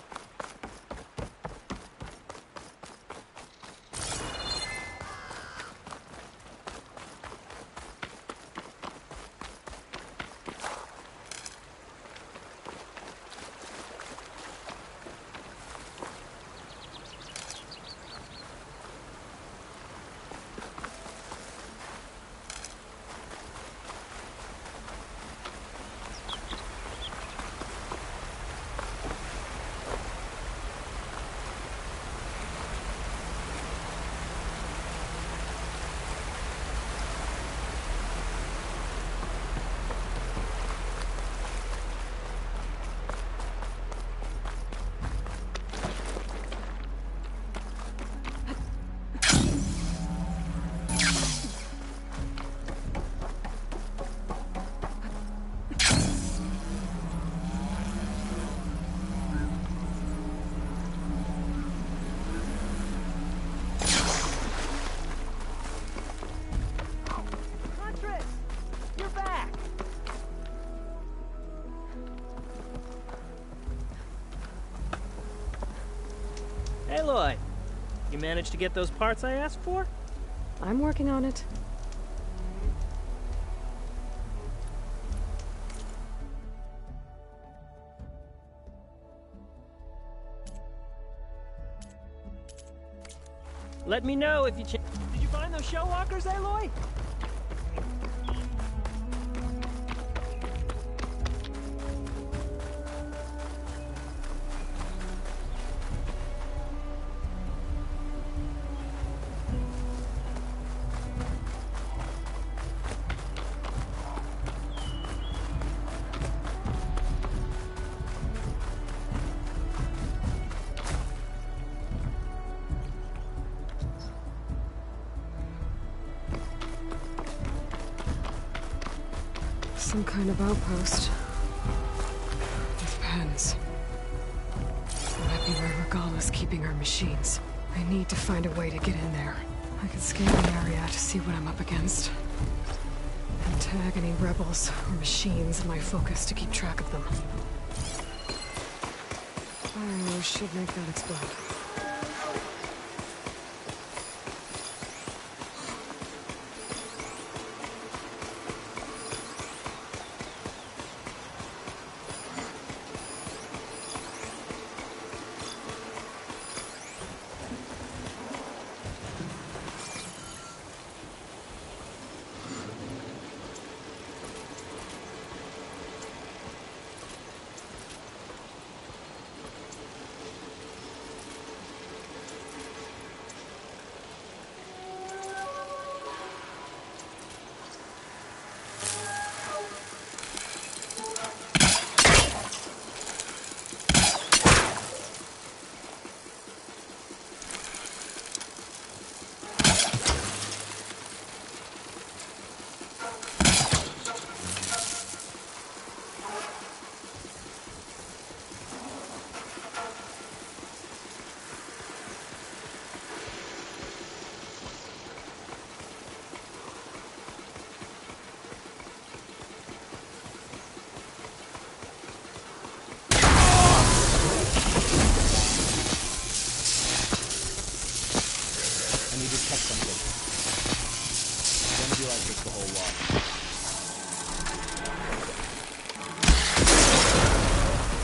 Aloy, you managed to get those parts I asked for? I'm working on it. Let me know if you Did you find those shell walkers, Aloy? Some kind of outpost. With pens. It might be where Regala's keeping her machines. I need to find a way to get in there. I can scan the area to see what I'm up against. And tag any rebels or machines in my focus to keep track of them. I should make that explode.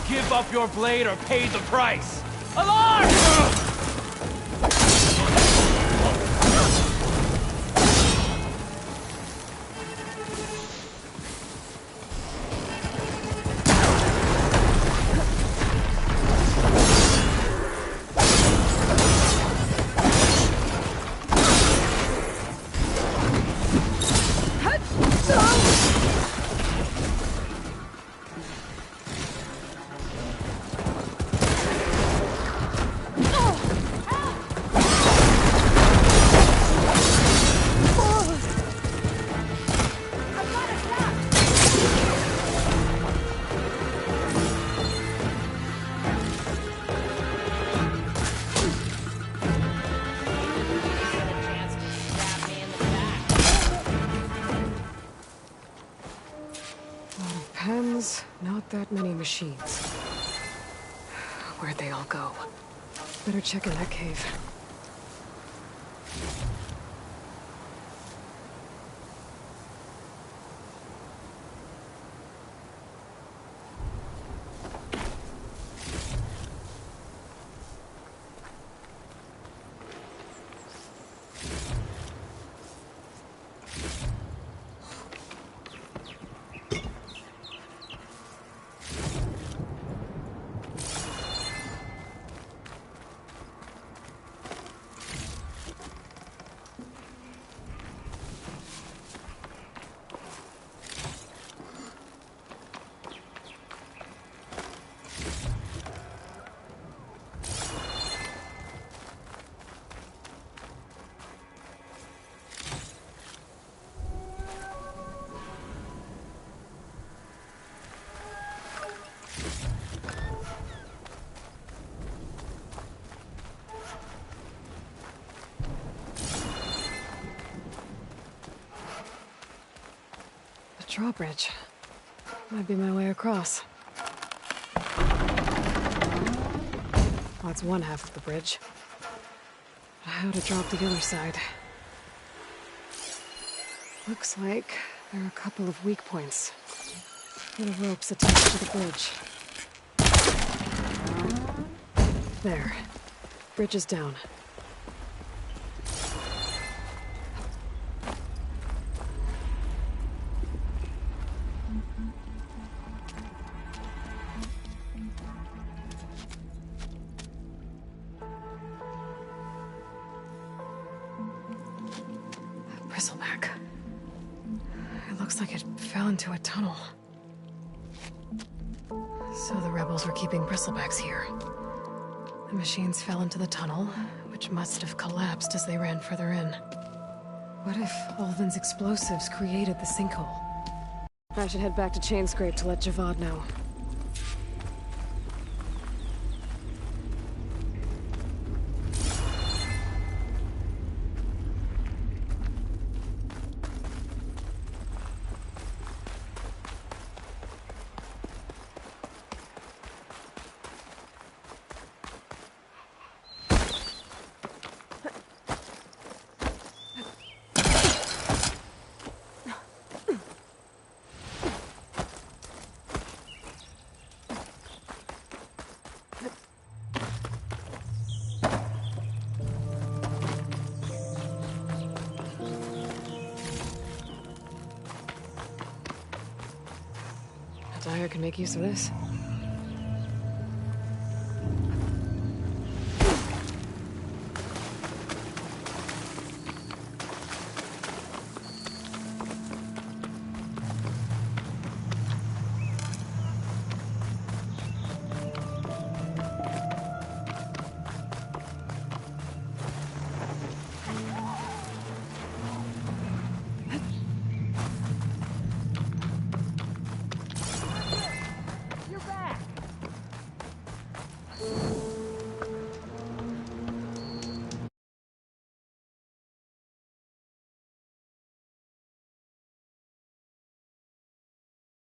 Give up your blade or pay the price! Alarm! Pens, not that many machines. Where'd they all go? Better check in that cave. Drawbridge. Might be my way across. Well, that's one half of the bridge. how to drop the other side. Looks like there are a couple of weak points. Little ropes attached to the bridge. There. Bridge is down. Bristleback. It looks like it fell into a tunnel. So the rebels were keeping bristlebacks here. The machines fell into the tunnel, which must have collapsed as they ran further in. What if Ulvin's explosives created the sinkhole? I should head back to Chainscrape to let Javad know. Dyer can make use of this.